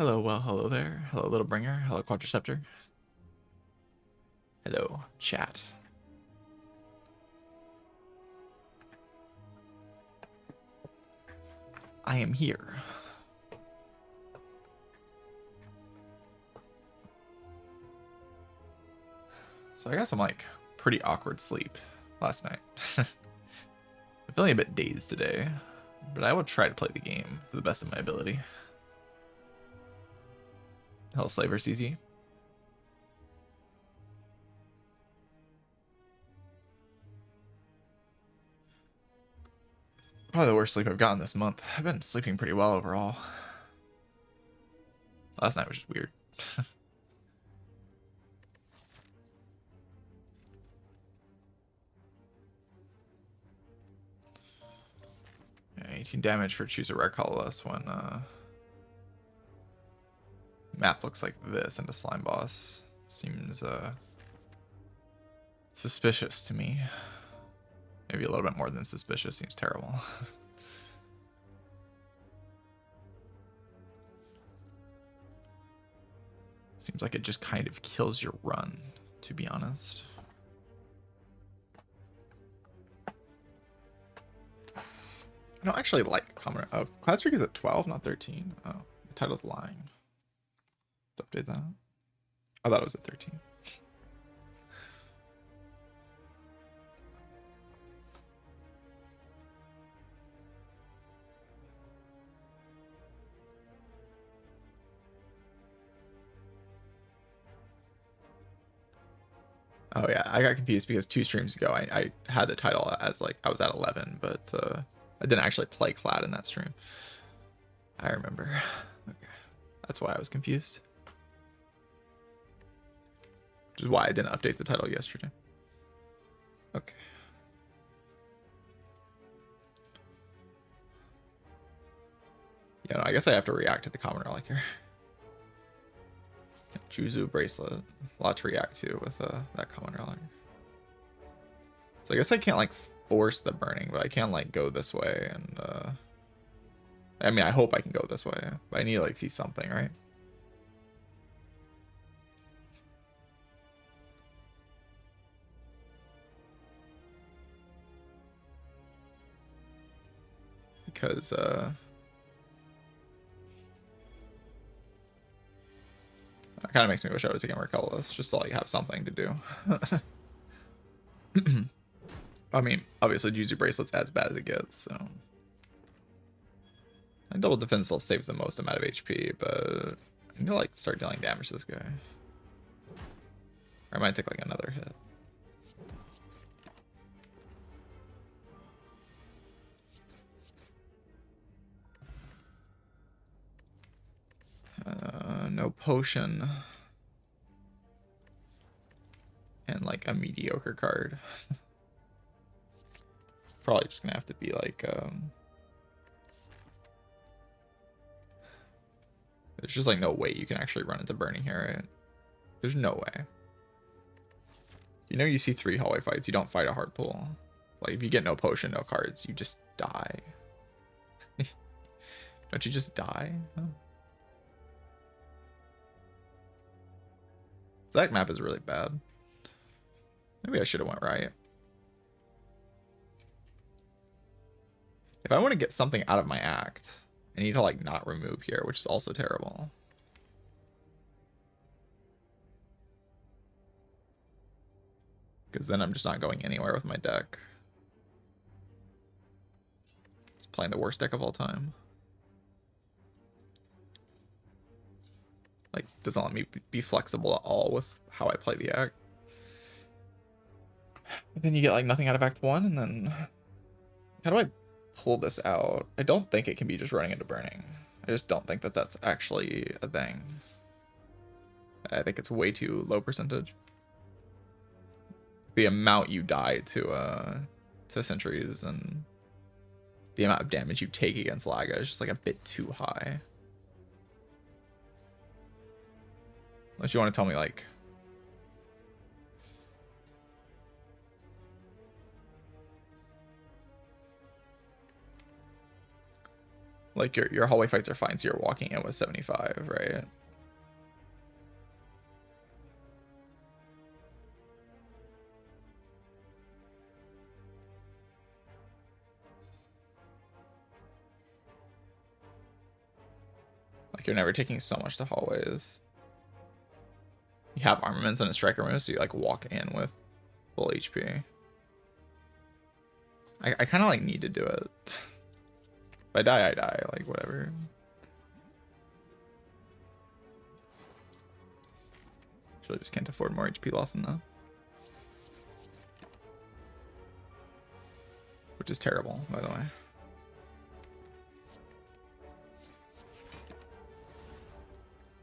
Hello, well, hello there. Hello, little bringer. Hello, quadriceptor. Hello, chat. I am here. So I got some like pretty awkward sleep last night. I'm feeling a bit dazed today, but I will try to play the game to the best of my ability. Hello, Slaver CZ. Probably the worst sleep I've gotten this month. I've been sleeping pretty well overall. Last night was just weird. Yeah, 18 damage for choose a rare colorless when map looks like this and a slime boss. Seems suspicious to me. Maybe a little bit more than suspicious. Seems terrible. Seems like it just kind of kills your run, to be honest. I don't actually like common. Oh, Cloud Streak is at 12, not 13. Oh, the title's lying. Let's update that. I thought it was at 13. Oh yeah, I got confused because 2 streams ago I had the title as like I was at 11, but I didn't actually play Clad in that stream. I remember. Okay, that's why I was confused. Which is why I didn't update the title yesterday. Okay. Yeah, no, I guess I have to react to the common relic here. Juzu bracelet. A lot to react to with that common relic. So I guess I can't like force the burning, but I can like go this way and I mean I hope I can go this way, but I need to like see something, right? Because it kind of makes me wish I was taking more colorless just to like have something to do. I mean, obviously Juzu bracelet's as bad as it gets, so and double defense still saves the most amount of HP, but I need to like start dealing damage to this guy. Or I might take like another hit. No potion. And like a mediocre card. Probably just gonna have to be like there's just like no way you can actually run into burning here, right? There's no way. You know, you see 3 hallway fights, you don't fight a hard pull. Like if you get no potion, no cards, you just die. Don't you just die? Oh. That map is really bad. Maybe I should have went right. If I want to get something out of my act, I need to like not remove here, which is also terrible. Because then I'm just not going anywhere with my deck. It's playing the worst deck of all time. Like, doesn't let me be flexible at all with how I play the act. But then you get like nothing out of Act 1, and then how do I pull this out? I don't think it can be just running into burning. I just don't think that that's actually a thing. I think it's way too low percentage. The amount you die to sentries and the amount of damage you take against Laga is just like a bit too high. Unless you want to tell me like Like your hallway fights are fine, so you're walking in with 75, right? Like you're never taking so much to hallways. You have armaments and a striker move, so you like walk in with full HP. I kind of like need to do it. If I die, I die. Like whatever. Actually, just can't afford more HP loss than that. Which is terrible, by the way.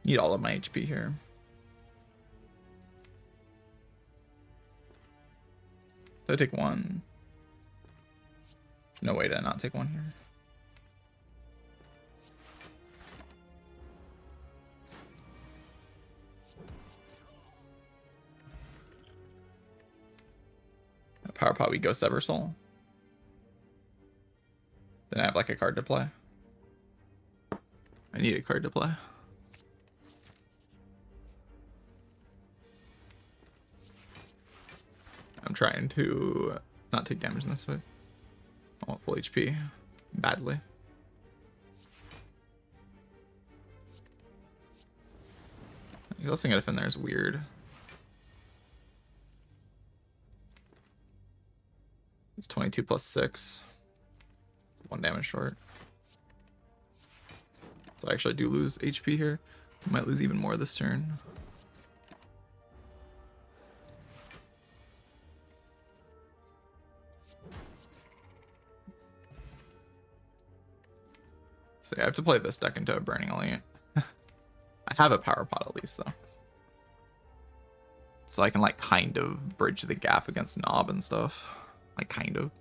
Need all of my HP here. Did I take one? No way to not take one here. Power pot, we go Sever Soul. Then I have like a card to play. I need a card to play. I'm trying to not take damage in this fight. I want full HP badly. Listening at defend there is weird. It's 22 plus 6. 1 damage short. So I actually do lose HP here. I might lose even more this turn. So yeah, I have to play this deck into a Burning Elite. I have a power pot at least though. So I can like kind of bridge the gap against Knob and stuff. Like kind of.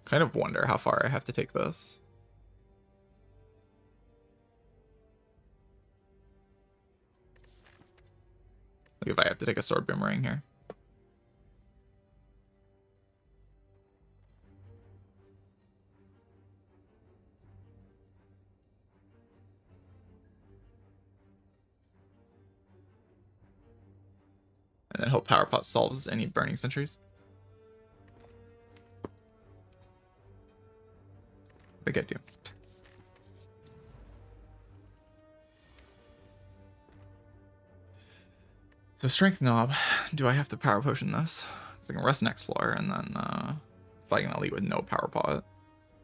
Kind of wonder how far I have to take this. Like if I have to take a Sword Boomerang here. And then hope Power Pot solves any Burning Sentries. I think I do. So Strength Knob, do I have to Power Potion this? So I can rest next floor and then fight an Elite with no Power Pot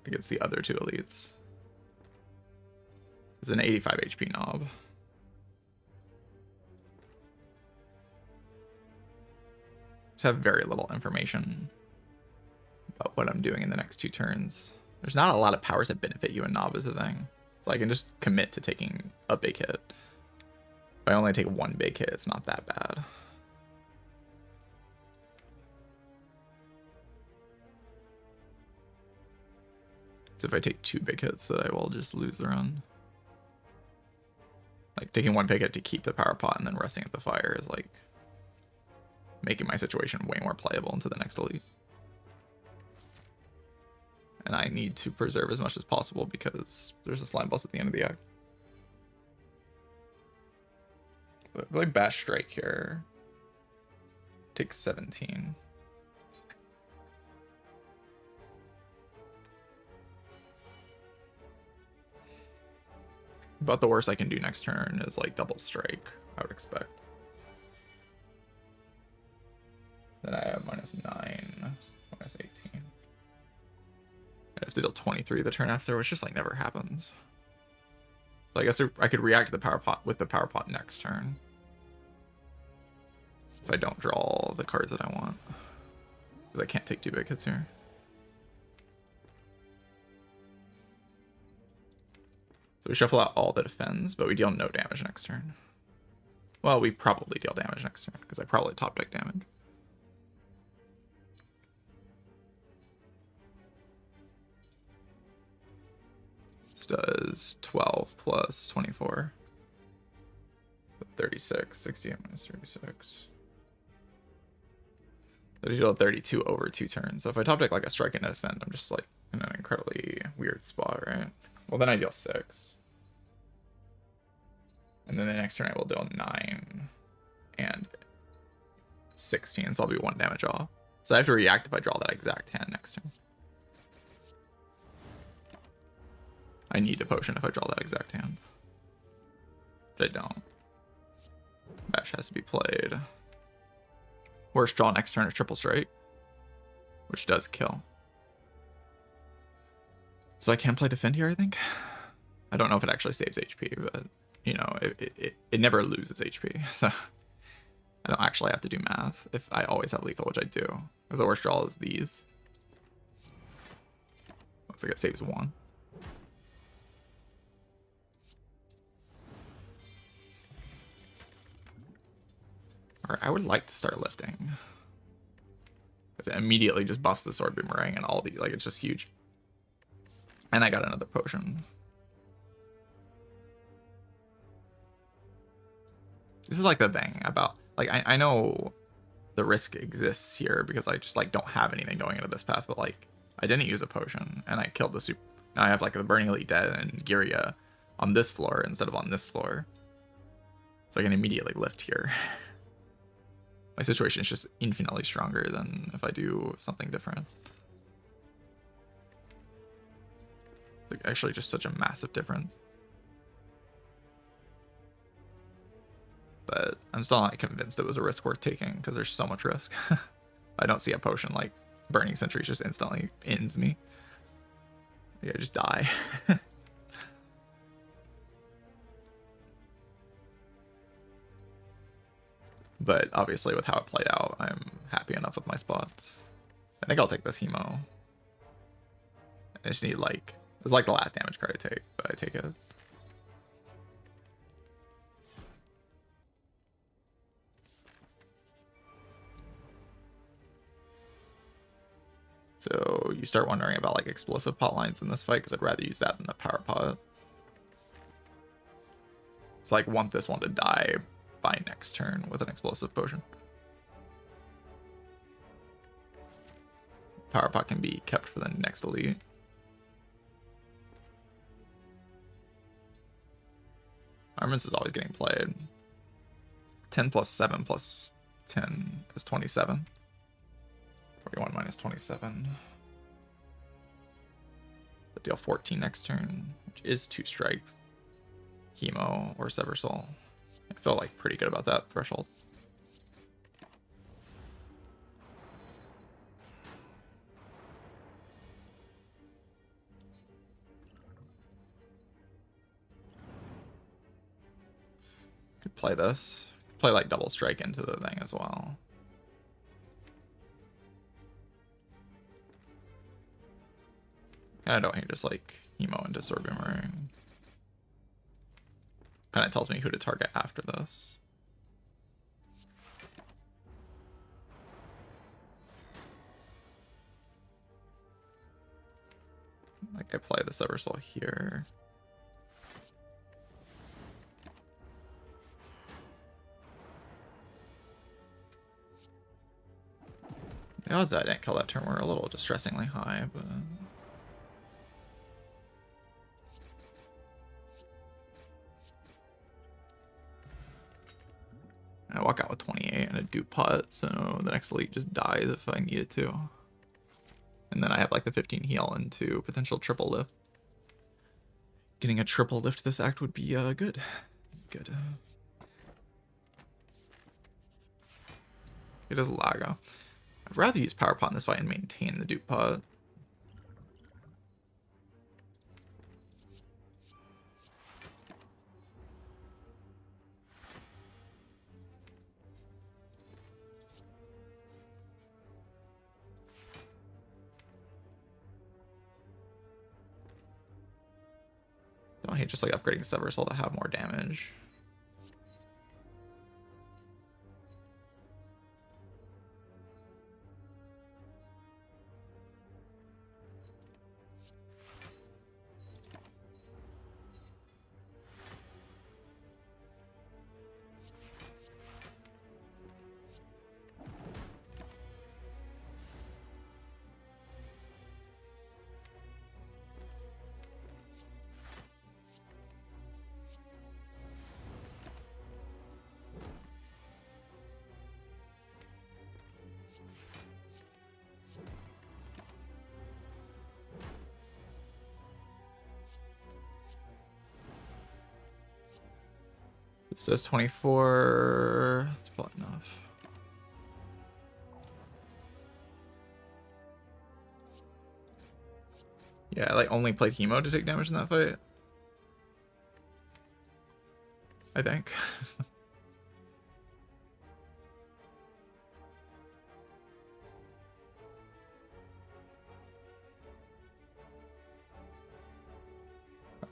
against the other two Elites. It's an 85 HP Knob. Just have very little information about what I'm doing in the next 2 turns. There's not a lot of powers that benefit you in Knob is the thing. So I can just commit to taking a big hit. If I only take 1 big hit, it's not that bad. So if I take 2 big hits, that I will just lose the run. Like taking 1 big hit to keep the power pot and then resting at the fire is like making my situation way more playable into the next Elite. And I need to preserve as much as possible because there's a slime boss at the end of the act. Like Bash Strike here. Take 17. About the worst I can do next turn is like double strike, I would expect. Then I have -9, -18. I have to deal 23 the turn after, which just like never happens. So I guess I could react to the power pot with the power pot next turn. If I don't draw the cards that I want. Because I can't take 2 big hits here. So we shuffle out all that defends, but we deal no damage next turn. Well, we probably deal damage next turn, because I probably top deck damage. This does 12 plus 24. 36, 68 minus 36. They deal 32 over 2 turns. So if I top deck like a strike and a defend, I'm just like in an incredibly weird spot, right? Well, then I deal 6. And then the next turn I will deal 9 and 16, so I'll be 1 damage off. So I have to react if I draw that exact hand next turn. I need a potion if I draw that exact hand. Which I don't. Bash has to be played. Worst draw next turn is triple strike, which does kill. So I can play defend here, I think. I don't know if it actually saves HP, but you know, it never loses HP, so I don't actually have to do math if I always have lethal, which I do. Because the worst draw is these. Looks like it saves 1. Alright, I would like to start lifting. Because it immediately just buffs the sword boomerang and all the, like, it's just huge. And I got another potion. This is like the thing about, like, I know the risk exists here because I just like don't have anything going into this path, but like I didn't use a potion and I killed the super. Now I have like the Burning Elite Dead and Giria on this floor instead of on this floor. So I can immediately lift here. My situation is just infinitely stronger than if I do something different. It's like actually just such a massive difference. But I'm still not convinced it was a risk worth taking because there's so much risk. I don't see a potion like Burning Sentries just instantly ends me. Yeah, I just die. But obviously with how it played out, I'm happy enough with my spot. I think I'll take this Hemo. I just need like, it's like the last damage card I take, but I take it. So you start wondering about like explosive pot lines in this fight because I'd rather use that than the power pot. So like want this one to die by next turn with an explosive potion. Power pot can be kept for the next elite. Armaments is always getting played. 10 plus 7 plus 10 is 27. 41 minus 27. But deal 14 next turn, which is 2 strikes. Hemo or Sever Soul. I feel like pretty good about that threshold. Could play this. Play like double strike into the thing as well. I don't hate just like Hemo into Sword Boomerang. Kind of tells me who to target after this. Like I play the Sever Soul here. The odds that I didn't kill that turn were a little distressingly high, but I walk out with 28 and a dupe pot, so the next elite just dies if I need it to. And then I have like the 15 heal into potential triple lift. Getting a triple lift this act would be good. Good. It is Lago. I'd rather use power pot in this fight and maintain the dupe pot. Don't hate just like upgrading Sever Soul to have more damage. This does 24. That's about enough. Yeah, I like only played Hemo to take damage in that fight. I think.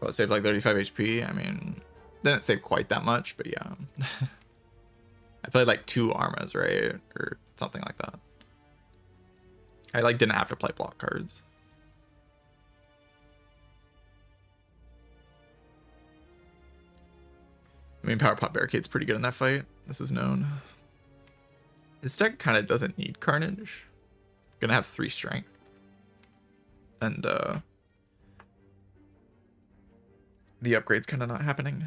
Oh, it saved like 35 HP. I mean, didn't save quite that much, but yeah. I played like 2 Armas, right? Or something like that. I like didn't have to play block cards. I mean, Power Pop Barricade's pretty good in that fight. This is known. This deck kind of doesn't need Carnage. Gonna have 3 strength. And the upgrade's kind of not happening.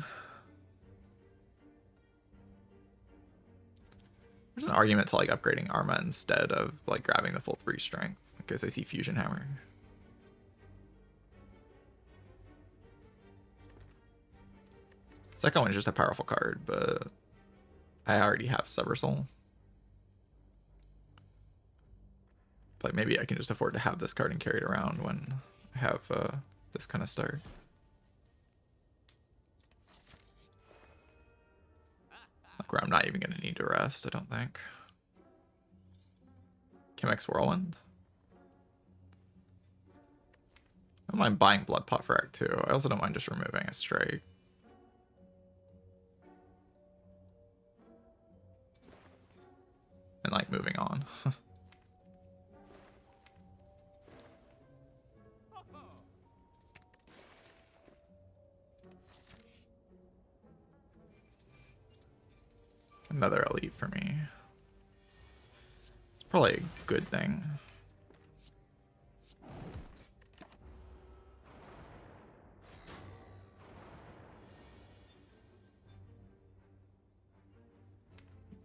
There's an argument to like upgrading Arma instead of like grabbing the full 3 strength. Because I see Fusion Hammer. Second one is just a powerful card, but I already have Sever Soul. But maybe I can just afford to have this card and carry it around when I have this kind of start. Like where I'm not even going to need to rest, I don't think. Chemex Whirlwind. I don't mind buying Blood Pot for Act 2. I also don't mind just removing a strike. And like moving on. Another elite for me. It's probably a good thing.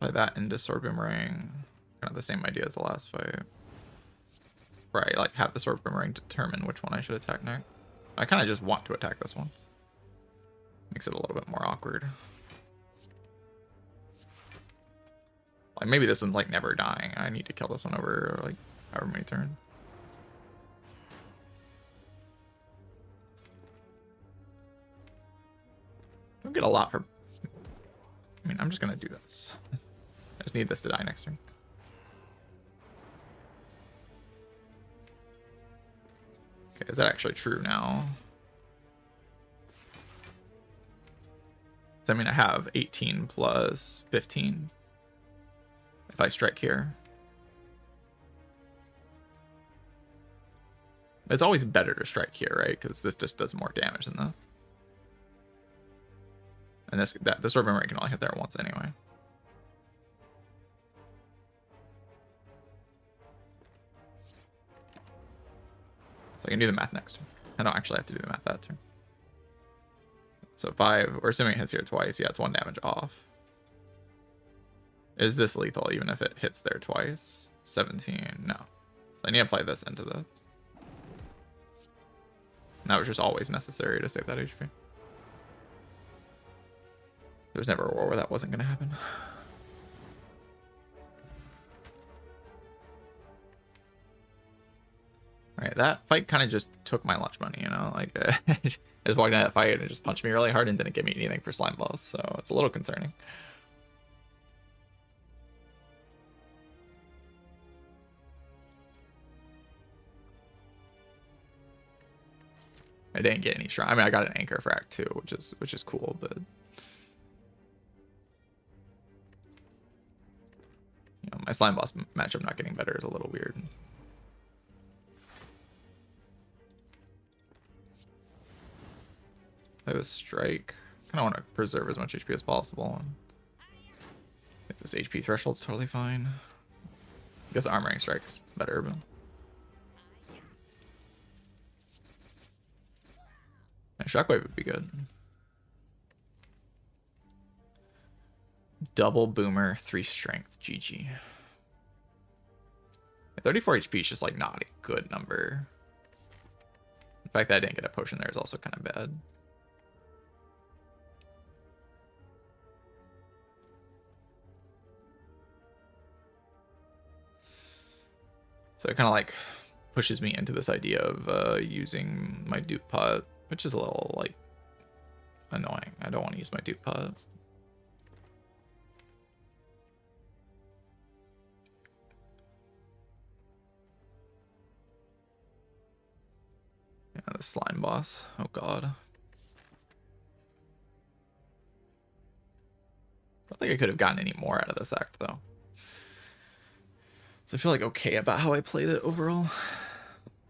Play that into Sword Boomerang. Kind of the same idea as the last fight. Where I like have the Sword Boomerang determine which one I should attack next. I kind of just want to attack this one. Makes it a little bit more awkward. Like maybe this one's like never dying. I need to kill this one over like however many turns. Don't get a lot for. I mean, I'm just gonna do this. I just need this to die next turn. Okay, is that actually true now? So I mean, I have 18 plus 15. If I strike here. It's always better to strike here, right? Because this just does more damage than this. And the Sword Boomerang can only hit there once anyway. So I can do the math next turn. I don't actually have to do the math that turn. So 5, we're assuming it hits here twice. Yeah, it's 1 damage off. Is this lethal even if it hits there twice? 17, no. So I need to play this into the... And that was just always necessary to save that HP. There's never a war where that wasn't going to happen. Alright, that fight kind of just took my lunch money, you know? Like, I just walked into that fight and it just punched me really hard and didn't give me anything for slime balls, so it's a little concerning. I didn't get any shrine. I mean, I got an anchor for Act 2, which is cool, but you know, my slime boss matchup not getting better is a little weird. I have a strike. Kind of want to preserve as much HP as possible. If this HP threshold's totally fine. I guess armoring strike is better, but. Shockwave would be good. Double boomer, 3 strength, GG. 34 HP is just like not a good number. The fact that I didn't get a potion there is also kind of bad. So it kind of like pushes me into this idea of using my dupe pot, which is a little like annoying. I don't want to use my dupe pot. Yeah, the slime boss. Oh god. I don't think I could have gotten any more out of this act though. So I feel like okay about how I played it overall.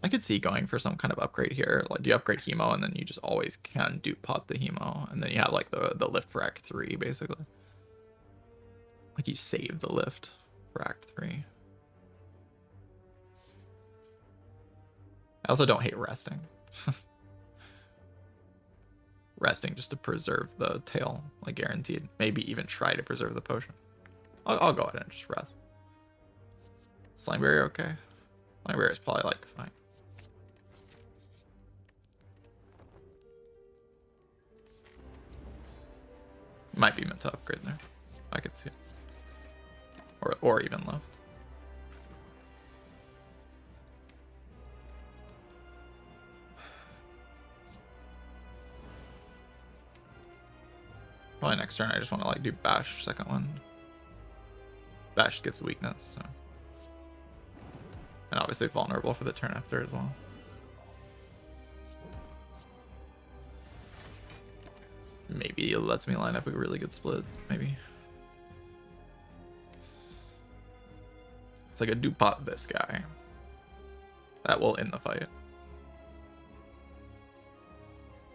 I could see going for some kind of upgrade here. Like you upgrade Hemo and then you just always can dupe pot the Hemo. And then you have like the lift for Act 3 basically. Like you save the lift for Act 3. I also don't hate resting. Resting just to preserve the tail, like guaranteed. Maybe even try to preserve the potion. I'll go ahead and just rest. Is Flame Barrier okay? Flame Barrier is probably like fine. Might be meant to upgrade there. I could see it. Or even left. Probably next turn I just want to like do Bash second one. Bash gives weakness, so. And obviously vulnerable for the turn after as well. Maybe it lets me line up a really good split, maybe. It's like a Dupot this guy. That will end the fight.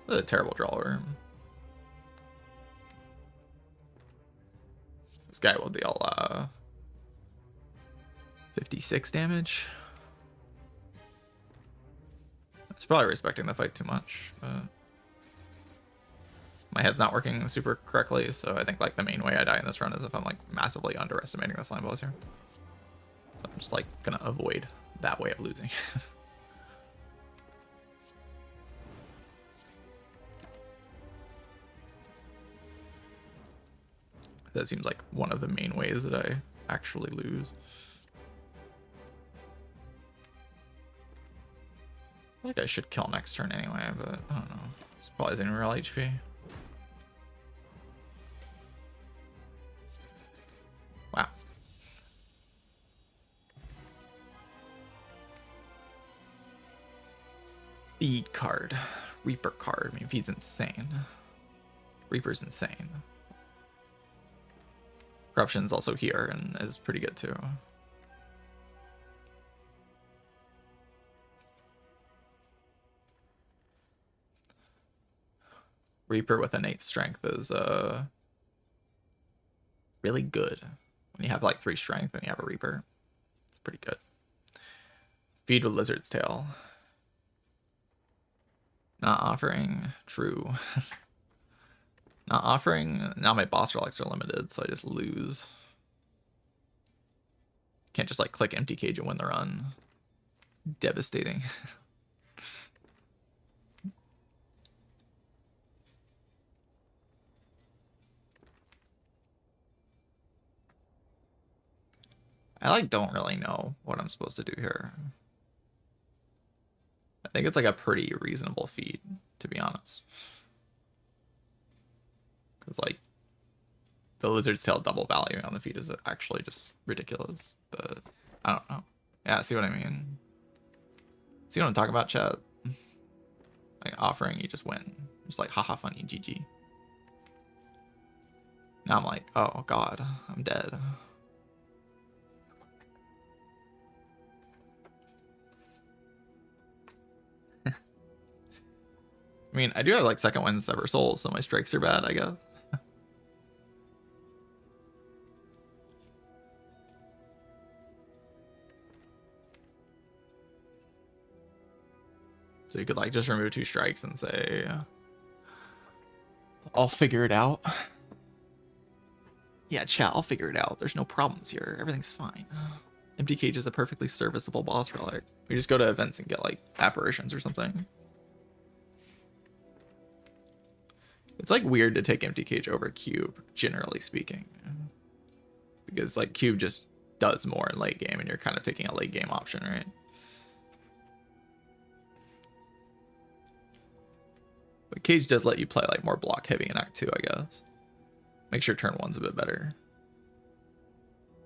That's a terrible drawer. This guy will deal 56 damage. It's probably respecting the fight too much, but my head's not working super correctly, so I think like the main way I die in this run is if I'm like massively underestimating the slime boss here. So I'm just like gonna avoid that way of losing. That seems like one of the main ways that I actually lose. I feel like I should kill next turn anyway, but I don't know. This probably isn't real HP. Wow. Feed card. Reaper card. I mean, Feed's insane. Reaper's insane. Corruption's also here and is pretty good too. Reaper with innate strength is really good. When you have like 3 strength and you have a Reaper, it's pretty good. Feed with Lizard's Tail. Not offering. True. Not offering. Now my boss relics are limited, so I just lose. Can't just like click empty cage and win the run. Devastating. I like don't really know what I'm supposed to do here. I think it's like a pretty reasonable feed, to be honest. Because like the Lizard's Tail double value on the feed is actually just ridiculous. But I don't know. Yeah, see what I mean? See what I'm talking about, chat? Like offering, you just win. Just like haha funny, GG. Now I'm like, oh god, I'm dead. I mean, I do have like second win Sever Souls, so my strikes are bad, I guess. So you could like just remove 2 strikes and say, I'll figure it out. Yeah, chat, I'll figure it out. There's no problems here. Everything's fine. Empty Cage is a perfectly serviceable boss relic. We just go to events and get like apparitions or something. It's like weird to take Empty Cube over Cube, generally speaking. Because like Cube just does more in late game, and you're kind of taking a late game option, right? But Cage does let you play like more block heavy in Act 2, I guess. Make sure turn 1's a bit better.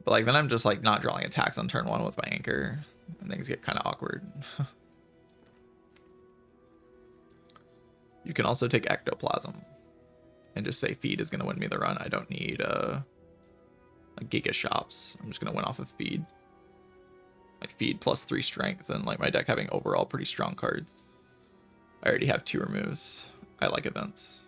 But like then I'm just like not drawing attacks on turn 1 with my anchor, and things get kind of awkward. You can also take Ectoplasm and just say feed is going to win me the run. I don't need like Giga Shops. I'm just going to win off of feed. Like feed plus 3 strength, and like my deck having overall pretty strong cards. I already have 2 removes. I like events.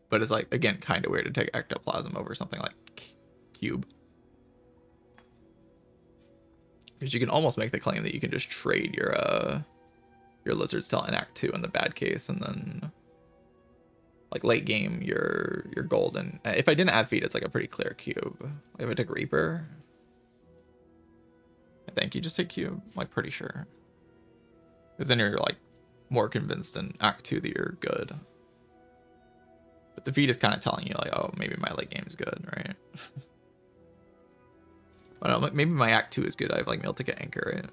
But it's like, again, kind of weird to take Ectoplasm over something like Cube. Because you can almost make the claim that you can just trade your Lizard's Tail in Act 2 in the bad case, and then like late game your golden. If I didn't add feed, it's like a pretty clear cube. Like if I took Reaper, I think you just take cube. I'm like pretty sure. Because then you're like more convinced in Act 2 that you're good. But the feed is kind of telling you like, oh, maybe my late game's good, right? I don't know, maybe my Act 2 is good. I have like Meal Ticket Anchor, right?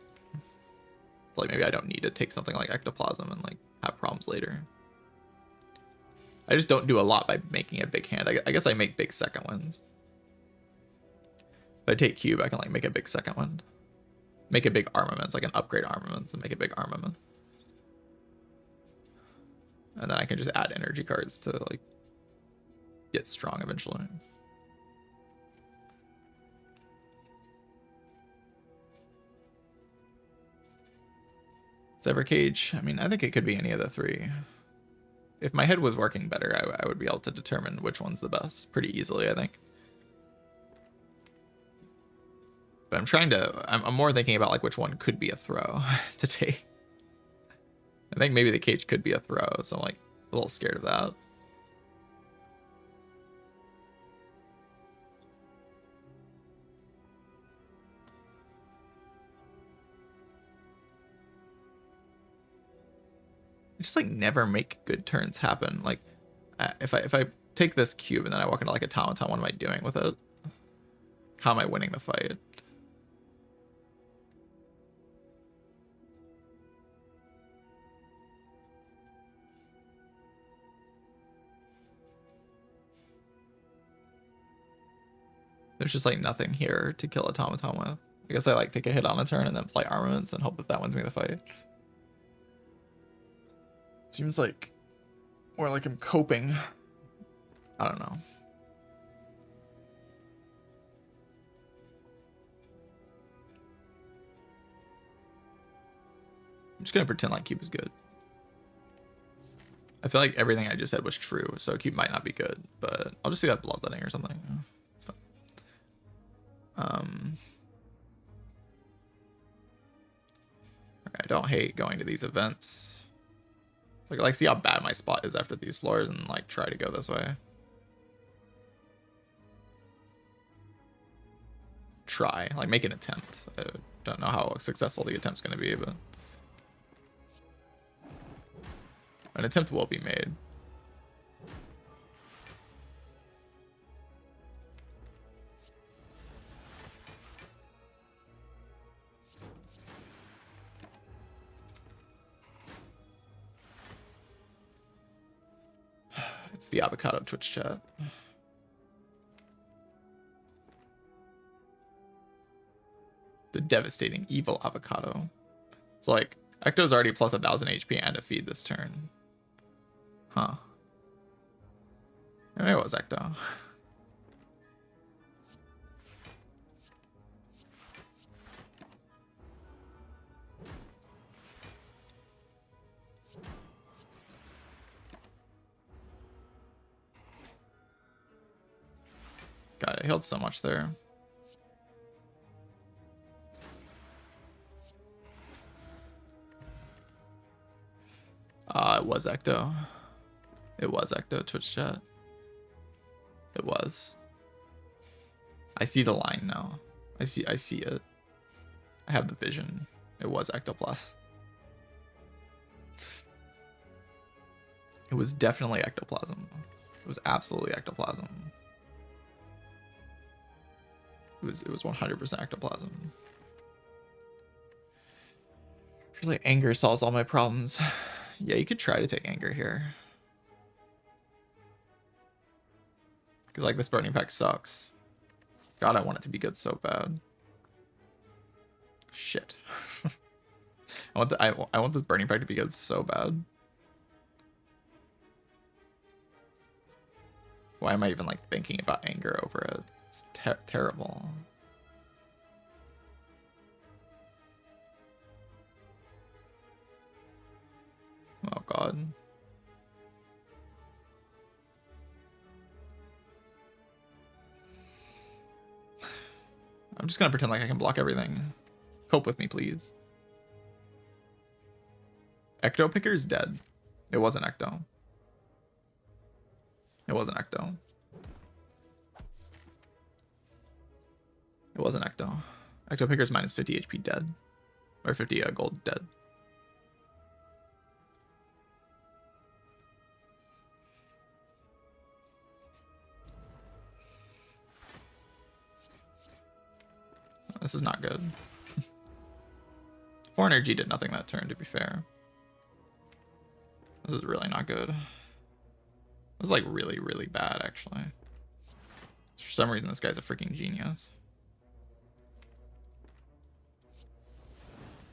So like maybe I don't need to take something like Ectoplasm and like have problems later. I just don't do a lot by making a big hand. I guess I make big second wins. If I take cube, I can like make a big second win. Make a big armaments, I can upgrade armaments and make a big armament. And then I can just add energy cards to like get strong eventually. Sever Cage, I mean, I think it could be any of the 3. If my head was working better, I would be able to determine which one's the best pretty easily, I think. But I'm more thinking about like which one could be a throw to take. I think maybe the Cage could be a throw, so I'm like a little scared of that. I just like never make good turns happen. Like if I take this cube and then I walk into like Automaton, what am I doing with it? How am I winning the fight? There's just like nothing here to kill Automaton with. I guess I like take a hit on a turn and then play armaments and hope that that wins me the fight. Seems like more like I'm coping. I don't know. I'm just gonna pretend like cube is good. I feel like everything I just said was true, so cube might not be good, but I'll just see that bloodletting or something. It's fine. I don't hate going to these events. Like see how bad my spot is after these floors and like try to go this way. Try, like make an attempt. I don't know how successful the attempt's gonna be, but an attempt will be made. It's the avocado Twitch chat. The devastating evil avocado. So like Ecto's already plus 1000 HP and a feed this turn. Huh. Maybe it was Ecto. God, I healed so much there. It was Ecto. It was Ecto Twitch chat. It was. I see the line now. I see it. I have the vision. It was Ecto Plus. It was definitely ectoplasm. It was absolutely ectoplasm. It was 100% ectoplasm. Surely anger solves all my problems. Yeah, you could try to take anger here. Because like this burning pack sucks. God, I want it to be good so bad. Shit. I want this burning pack to be good so bad. Why am I even like thinking about anger over it? It's terrible. Oh god. I'm just gonna pretend like I can block everything. Cope with me, please. Ecto Picker is dead. It wasn't Ecto. It wasn't Ecto. It wasn't Ecto. Ecto Picker's minus 50 HP dead. Or 50 gold dead. This is not good. 4 energy did nothing that turn, to be fair. This is really not good. It was like really, really bad, actually. For some reason, this guy's a freaking genius.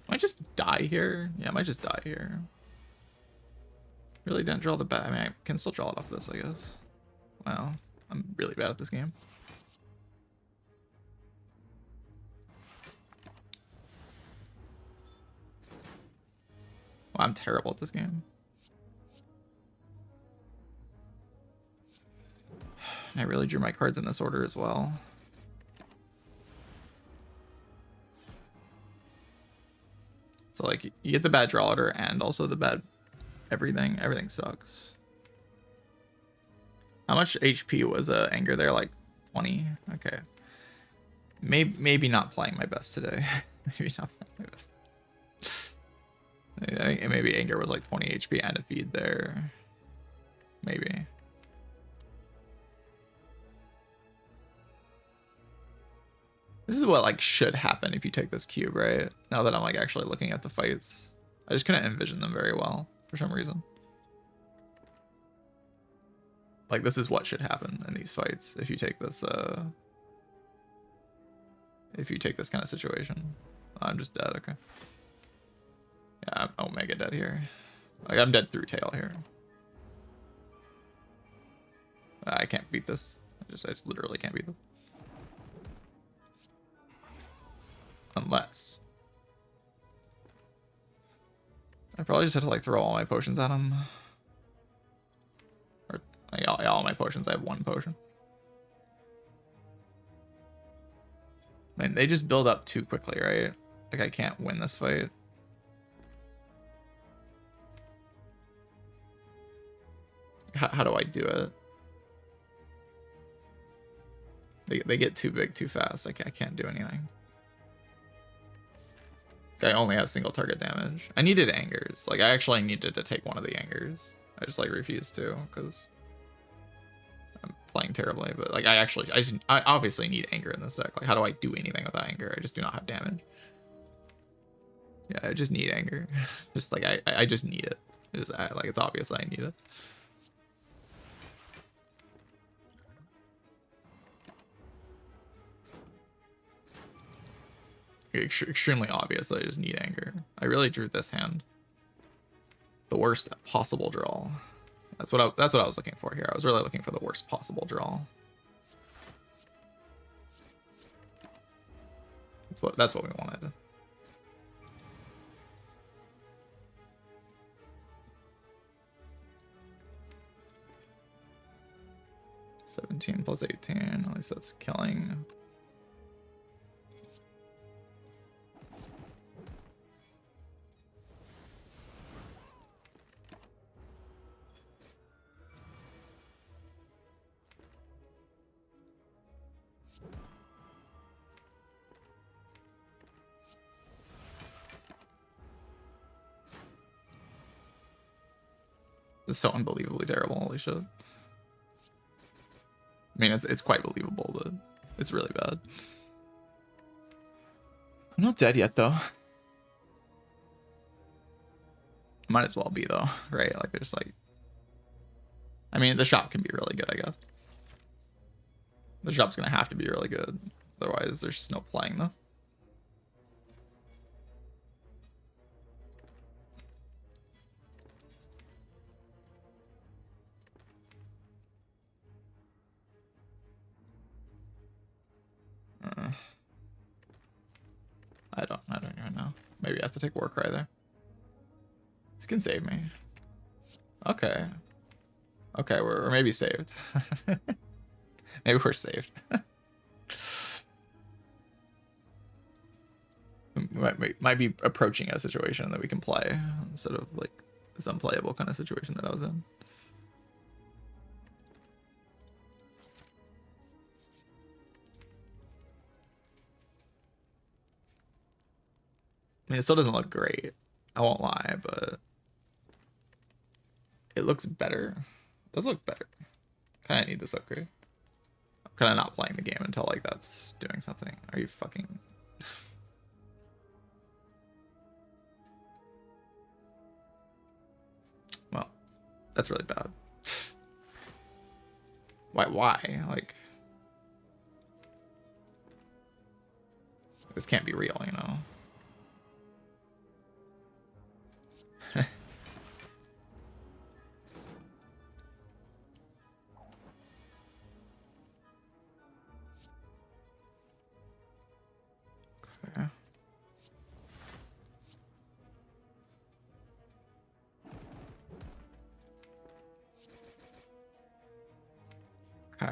Might just die here? Yeah, I might just die here. Really didn't draw the bat. I mean, I can still draw it off this, I guess. Wow, I'm really bad at this game. Wow, I'm terrible at this game. I really drew my cards in this order as well. So like, you get the bad draw order and also the bad everything. Everything sucks. How much HP was anger there? Like 20? Okay. Maybe not playing my best today. Maybe not playing my best. I think maybe anger was like 20 HP and a feed there. Maybe. This is what like should happen if you take this cube, right? Now that I'm like actually looking at the fights. I just couldn't envision them very well for some reason. Like this is what should happen in these fights if you take this kind of situation. I'm just dead, okay. Yeah, I'm Omega dead here. Like I'm dead through tail here. I can't beat this. I just literally can't beat this. Unless I probably just have to like throw all my potions at him. Or like, all my potions. I have 1 potion. Man, they just build up too quickly, right? Like I can't win this fight. How do I do it? They get too big too fast. I can't do anything. I only have single target damage. I needed angers. Like I actually needed to take one of the angers. I just like refused to because I'm playing terribly. But like I obviously need anger in this deck. Like how do I do anything without anger? I just do not have damage. Yeah, I just need anger. Just like I just need it. It's like it's obvious that I need it. Extremely obvious that I just need anger. I really drew this hand. The worst possible draw. That's what I was looking for here. I was really looking for the worst possible draw. That's what we wanted. (17 + 18). At least that's killing. It's so unbelievably terrible. Holy shit. I mean, it's quite believable, but it's really bad. I'm not dead yet, though. Might as well be, though, right? Like, there's like... I mean, the shop can be really good, I guess. The shop's gonna have to be really good. Otherwise, there's just no playing this. I don't even know. Maybe I have to take war cry there. This can save me. Okay. Okay, we're maybe saved. Maybe we're saved. might be approaching a situation that we can play instead of like this unplayable kind of situation that I was in. I mean, it still doesn't look great. I won't lie, but it looks better. It does look better. Kind of need this upgrade. I'm kind of not playing the game until like that's doing something. Are you fucking... Well, that's really bad. Why? Like, this can't be real, you know? Okay.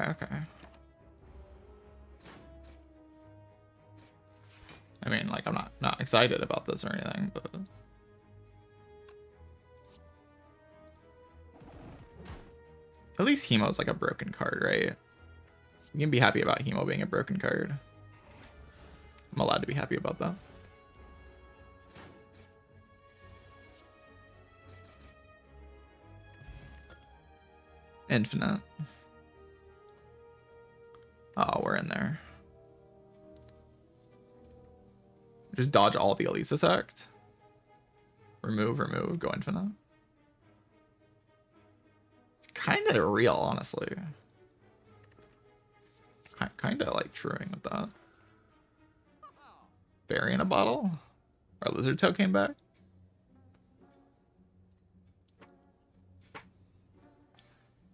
Okay. I mean, like, I'm not excited about this or anything, but at least Hemo's like a broken card, right? You can be happy about Hemo being a broken card. I'm allowed to be happy about that. Infinite. Oh, we're in there. Just dodge all the Elise effect. Remove, go infinite. Kind of real, honestly. Kind of like truing with that. Fairy in a bottle? Our lizard toe came back?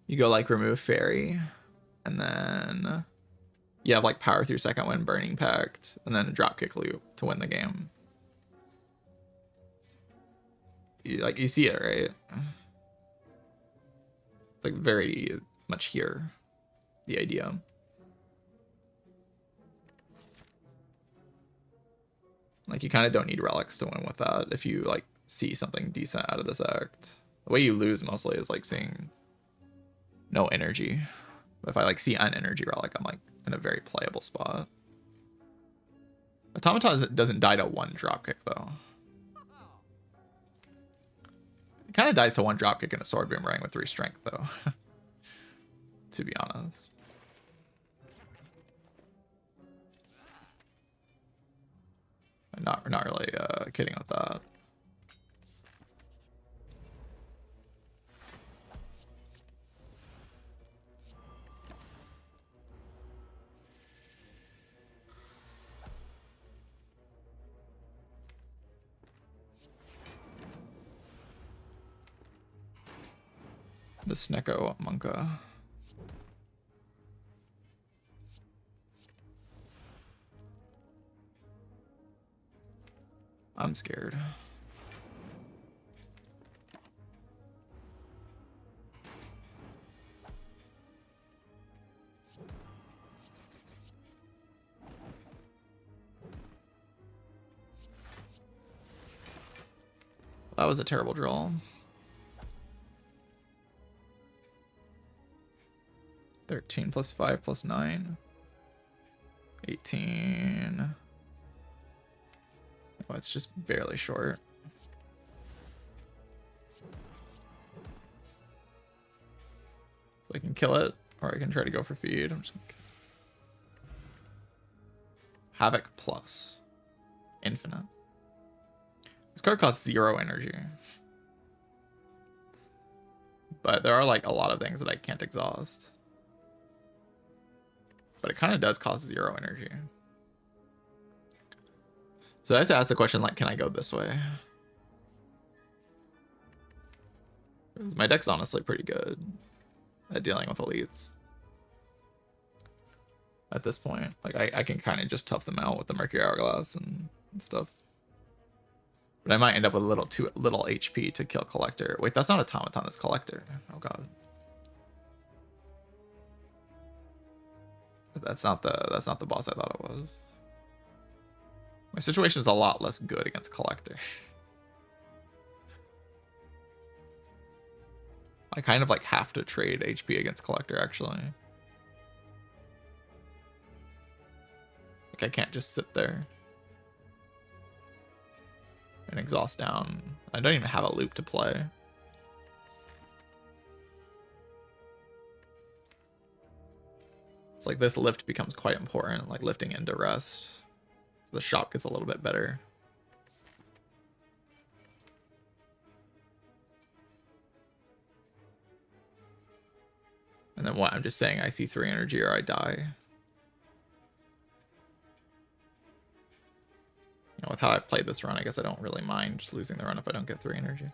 You go like remove fairy, and then you have like power through second wind, burning pact, and then a drop kick loop to win the game. You see it, right? It's like very much here, the idea. Like, you kind of don't need relics to win with that if you like see something decent out of this act. The way you lose mostly is like seeing no energy. But if I like see an energy relic, I'm like in a very playable spot. Automaton doesn't die to one dropkick though. It kind of dies to one dropkick and a sword boomerang with 3 strength though. To be honest. I'm not really kidding with that. The Snecko Monka. I'm scared. That was a terrible draw. 13 plus 5 plus 9. 18. Oh, it's just barely short. I can kill it, or I can try to go for feed. I'm just gonna... Havoc plus. Infinite. This card costs 0 energy. But there are like a lot of things that I can't exhaust. But it kind of does cost 0 energy. So I have to ask the question, like, can I go this way? Because my deck's honestly pretty good at dealing with elites. At this point, like, I can kind of just tough them out with the Mercury Hourglass and stuff. But I might end up with too little HP to kill Collector. Wait, that's not Automaton, that's Collector. Oh god. That's not the boss I thought it was. My situation is a lot less good against Collector. I kind of like have to trade HP against Collector actually. Like I can't just sit there and exhaust down. I don't even have a loop to play. It's like this lift becomes quite important, like lifting into rest. So the shop gets a little bit better. And then what? I'm just saying I see 3 energy or I die. You know, with how I've played this run, I guess I don't really mind just losing the run if I don't get 3 energy.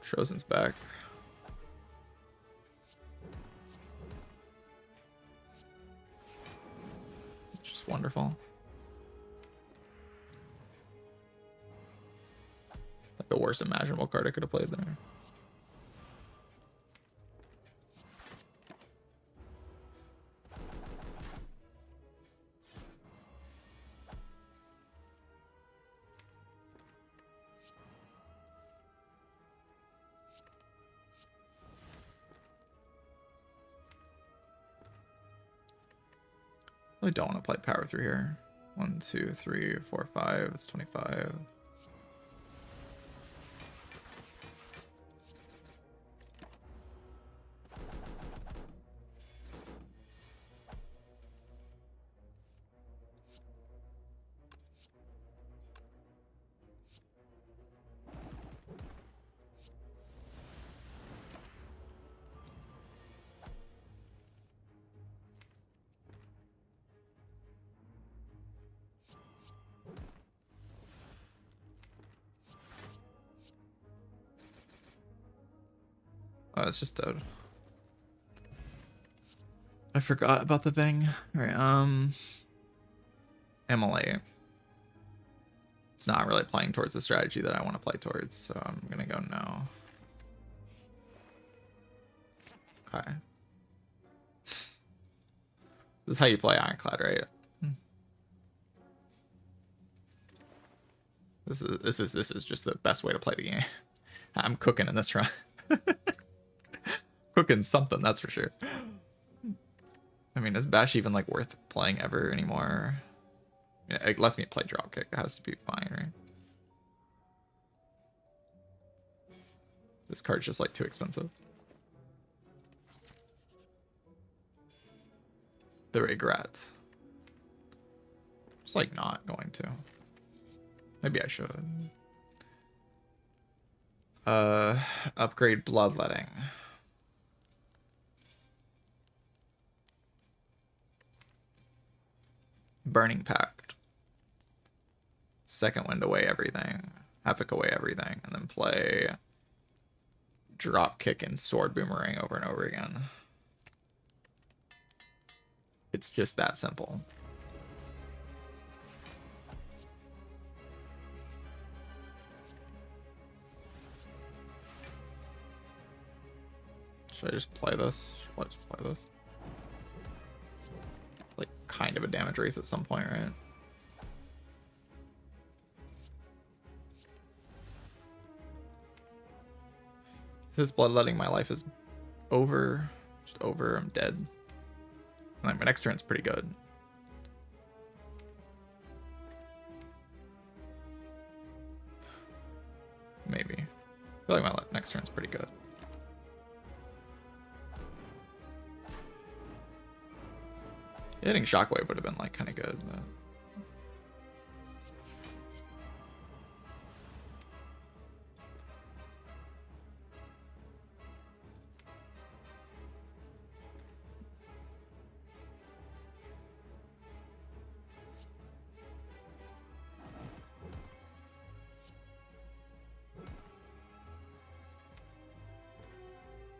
Trozen's back. Which is wonderful. Like the worst imaginable card I could have played there. I really don't want to play power through here. 1, 2, 3, 4, 5. It's 25. Oh, it's just dead. I forgot about the thing. Alright, MLA. It's not really playing towards the strategy that I want to play towards, so I'm gonna go no. Okay. This is how you play Ironclad, right? This is just the best way to play the game. I'm cooking in this run. Cooking something, that's for sure. I mean, is Bash even like worth playing ever anymore? Yeah, it lets me play dropkick. It has to be fine, right? This card's just like too expensive. The regret. Just like not going to. Maybe I should. Upgrade bloodletting. Burning Pact. Second wind away everything. Havoc away everything. And then play drop kick and sword boomerang over and over again. It's just that simple. Should I just play this? Let's play this. Like kind of a damage race at some point, right? This bloodletting, my life is over. Just over. I'm dead. Like, my next turn's pretty good. feel like my next turn's pretty good. Hitting Shockwave would have been like kind of good, but...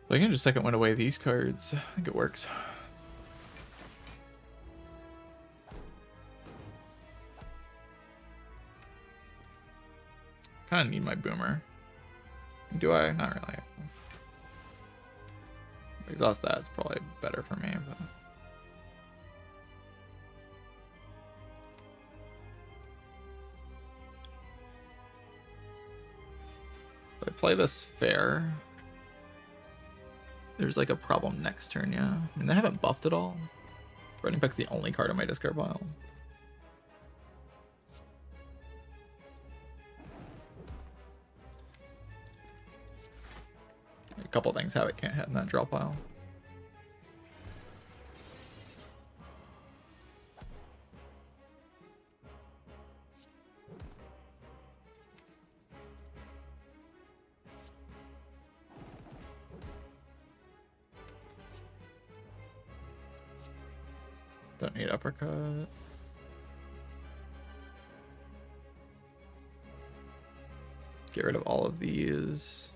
I can just second wind away these cards. I think it works. Kind of need my boomer. Do I? Not really. Exhaust that. It's probably better for me. But... if I play this fair, there's like a problem next turn, yeah. I mean, they haven't buffed at all. Running Back's the only card in my discard pile. A couple things have it can't hit in that draw pile. Don't need uppercut. Get rid of all of these.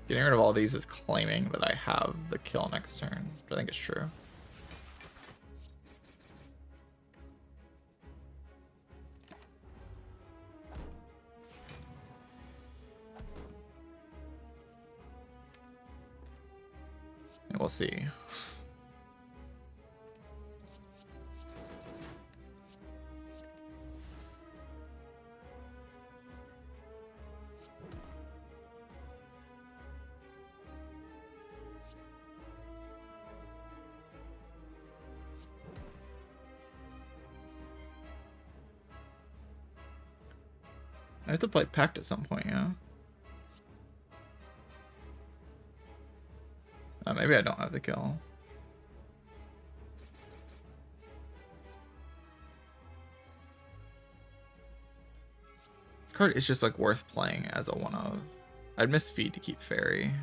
Getting rid of all of these is claiming that I have the kill next turn, but I think it's true. And we'll see. I have to play Pact at some point, yeah. Maybe I don't have the kill. This card is just like worth playing as a one of. I'd miss feed to keep Fairy.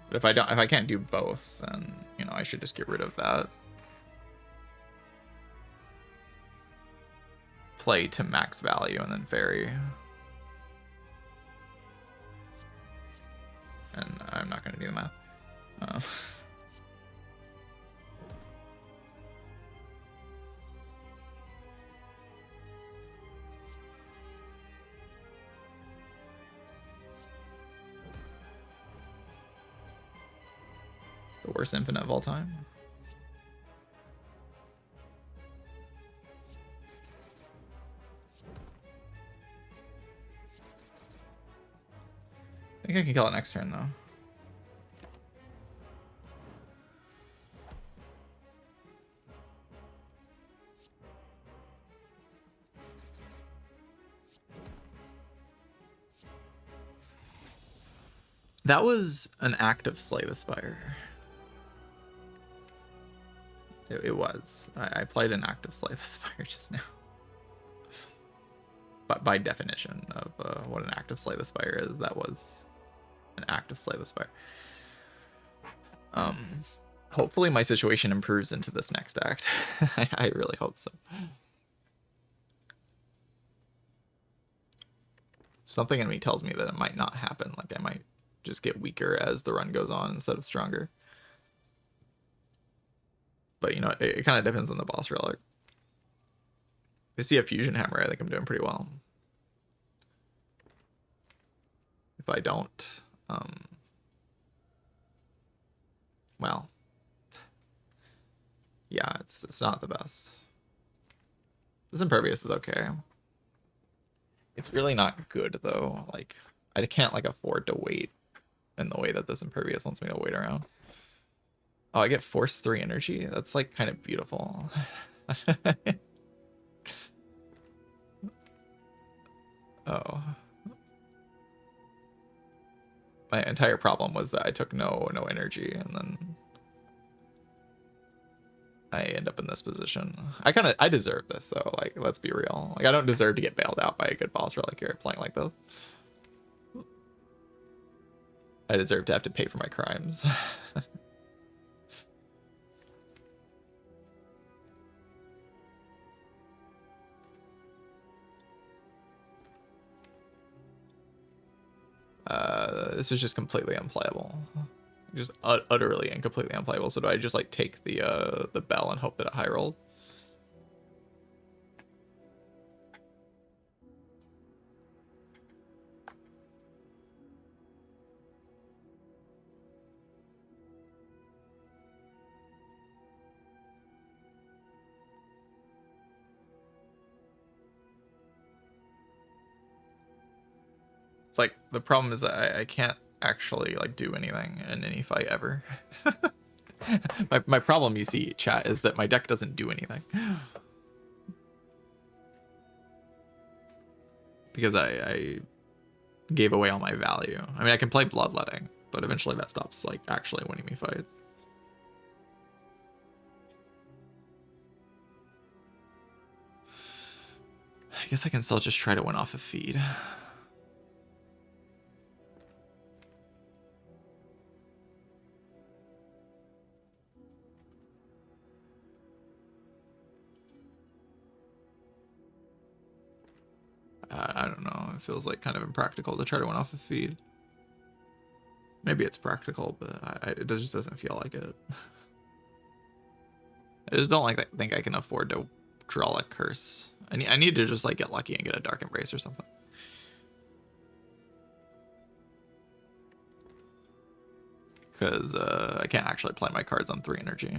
But if I can't do both, then you know I should just get rid of that. Play to max value and then Fairy. And I'm not going to do the math. It's the worst infinite of all time. I think I can kill it next turn, though. That was an active Slay the Spire. It was. I played an active Slay the Spire just now. But by definition of what an active Slay the Spire is, that was an active Slay the Spire. Hopefully my situation improves into this next act. I really hope so. Something in me tells me that it might not happen. Like I might just get weaker as the run goes on instead of stronger. But you know, it kind of depends on the boss relic. If I see a fusion hammer, I think I'm doing pretty well. If I don't, well, yeah, it's not the best. This Impervious is okay. It's really not good though. Like I can't like afford to wait in the way that this Impervious wants me to wait around. Oh, I get Force 3 energy. That's like kind of beautiful. Oh. my entire problem was that I took no energy, and then I end up in this position. I deserve this though. Like, let's be real. Like, I don't deserve to get bailed out by a good boss relic here playing like this. I deserve to have to pay for my crimes. This is just completely unplayable. Just utterly and completely unplayable. So do I just like take the bell and hope that it high rolls? It's like the problem is that I can't actually like do anything in any fight ever. my problem, you see, chat, is that my deck doesn't do anything. Because I gave away all my value. I mean, I can play bloodletting, but eventually that stops like actually winning me fights. I guess I can still just try to win off a feed. I don't know. It feels like kind of impractical to try to win off a feed. Maybe it's practical, but it just doesn't feel like it. I just don't think I can afford to draw a curse. I need to just like get lucky and get a Dark Embrace or something. Because I can't actually play my cards on 3 energy.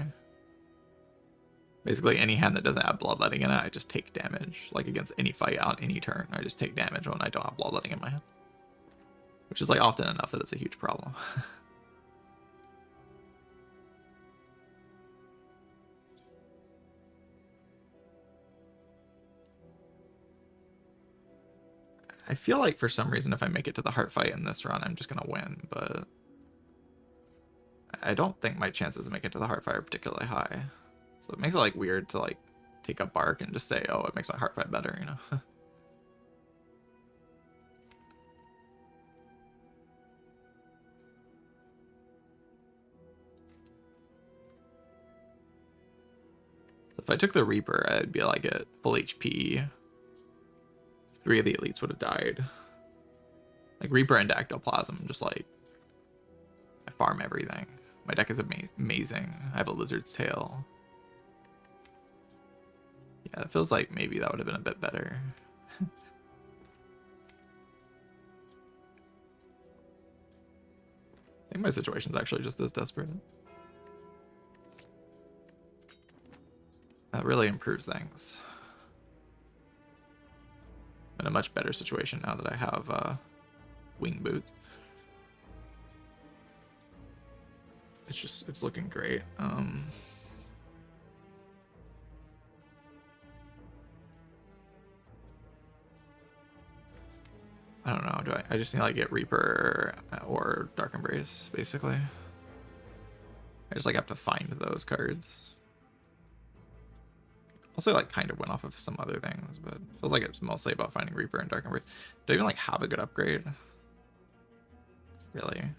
Basically, any hand that doesn't have Bloodletting in it, I just take damage. Like against any fight on any turn, I just take damage when I don't have Bloodletting in my hand. Which is like often enough that it's a huge problem. I feel like for some reason if I make it to the heart fight in this run, I'm just going to win, but I don't think my chances to make it to the heart fight are particularly high. So it makes it like weird to like take a bark and just say, oh, it makes my heart fight better, you know? If I took the Reaper, I'd be like at full HP. 3 of the elites would have died. Like Reaper and Ectoplasm, just like I farm everything. My deck is amazing. I have a Lizard's Tail. Yeah, it feels like maybe that would have been a bit better. I think my situation's actually just this desperate. That really improves things. I'm in a much better situation now that I have wing boots. It's looking great. I don't know. I just need to like get Reaper or Dark Embrace, basically. I just like have to find those cards. Also like kind of went off of some other things, but it feels like it's mostly about finding Reaper and Dark Embrace. Do I even like have a good upgrade? Really? I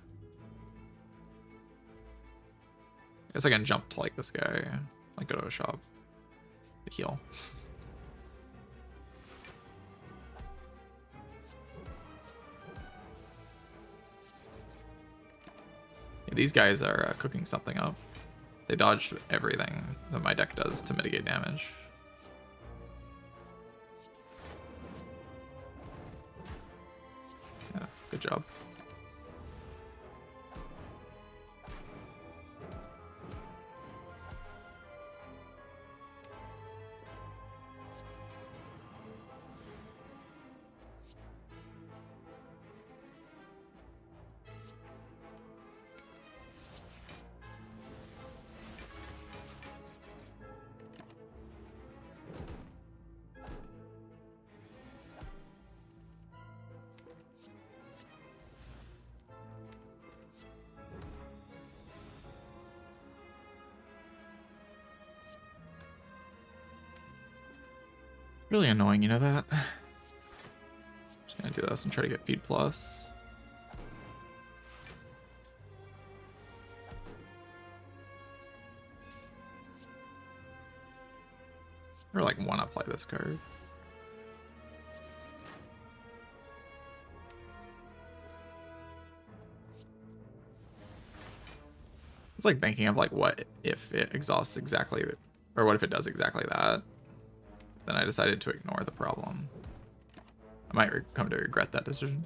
guess I can jump to like this guy, like go to a shop to heal. Yeah, these guys are cooking something up. They dodged everything that my deck does to mitigate damage. Yeah, good job. Really annoying, you know that? Just gonna do this and try to get feed plus. Or like wanna play this card. It's like thinking of like what if it exhausts exactly, or what if it does exactly that? Then I decided to ignore the problem. I might come to regret that decision.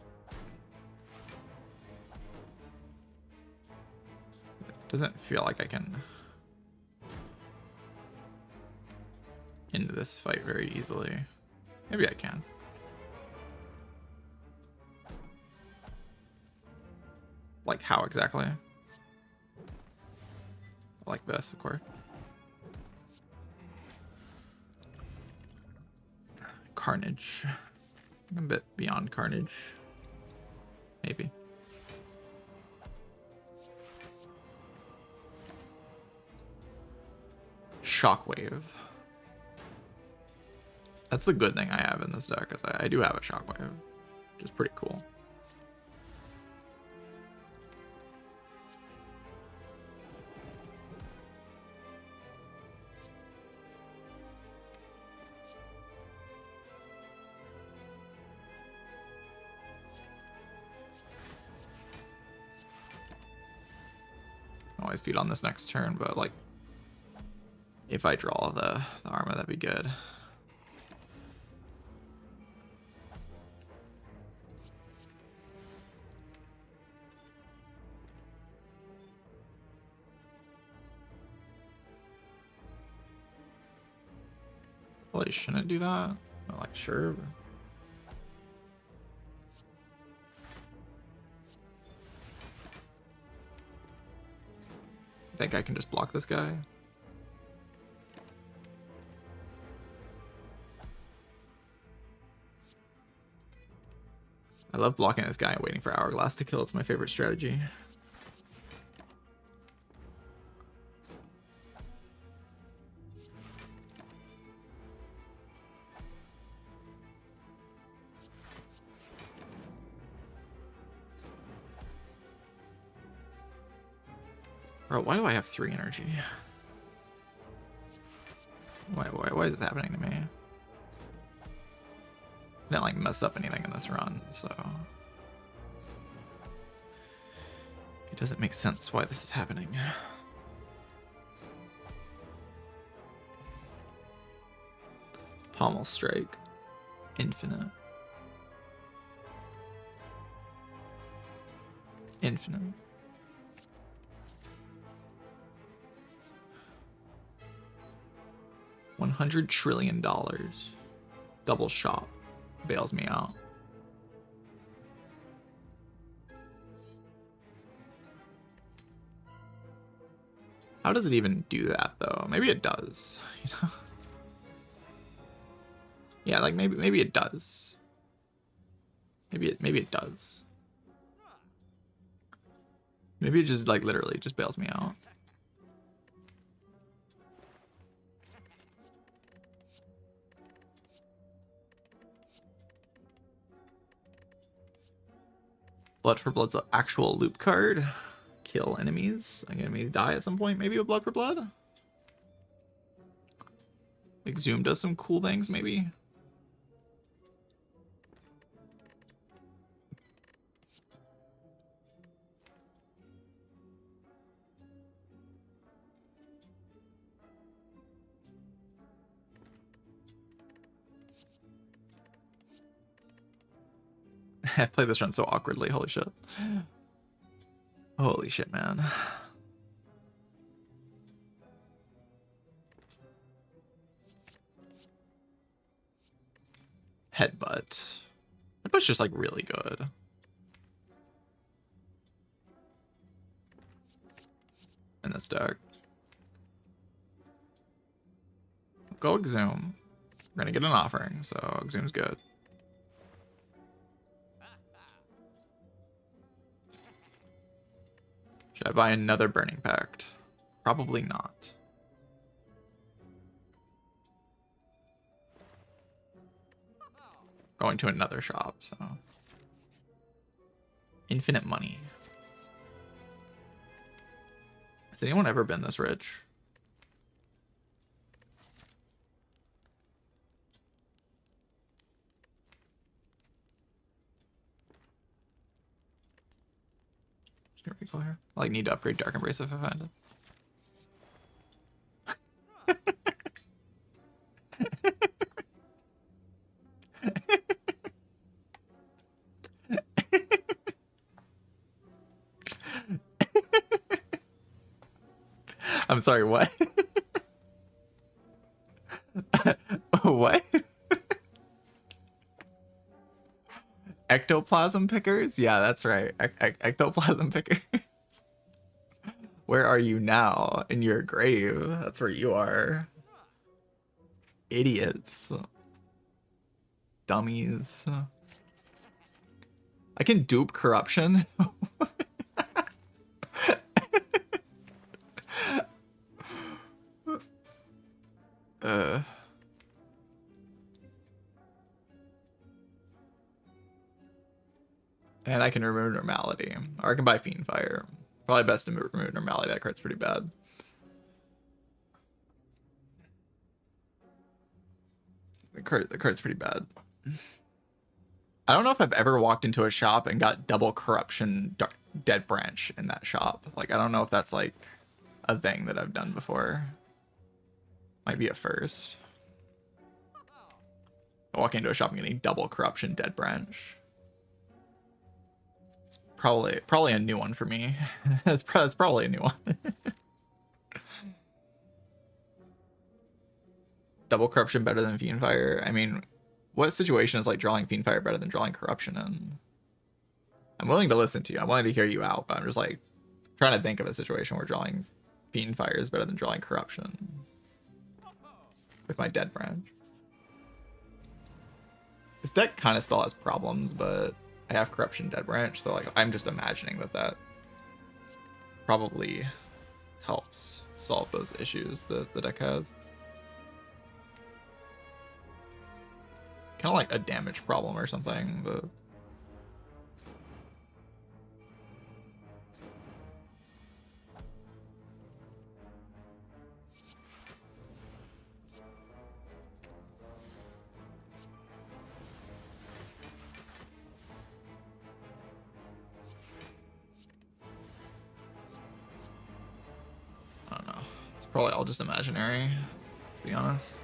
It doesn't feel like I can end this fight very easily. Maybe I can. Like how exactly? Like this, of course. Carnage. A bit beyond carnage. Maybe. Shockwave. That's the good thing I have in this deck, is I do have a Shockwave, which is pretty cool. Always beat on this next turn, but like if I draw the armor, that'd be good. Probably shouldn't do that. I'm like sure. But... I think I can just block this guy. I love blocking this guy and waiting for Hourglass to kill. It's my favorite strategy. Bro, why do I have 3 energy? Why is this happening to me? I didn't like mess up anything in this run, so it doesn't make sense why this is happening. Pommel Strike. Infinite. Infinite. $100 trillion. Double shot. Bails me out. How does it even do that though? Maybe it does. You know? Yeah, like maybe it does. Maybe it does. Maybe it just like literally just bails me out. Blood for Blood's an actual loop card. Kill enemies. Like enemies die at some point, maybe with Blood for Blood. Exhume does some cool things, maybe. I played this run so awkwardly, holy shit. Holy shit, man. Headbutt. Headbutt's just like really good. In this deck. Go Exhume. We're gonna get an offering, so Exhume's good. Should I buy another Burning Pact? Probably not. going to another shop, so infinite money. Has anyone ever been this rich? Here we go here. I like need to upgrade Dark Embrace if I find it. I'm sorry, what? What? Ectoplasm pickers? Yeah, that's right. Ectoplasm pickers. Where are you now? In your grave. That's where you are. Idiots. Dummies. I can dupe corruption. And I can remove normality. Or I can buy Fiend Fire. Probably best to remove normality. That card's pretty bad. The card's pretty bad. I don't know if I've ever walked into a shop and got double corruption dead branch in that shop. Like, I don't know if that's like a thing that I've done before. Might be a first. Walking into a shop and getting double corruption dead branch. It's probably a new one for me. It's probably a new one. Double corruption better than Fiend Fire. I mean, what situation is like drawing Fiend Fire better than drawing corruption in? I'm willing to listen to you. I'm willing to hear you out, but I'm just like trying to think of a situation where drawing Fiend Fire is better than drawing corruption with my dead branch. This deck kind of still has problems, but I have corruption dead branch, so like I'm just imagining that probably helps solve those issues that the deck has. Kind of like a damage problem or something, but I don't know. It's probably all just imaginary, to be honest.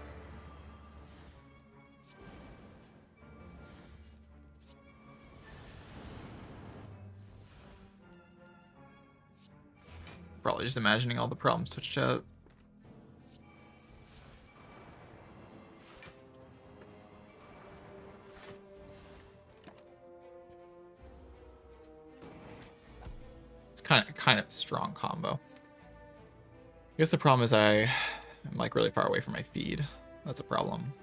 Probably just imagining all the problems, Twitch chat. It's kind of a strong combo. I guess the problem is I am like really far away from my feed. That's a problem.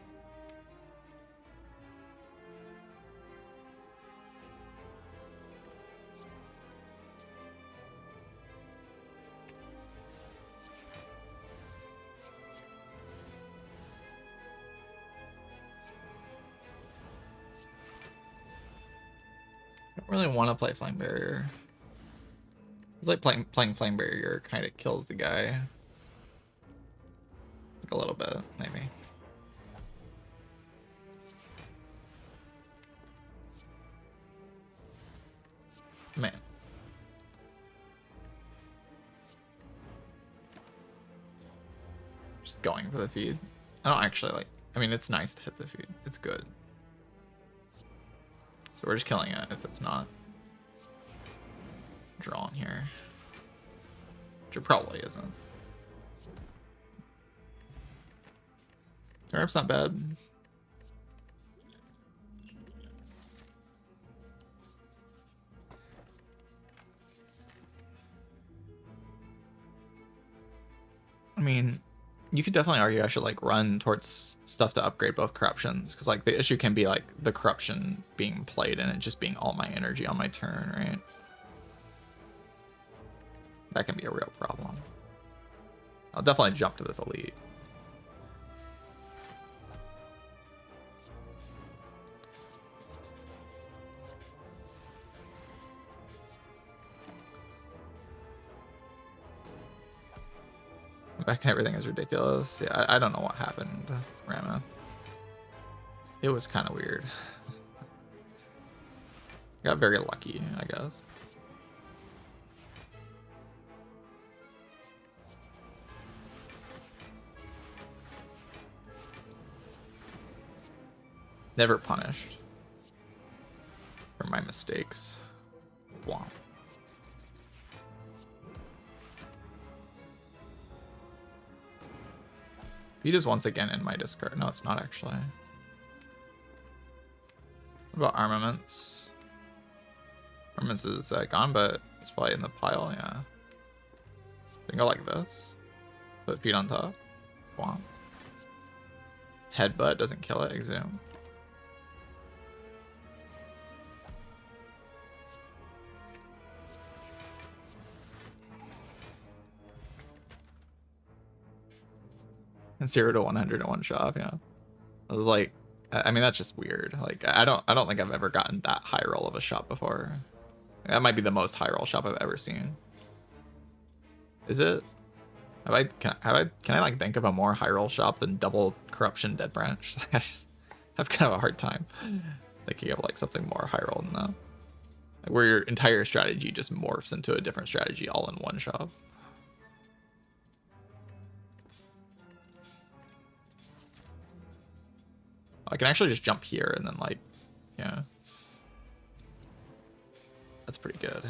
I don't really want to play Flame Barrier. It's like playing Flame Barrier kind of kills the guy. Like a little bit, maybe. Man. Just going for the feed. I don't actually like, I mean, it's nice to hit the feed. It's good. So we're just killing it if it's not drawn here. Which it probably isn't. Turnip's not bad. I mean, you could definitely argue I should like run towards stuff to upgrade both corruptions, because like the issue can be like the corruption being played and it just being all my energy on my turn, right? That can be a real problem. I'll definitely jump to this elite. Back and everything is ridiculous. Yeah, I don't know what happened, Rama. It was kind of weird. Got very lucky, I guess. Never punished for my mistakes. Wow. Feed is once again in my discard. No, it's not actually. What about armaments? Armaments is gone, but it's probably in the pile, yeah. We can go like this. Put feet on top. Wow. Headbutt doesn't kill it, exhume. And 0 to 100 in one shot, yeah. I was like, I mean, that's just weird. Like, I don't think I've ever gotten that high roll of a shot before. That might be the most high roll shot I've ever seen. Is it? Can I like think of a more high roll shop than double corruption dead branch? I just have kind of a hard time thinking of like something more high roll than that. Like, where your entire strategy just morphs into a different strategy all in one shop. I can actually just jump here and then like, yeah. That's pretty good.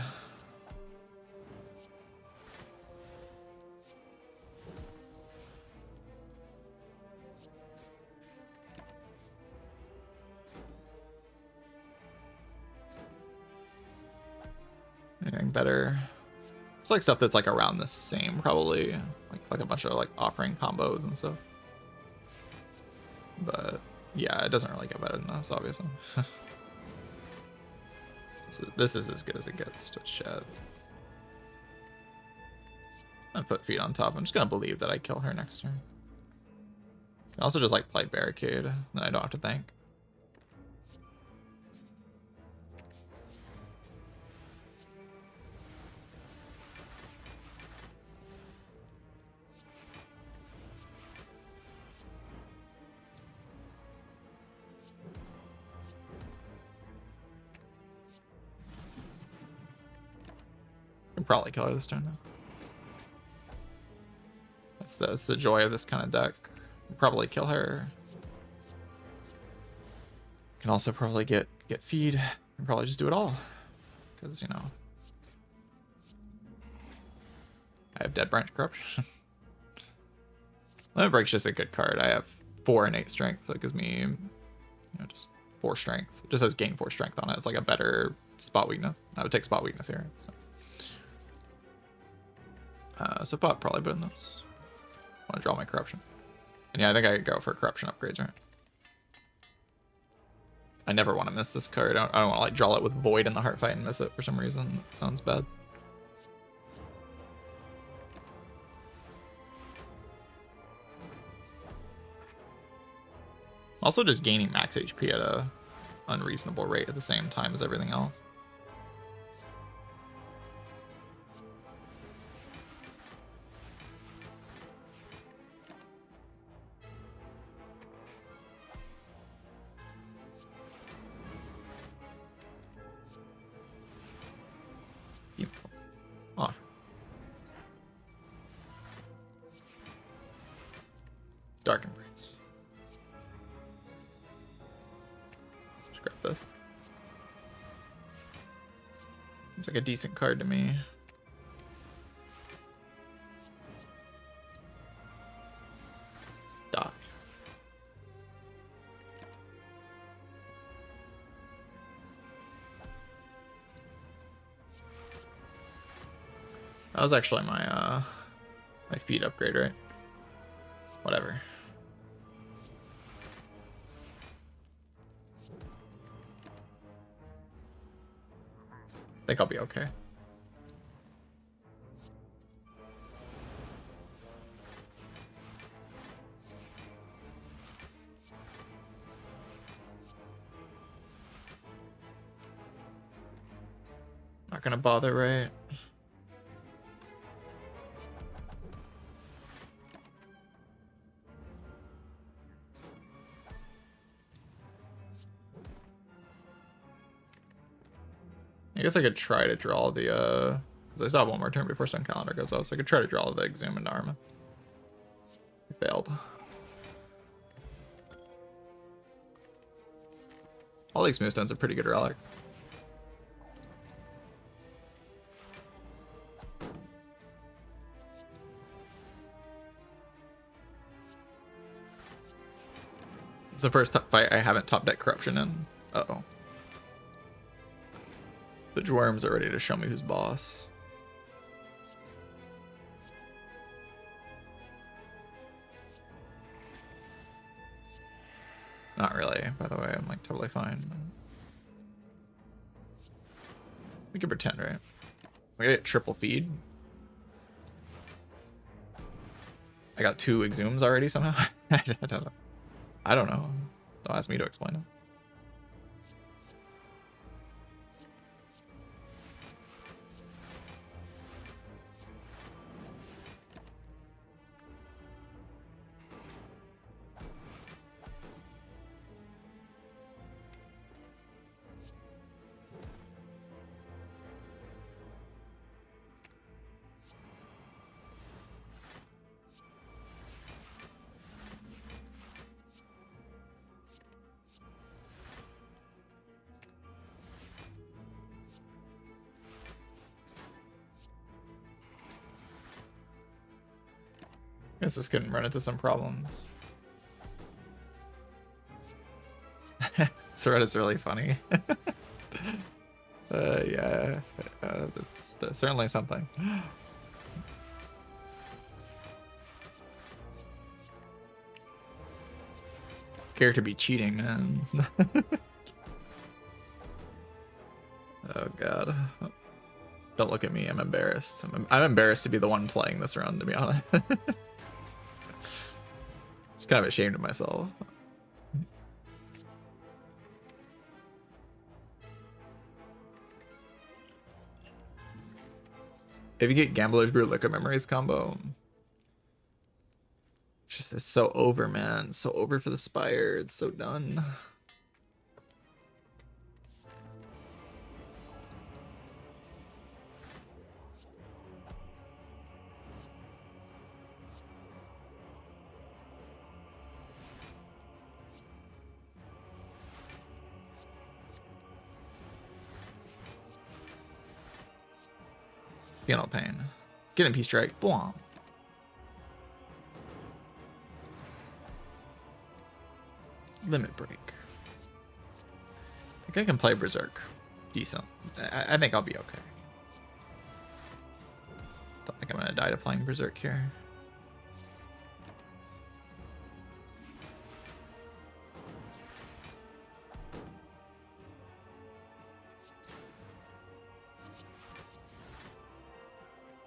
Anything better? It's like stuff that's like around the same, probably. Like a bunch of like offering combos and stuff. But yeah, it doesn't really get better than this, obviously. This is as good as it gets, Twitch chat. I put feet on top. I'm just gonna believe that I kill her next turn. Can also just like play barricade, then I don't have to think. Can probably kill her this turn though. That's the joy of this kind of deck. Probably kill her. Can also probably get feed and probably just do it all, because you know I have dead branch corruption. Limit Break's just a good card. I have 4 innate strength, so it gives me, you know, just 4 strength. It just has gain 4 strength on it. It's like a better spot weakness. I would take spot weakness here. So probably put in this. I want to draw my corruption. And yeah, I think I could go for corruption upgrades, right? I never want to miss this card. I don't want to like draw it with Void in the Heart Fight and miss it for some reason. It sounds bad. Also just gaining max HP at a unreasonable rate at the same time as everything else. Oh. Dark Embrace. Just grab this. Seems like a decent card to me. Dot. That was actually my my feet upgrade, right? Whatever. I think I'll be okay. Not gonna bother, right? I guess I could try to draw the because I still have one more turn before Stone Calendar goes off, so I could try to draw the Exhume into Arma. It failed. All these Moonstones are pretty good relic. It's the first fight I haven't top deck Corruption in. Uh-oh. The Dwarves are ready to show me who's boss. Not really, by the way. I'm like totally fine. We can pretend, right? We get triple feed. I got 2 Exhumes already somehow. I don't know. I don't know. Don't ask me to explain it. Guess this couldn't run into some problems. This red is really funny. Yeah, that's certainly something. Character be cheating, man. Oh god. Don't look at me, I'm embarrassed. I'm embarrassed to be the one playing this round, to be honest. Just kind of ashamed of myself. If you get Gambler's Brew Liquid Memories combo, it's so over, man. So over for the Spire. It's so done. Piano Pain. Get in Peace Strike. Boom. Limit Break. I think I can play Berserk. Decent. I think I'll be okay. Don't think I'm gonna die to playing Berserk here.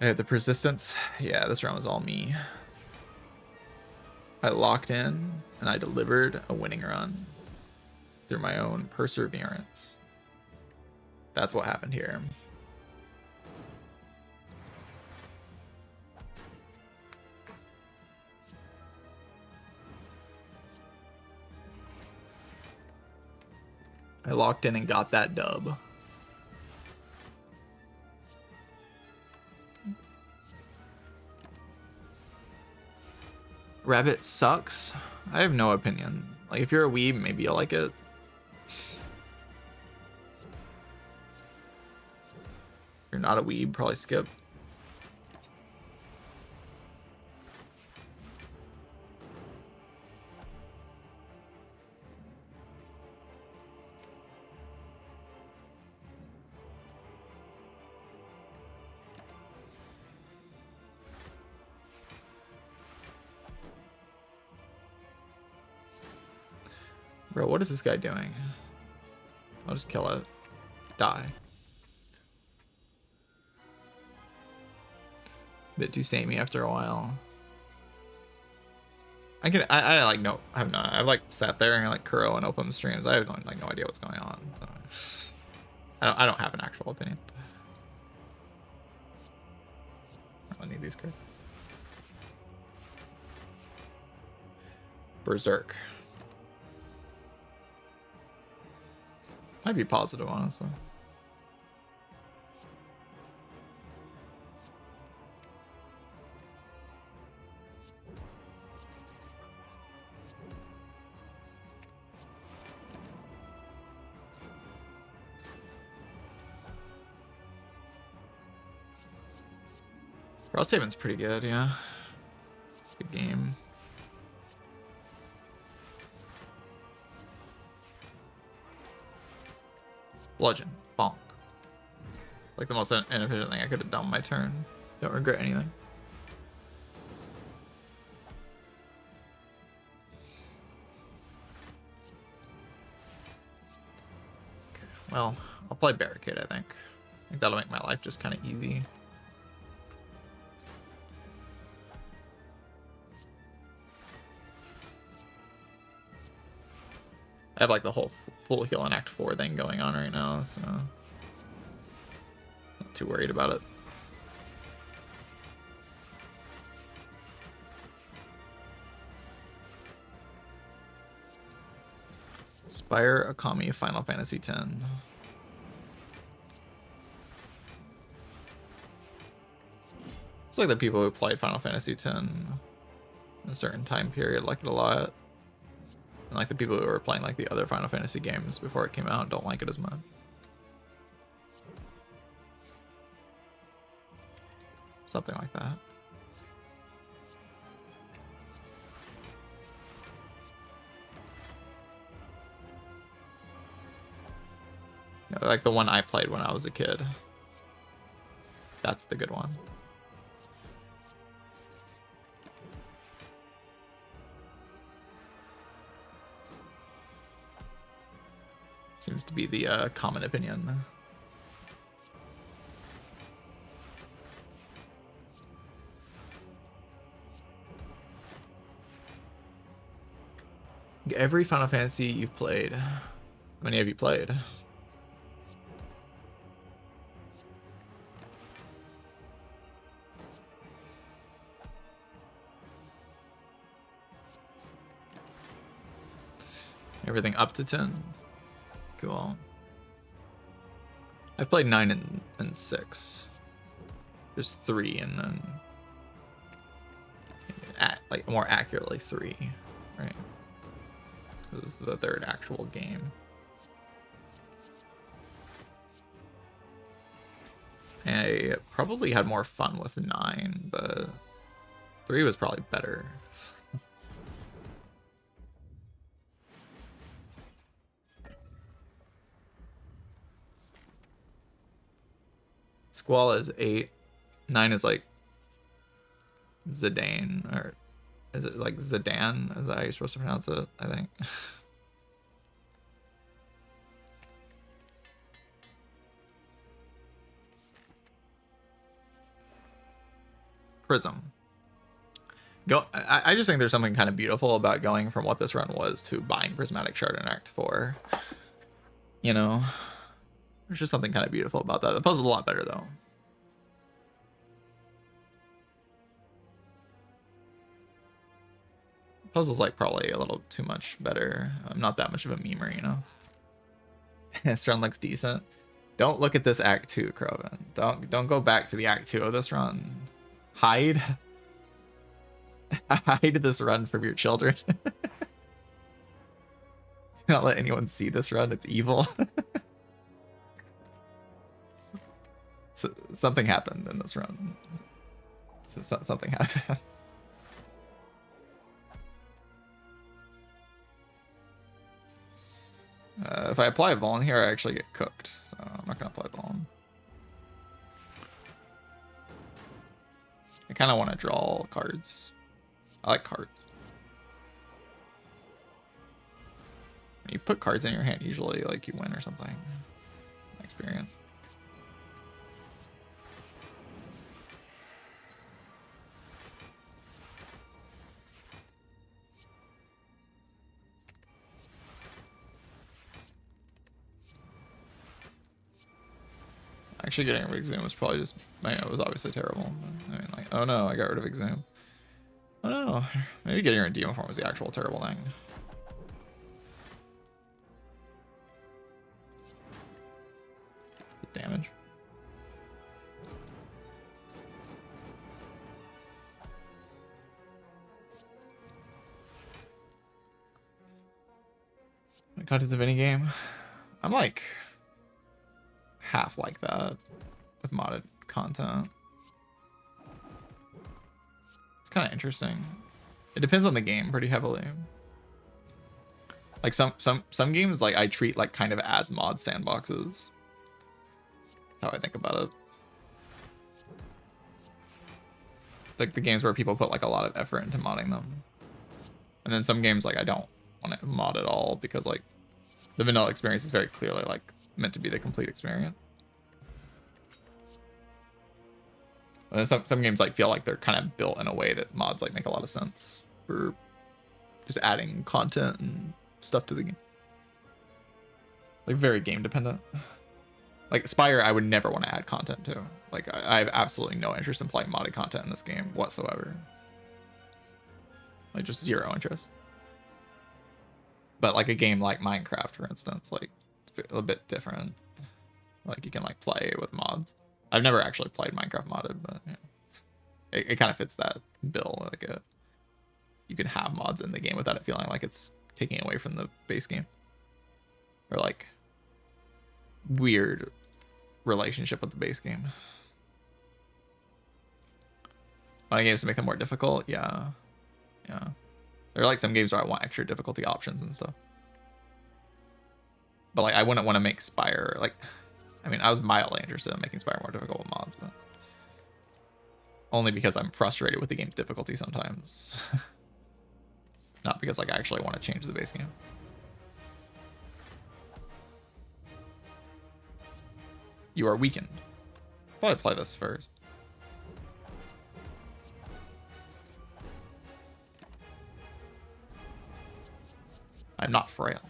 The persistence. Yeah, this round was all me. I locked in and I delivered a winning run through my own perseverance. That's what happened here. I locked in and got that dub. Rabbit sucks. I have no opinion. Like, if you're a weeb, maybe you'll like it. If you're not a weeb, probably skip. Bro, what is this guy doing? I'll just kill it. Die. Bit too samey after a while. I like no, I've like sat there and like Kuro and open streams. I have like no idea what's going on. So I don't have an actual opinion. I need these cards. Berserk. Might be positive, honestly. Frosthaven's pretty good, yeah. Good game. Bludgeon. Bonk. Like the most inefficient thing I could have done my turn. Don't regret anything. Okay, well, I'll play Barricade, I think. I think that'll make my life just kind of easy. I have like the whole full heal in Act 4 thing going on right now, so not too worried about it. Spire, Akami, Final Fantasy X. It's like the people who played Final Fantasy X in a certain time period like it a lot. And like the people who were playing like the other Final Fantasy games before it came out don't like it as much. Something like that. Yeah, like the one I played when I was a kid. That's the good one. Seems to be the common opinion. Every Final Fantasy you've played. How many have you played? Everything up to 10? Cool. I played 9 and 6. There's 3 and then like more accurately 3, right? This was the third actual game. I probably had more fun with 9, but 3 was probably better. Squall is 8. 9 is like Zidane, or is it like Zidane? Is that how you're supposed to pronounce it? I think. Prism. I just think there's something kind of beautiful about going from what this run was to buying Prismatic Shard in Act 4. You know, there's just something kind of beautiful about that. The puzzle's a lot better though. Puzzle's like probably a little too much better. I'm not that much of a memer, you know. This run looks decent. Don't look at this Act 2, Croven. Don't go back to the Act 2 of this run. Hide. Hide this run from your children. Do not let anyone see this run. It's evil. So, something happened in this run. Something happened. If I apply Vaughn here, I actually get cooked, so I'm not gonna apply Vaughn. I kind of want to draw cards. I like cards. When you put cards in your hand, usually like you win or something. Experience. Actually getting rid of Exhume was probably just, it was obviously terrible. I mean, like, oh no, I got rid of Exhume. Oh no, maybe getting rid of Demon Form was the actual terrible thing. Good damage. The contents of any game, I'm like half like that with modded content. It's kind of interesting. It depends on the game pretty heavily. Like some games, like I treat like kind of as mod sandboxes. How I think about it. Like the games where people put like a lot of effort into modding them. And then some games like I don't want to mod at all because like the vanilla experience is very clearly like meant to be the complete experience. And then some games like feel like they're kind of built in a way that mods like make a lot of sense for just adding content and stuff to the game. Like very game dependent. Like Spire, I would never want to add content to. Like I have absolutely no interest in playing modded content in this game whatsoever. Like just zero interest. But like a game like Minecraft, for instance, like a bit different. Like you can like play with mods. I've never actually played Minecraft modded, but yeah. It kind of fits that bill. Like you can have mods in the game without it feeling like it's taking away from the base game. Or like weird relationship with the base game. Modding games to make them more difficult, yeah. Yeah. There are like some games where I want extra difficulty options and stuff. But like I wouldn't want to make Spire like I mean I was mildly interested in making Spire more difficult with mods, but only because I'm frustrated with the game's difficulty sometimes. Not because like I actually want to change the base game. You are weakened. Probably play this first. I'm not frail.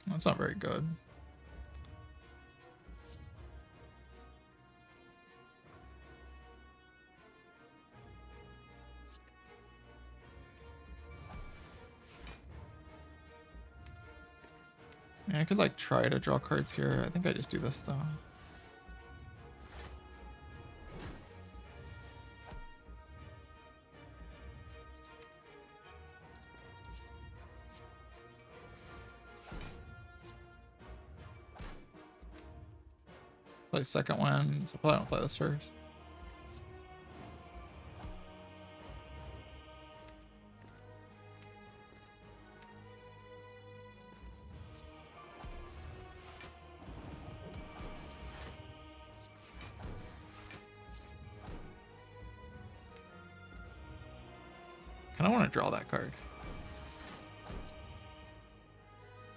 That's not very good. Yeah, I could like try to draw cards here. I think I just do this though. Play second one, so probably don't play this first. Kinda want to draw that card.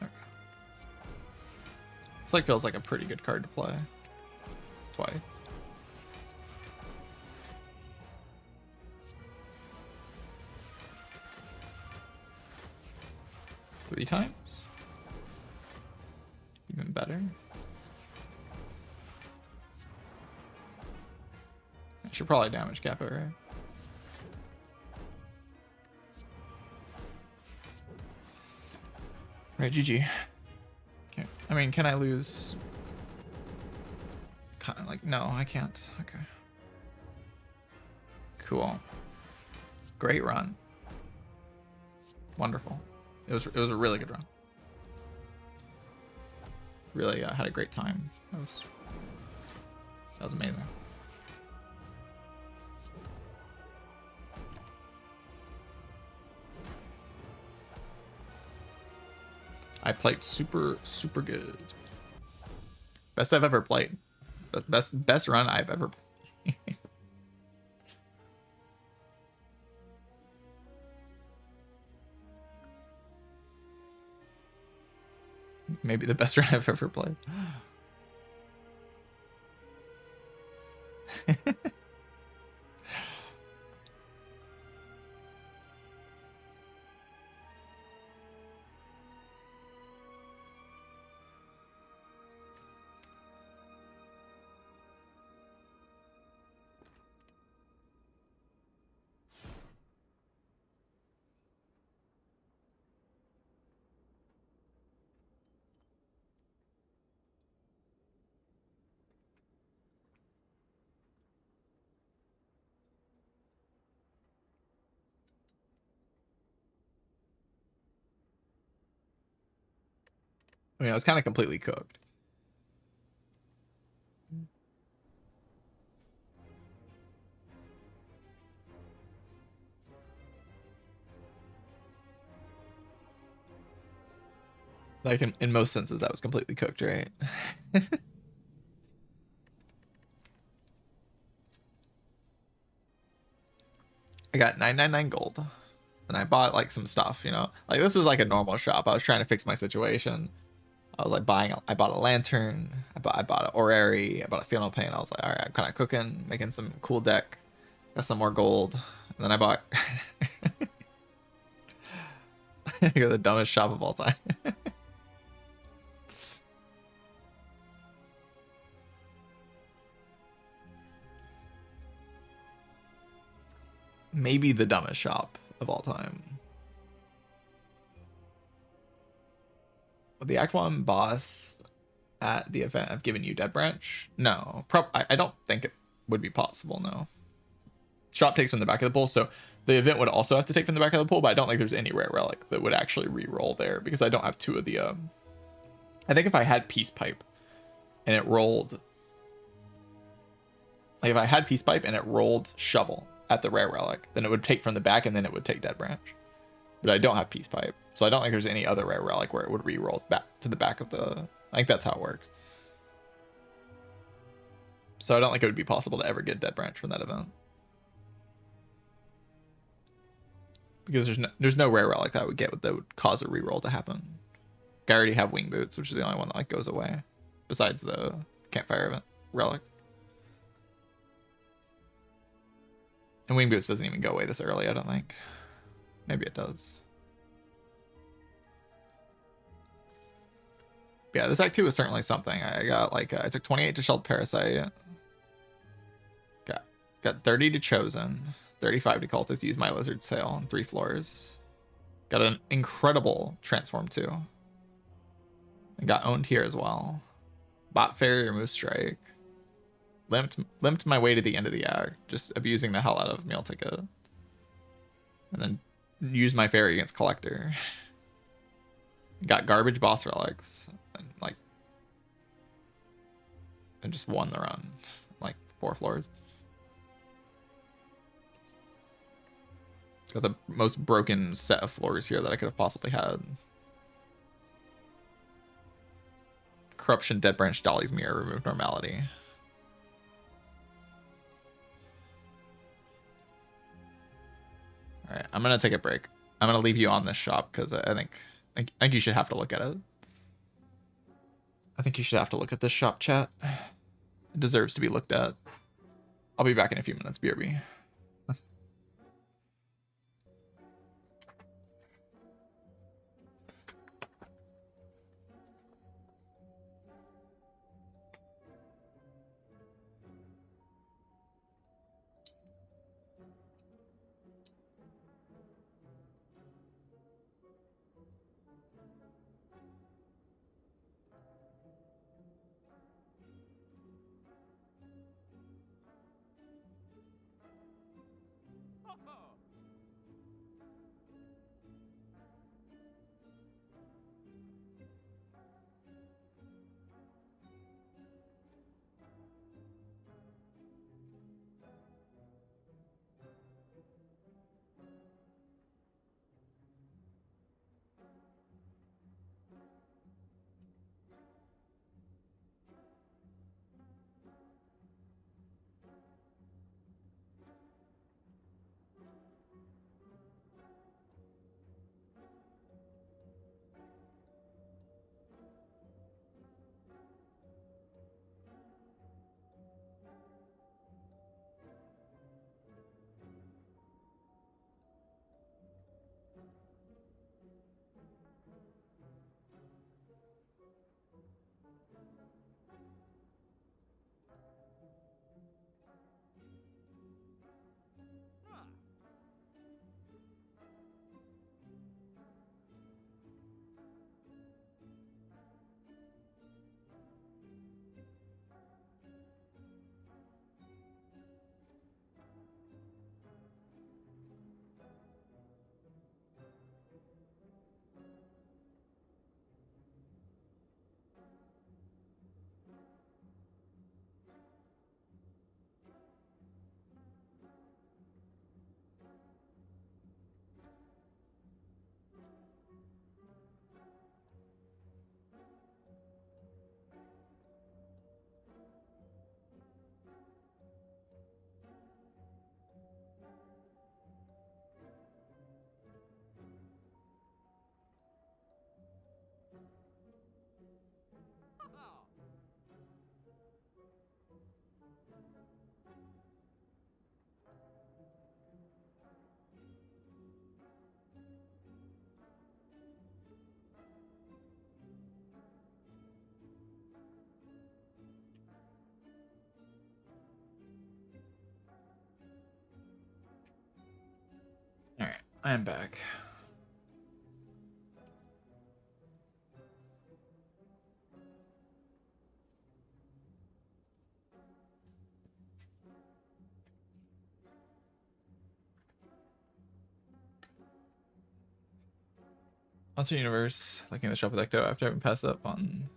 Okay. This like feels like a pretty good card to play. Twice. Three times? Even better. I should probably damage cap it, right? Right, GG. Okay. I mean, can I lose? Like, no, I can't. Okay. Cool. Great run. Wonderful. It was a really good run. Really had a great time. That was amazing. I played super good. Best I've ever played. Best run I've ever played. Maybe the best run I've ever played. I mean, I was kind of completely cooked. Like in most senses, that was completely cooked, right? I got 999 gold, and I bought like some stuff. You know, like this was like a normal shop. I was trying to fix my situation. I was like buying. I bought a lantern. I bought an orrery. I bought a funnel pane. I was like, all right, I'm kind of cooking, making some cool deck. Got some more gold, and then I bought. I got the dumbest shop of all time. Maybe the dumbest shop of all time. Would the Act 1 boss at the event have given you Dead Branch? No. I don't think it would be possible, no. Shop takes from the back of the pool, so the event would also have to take from the back of the pool, but I don't think there's any rare relic that would actually re-roll there because I don't have two of the... I think if I had Peace Pipe and it rolled... Like if I had Peace Pipe and it rolled Shovel at the rare relic, then it would take from the back and then it would take Dead Branch. But I don't have Peace Pipe, so I don't think there's any other rare relic where it would re-roll back to the back of the... I think that's how it works. So I don't think it would be possible to ever get Dead Branch from that event. Because there's no rare relic that I would get that would cause a re-roll to happen. I already have Wing Boots, which is the only one that like goes away. Besides the Campfire event relic. And Wing Boots doesn't even go away this early, I don't think. Maybe it does. Yeah, this Act 2 is certainly something. I got like, I took 28 to Shelled Parasite. Got 30 to Chosen. 35 to Cultist. Use my Lizard Sail on 3 floors. Got an incredible Transform too. And got owned here as well. Bot Fairy or Moose Strike. Limped my way to the end of the act, just abusing the hell out of Meal Ticket. And then used my Fairy against Collector. Got garbage boss relics. And just won the run. Like 4 floors. Got the most broken set of floors here that I could have possibly had. Corruption, Dead Branch, Dolly's Mirror, remove normality. Alright, I'm gonna take a break. I'm gonna leave you on this shop because I think you should have to look at it. I think you should have to look at this shop, chat. It deserves to be looked at. I'll be back in a few minutes, BRB. I am back. Monster Universe, looking at the shop with Ecto after having passed up on.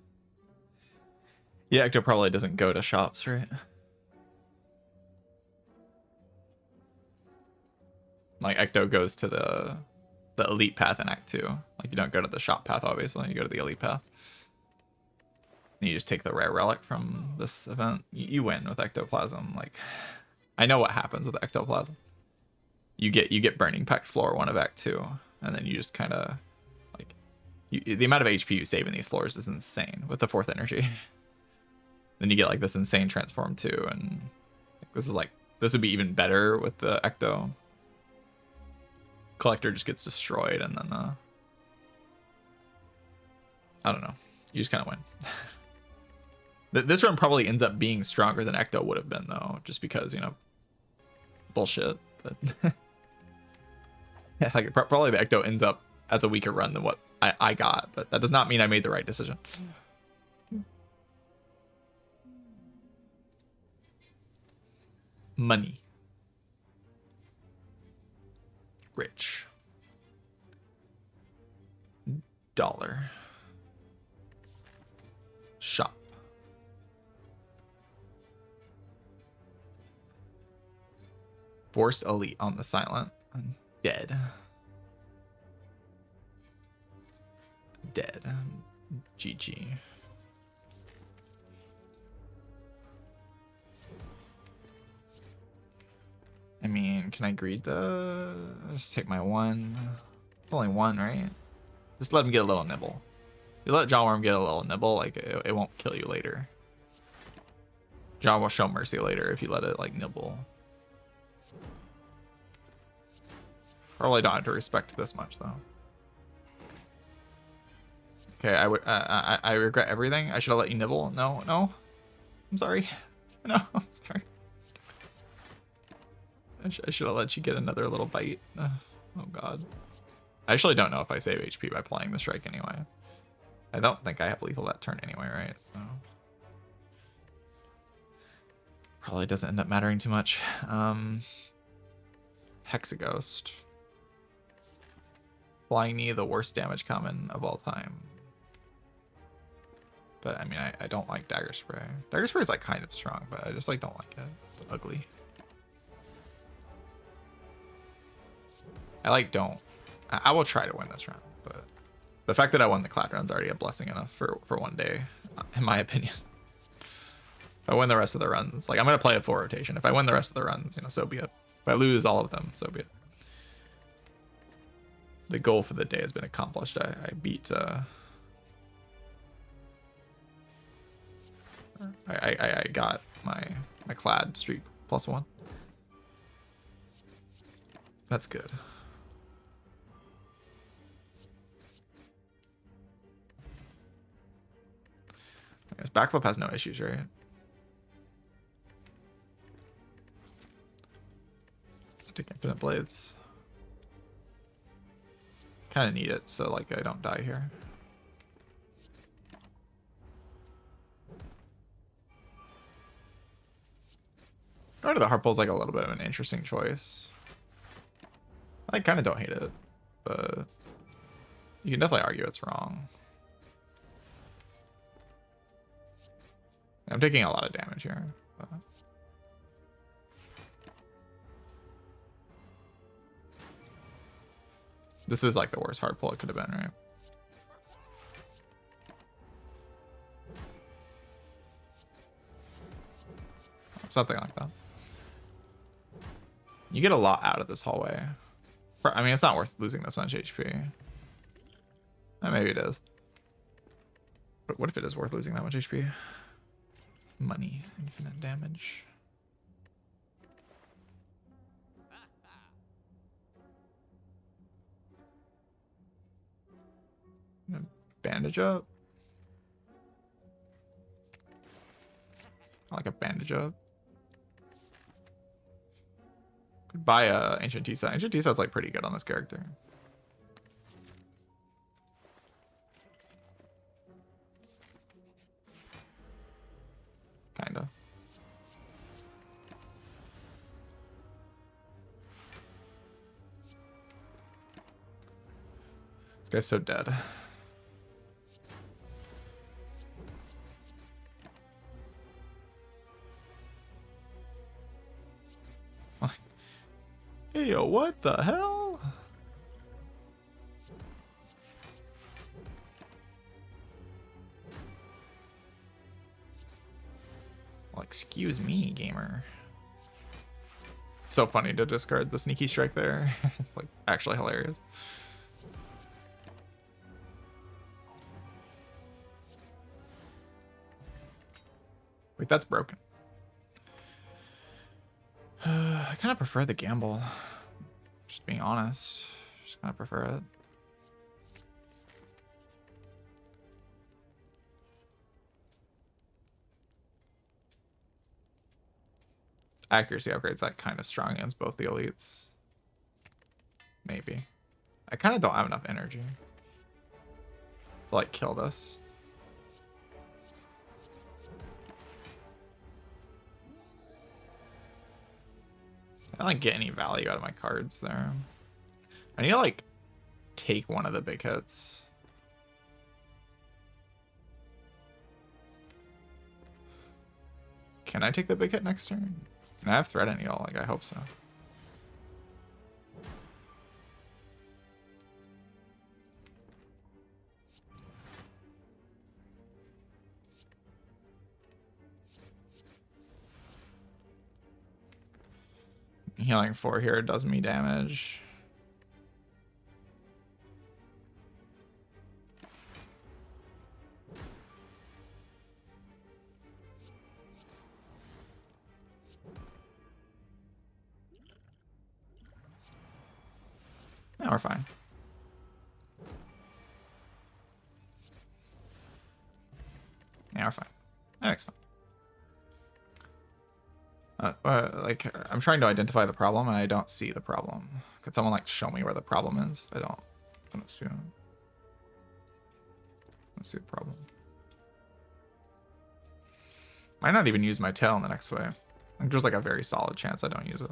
Yeah, Ecto probably doesn't go to shops, right? Like Ecto goes to the elite path in Act 2. Like you don't go to the shop path, obviously. You go to the elite path. And you just take the rare relic from this event. You win with Ectoplasm. Like, I know what happens with Ectoplasm. You get Burning Pact Floor 1 of Act 2, and then you just kind of like the amount of HP you save in these floors is insane with the 4th energy. Then you get like this insane transform too, and this would be even better with the Ecto. Collector just gets destroyed, and then I don't know. You just kind of win. This run probably ends up being stronger than Ecto would have been, though, just because, you know, bullshit. But yeah, like probably the Ecto ends up as a weaker run than what I got, but that does not mean I made the right decision. Money. Rich. Dollar. Shop. Forced elite on the silent. Dead. Dead. GG. I mean, can I greed the... Just take my 1. It's only 1, right? Just let him get a little nibble. You let John Worm get a little nibble, like, it won't kill you later. John will show mercy later if you let it, like, nibble. Probably don't have to respect this much, though. Okay, I regret everything. I should have let you nibble. No. I'm sorry. No, I'm sorry. I should have let you get another little bite. Oh god. I actually don't know if I save HP by playing the strike anyway. I don't think I have lethal that turn anyway, right? So probably doesn't end up mattering too much. Hexaghost. Flying Knee, the worst damage common of all time. But I mean, I don't like Dagger Spray. Dagger Spray is like kind of strong, but I just like don't like it. It's ugly. I will try to win this round, but the fact that I won the Cloud round is already a blessing enough for one day, in my opinion. If I win the rest of the runs, like I'm gonna play a full rotation. If I win the rest of the runs, you know, so be it. If I lose all of them, so be it. The goal for the day has been accomplished. I beat I got my Clad streak +1. That's good. I guess backflip has no issues, right? I'll take infinite blades. Kind of need it so like I don't die here. Going to the Harpole is like a little bit of an interesting choice. I kind of don't hate it, but you can definitely argue it's wrong. I'm taking a lot of damage here. But... This is like the worst hard pull it could have been, right? Something like that. You get a lot out of this hallway. I mean, it's not worth losing this much HP. Maybe it is. But what if it is worth losing that much HP? Money, infinite damage. Bandage up. I like a bandage up. Buy a Ancient T set. Ancient T set's like pretty good on this character. Kinda. This guy's so dead. Hey, yo, what the hell? Well, excuse me, gamer. It's so funny to discard the sneaky strike there. It's like actually hilarious. Wait, that's broken. I kind of prefer the gamble. Just being honest. Just kind of prefer it. Accuracy upgrades that kind of strong against both the elites. Maybe. I kind of don't have enough energy to like kill this. I don't like get any value out of my cards there. I need to like take one of the big hits. Can I take the big hit next turn? Can I have Thread and Needle? Like, I hope so. Healing 4 here does me damage. Now we're fine. Yeah, we're fine. That's fine. Like, I'm trying to identify the problem and I don't see the problem. Could someone like show me where the problem is? I don't see it. Don't see the problem. Might not even use my tail in the next way. Like, there's like a very solid chance I don't use it.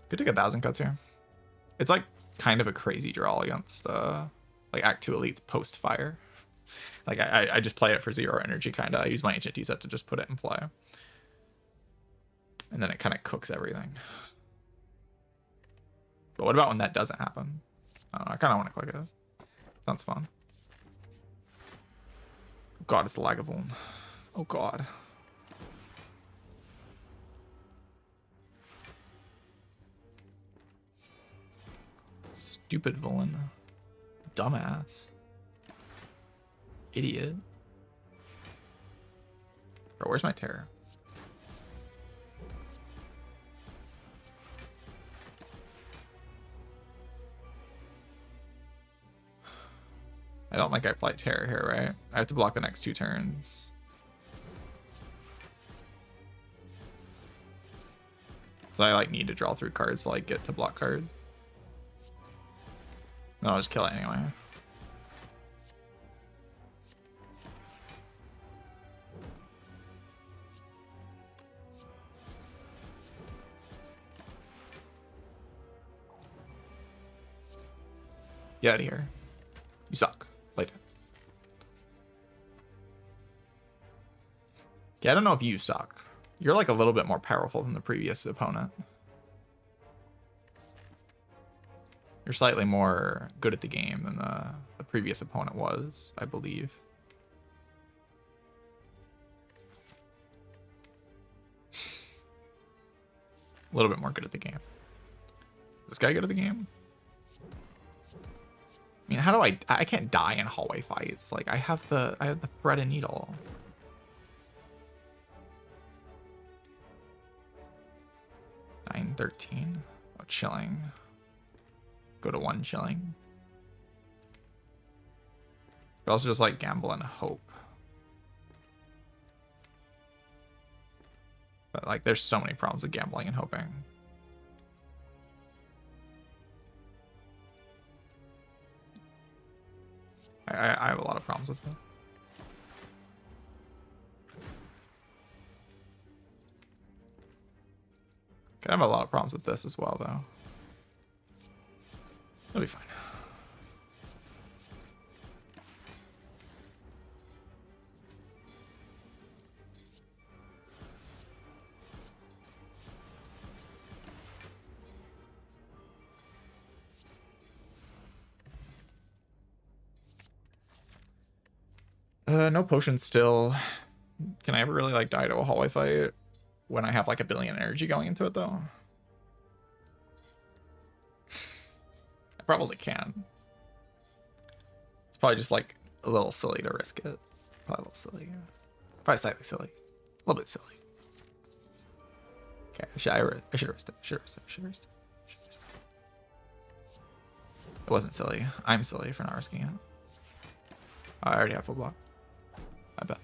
Could take 1,000 cuts here. It's like kind of a crazy draw against like Act 2 elites post fire. Like I just play it for 0 energy kind of. I use my Ancient T set to just put it in play. And then it kind of cooks everything. But what about when that doesn't happen? I don't know, I kind of want to click it. Sounds fun. Oh god, it's the Lagavulin. Oh god. Stupid villain. Dumbass. Idiot. Bro, where's my terror? I don't think I play terror here, right? I have to block the next 2 turns. So I like need to draw through cards to like get to block cards. No, I'll just kill it anyway. Get out of here. You suck. Play dance. Yeah, I don't know if you suck. You're like a little bit more powerful than the previous opponent. You're slightly more good at the game than the previous opponent was, I believe. A little bit more good at the game. Is this guy good at the game? I mean, how do I can't die in hallway fights. Like I have the thread and needle. $9.13. Oh, chilling. Go to 1 chilling. But also just like gamble and hope. But like, there's so many problems with gambling and hoping. I have a lot of problems with that. I have a lot of problems with this as well, though. It'll be fine. No potions still. Can I ever really like die to a hallway fight when I have like a billion energy going into it though? I probably can. It's probably just like a little silly to risk it. Probably a little silly. Probably slightly silly. A little bit silly. Okay, I should have risked it. Should have risked it. It wasn't silly. I'm silly for not risking it. I already have full block. I bet.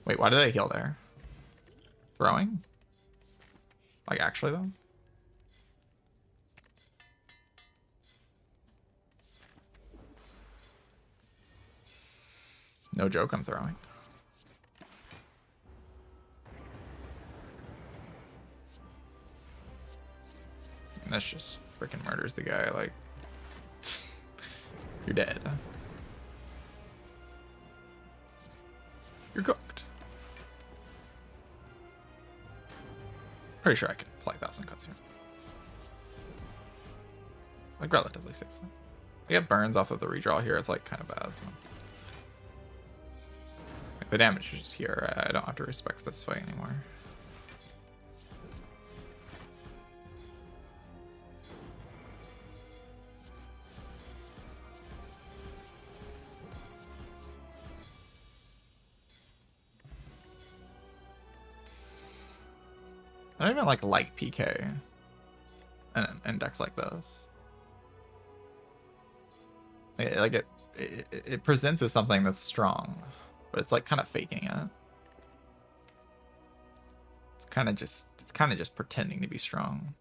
Wait, why did I heal there? Throwing? Like, actually, though? No joke, I'm throwing. And this just freaking murders the guy, like... You're dead. You're cooked. Pretty sure I can play 1,000 cuts here. Like, relatively safely. I get burns off of the redraw here, it's like kind of bad, so... Like, the damage is just here, I don't have to respect this fight anymore. I don't even like PK in decks like this. It presents as something that's strong, but it's like kind of faking it. It's kind of just pretending to be strong.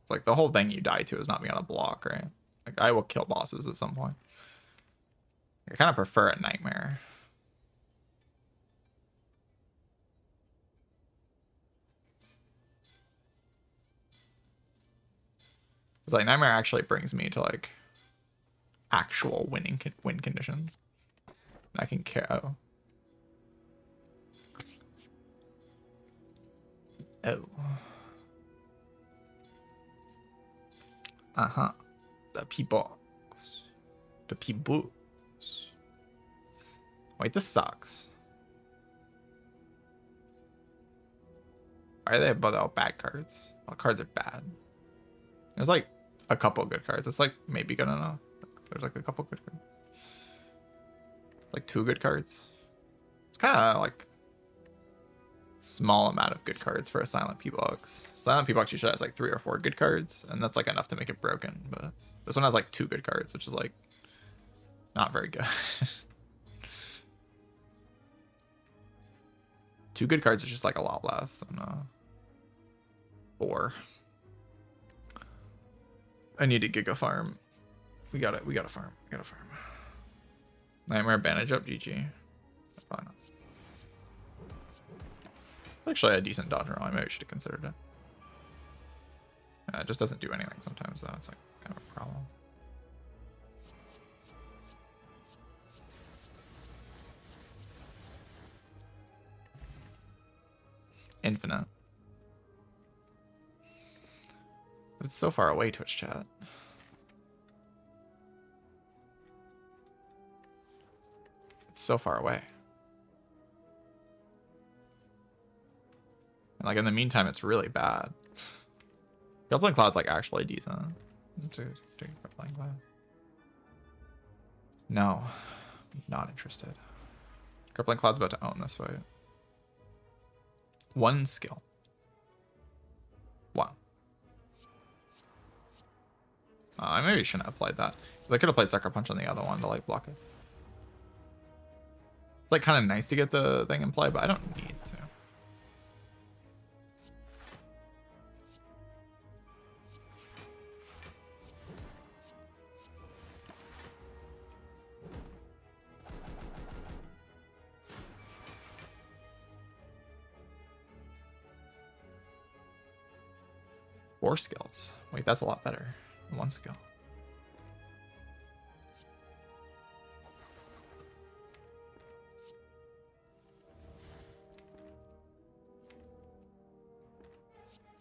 It's like the whole thing you die to is not being able to block, right? Like I will kill bosses at some point. I kind of prefer a nightmare. It's like nightmare actually brings me to like actual win condition. I can KO. Oh. Uh-huh. The people. The people. Wait, this sucks. Why are they both bad cards? All cards are bad. There's like a couple good cards. It's like maybe good enough. There's like a couple good cards. Like 2 good cards. It's kind of like small amount of good cards for a silent P-Box. Silent P-Box usually has like 3 or 4 good cards, and that's like enough to make it broken. But this one has like 2 good cards, which is like not very good. 2 good cards is just like a lot less than 4. I need to giga farm. We got it. We gotta farm. We gotta farm. Nightmare advantage up, GG. Probably not. Actually, a decent dodge roll. I maybe should have considered it. It just doesn't do anything sometimes, though. It's like kind of a problem. Infinite. It's so far away, Twitch chat. It's so far away. And like in the meantime, it's really bad. Crippling Cloud's like actually decent. Crippling Cloud. No, not interested. Crippling Cloud's about to own this fight. 1 skill. 1. I maybe shouldn't have played that. I could have played Sucker Punch on the other one to like block it. It's like kind of nice to get the thing in play, but I don't need to. Four skills. Wait, that's a lot better than one skill.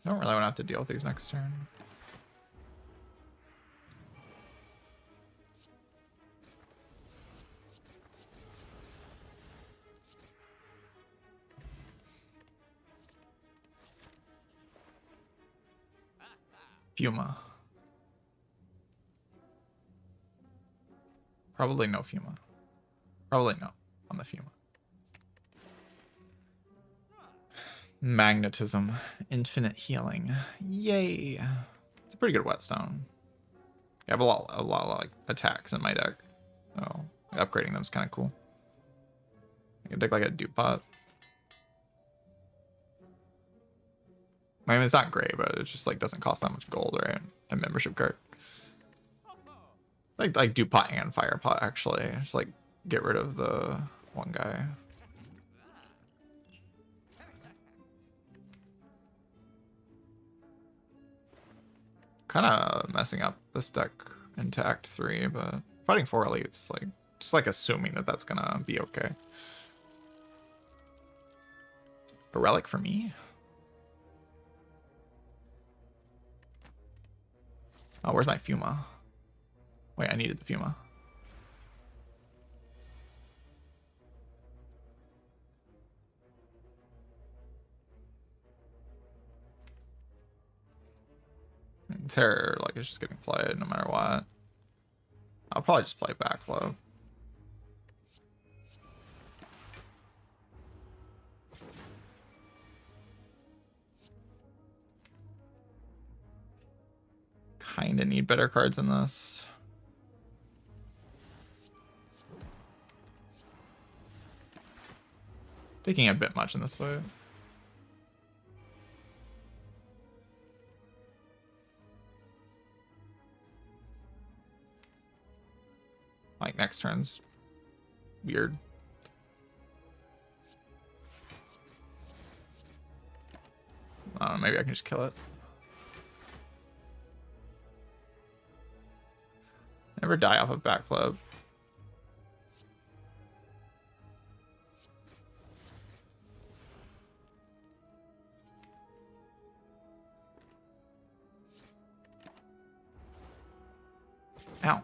I don't really want to have to deal with these next turn. Fuma. Probably no Fuma. Probably no on the Fuma. Magnetism. Infinite healing. Yay. It's a pretty good whetstone. I have a lot of like attacks in my deck. So upgrading them is kind of cool. I can take like a Dupont. I mean, it's not great, but it just like doesn't cost that much gold, right? A membership card. Like Dupont and Firepot actually. Just like get rid of the one guy. Kind of messing up this deck in Tact 3, but fighting 4 elites, like just like assuming that that's gonna be okay. A relic for me? Oh, where's my Fuma? Wait, I needed the Fuma. And Terror, like, it's just getting played no matter what. I'll probably just play Backflow. Kinda need better cards in this. Taking a bit much in this fight. Like next turn's weird. I don't know, maybe I can just kill it. Never die off of Backflip. Ow.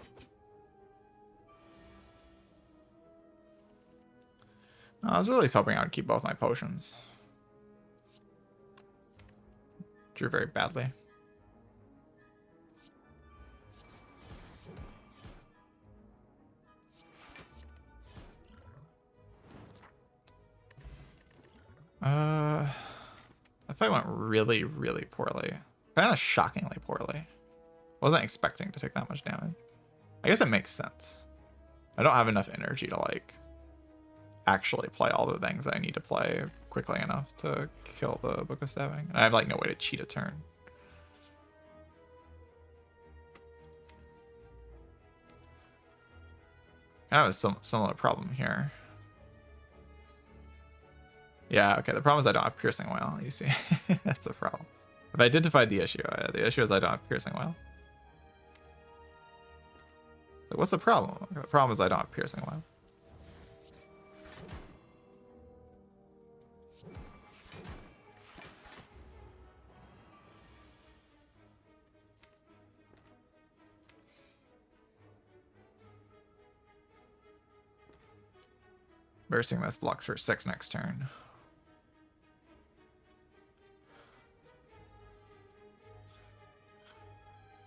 I was really hoping I would keep both my potions. Drew very badly. That fight went really, really poorly. Kind of shockingly poorly. Wasn't expecting to take that much damage. I guess it makes sense. I don't have enough energy to like actually play all the things I need to play quickly enough to kill the Book of Stabbing. And I have like no way to cheat a turn. I have a similar problem here. Yeah, okay, the problem is I don't have Piercing Whale, you see. That's the problem. I've identified the issue. The issue is I don't have Piercing Whale. So what's the problem? The problem is I don't have Piercing Whale. Bursting Mist blocks for 6 next turn.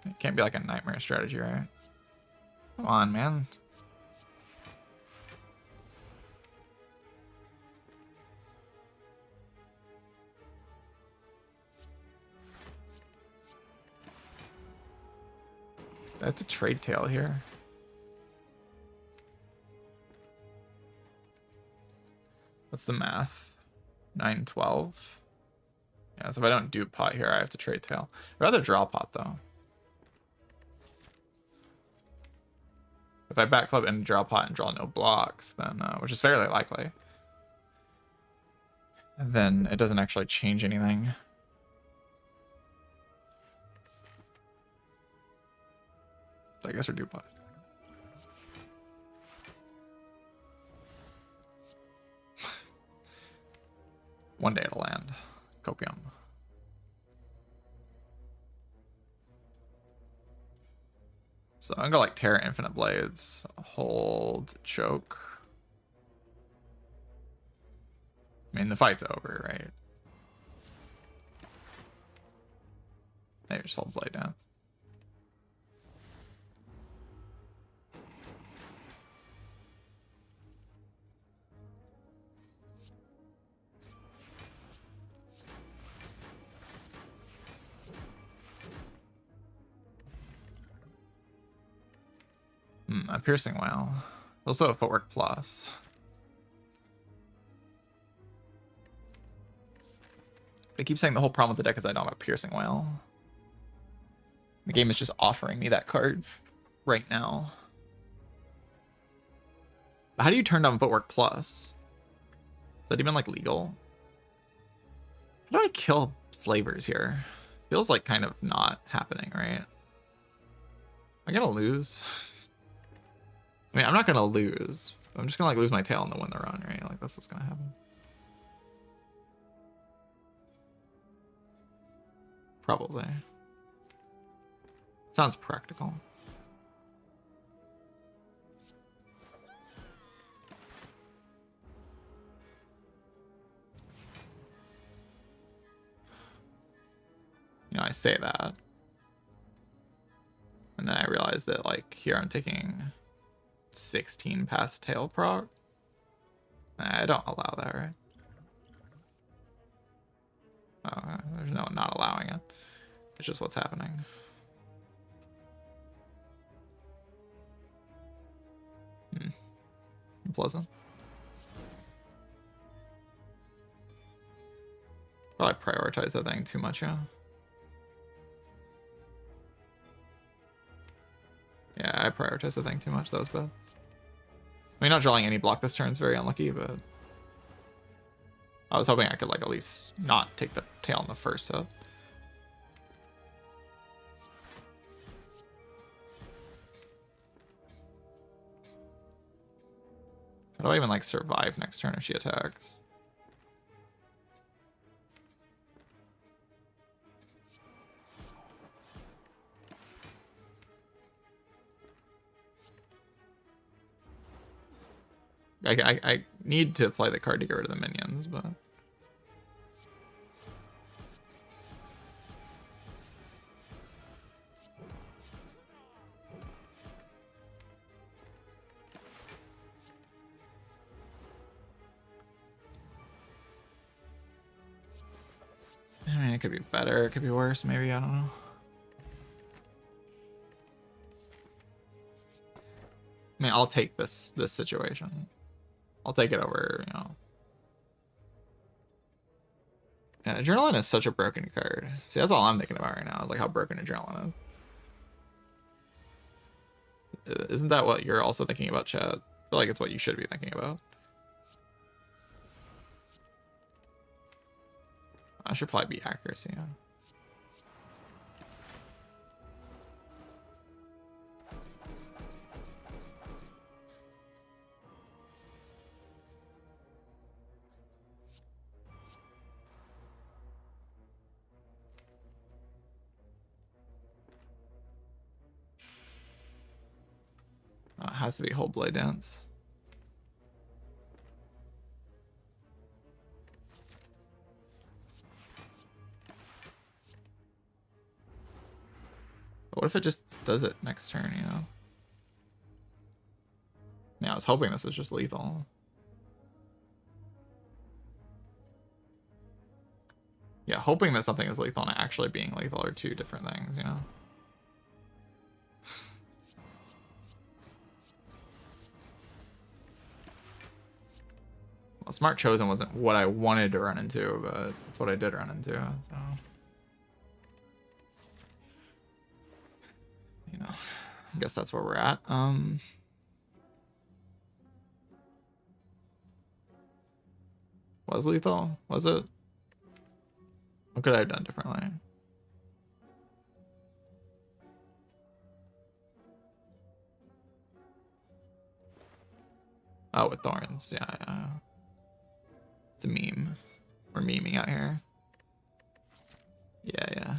It can't be like a nightmare strategy, right? Come on, man. That's a trade tail here. What's the math? 9, 12. Yeah, so if I don't do pot here, I have to trade tail. I'd rather draw pot though. If I back flip and draw pot and draw no blocks, then which is fairly likely, then it doesn't actually change anything. So I guess we're do pot. One day it'll land. Copium. So I'm gonna like tear infinite blades, hold, choke. I mean the fight's over, right? Maybe just hold blade down. A piercing whale. Also a footwork plus. I keep saying the whole problem with the deck is I don't have a piercing whale. The game is just offering me that card right now. But how do you turn down footwork plus? Is that even like legal? How do I kill slavers here? Feels like kind of not happening, right? Am I gonna lose? I mean, I'm not gonna lose. I'm just gonna like lose my tail and then win the run, right? Like that's what's gonna happen. Probably. Sounds practical. You know, I say that. And then I realize that like here I'm taking 16 past tail proc. I don't allow that, right? Oh, there's no not allowing it. It's just what's happening. Unpleasant. Probably prioritize that thing too much, yeah. Yeah, I prioritized the thing too much. That was bad. I mean, not drawing any block this turn is very unlucky, but I was hoping I could like at least not take the tail in the first set. How do I even like survive next turn if she attacks? I need to play the card to get rid of the minions, but I mean, it could be better, it could be worse, maybe, I don't know. I mean, I'll take this situation. I'll take it over, you know. Yeah, Adrenaline is such a broken card. See, that's all I'm thinking about right now, is like how broken Adrenaline is. Isn't that what you're also thinking about, chat? I feel like it's what you should be thinking about. I should probably be accuracy, yeah. It has to be whole blade dance. But what if it just does it next turn, you know? Yeah, I was hoping this was just lethal. Yeah, hoping that something is lethal and actually being lethal are two different things, you know? Well, Smart Chosen wasn't what I wanted to run into, but it's what I did run into, so. You know, I guess that's where we're at. Was lethal? Was it? What could I have done differently? Oh, with thorns. Yeah. It's a meme. We're memeing out here. Yeah.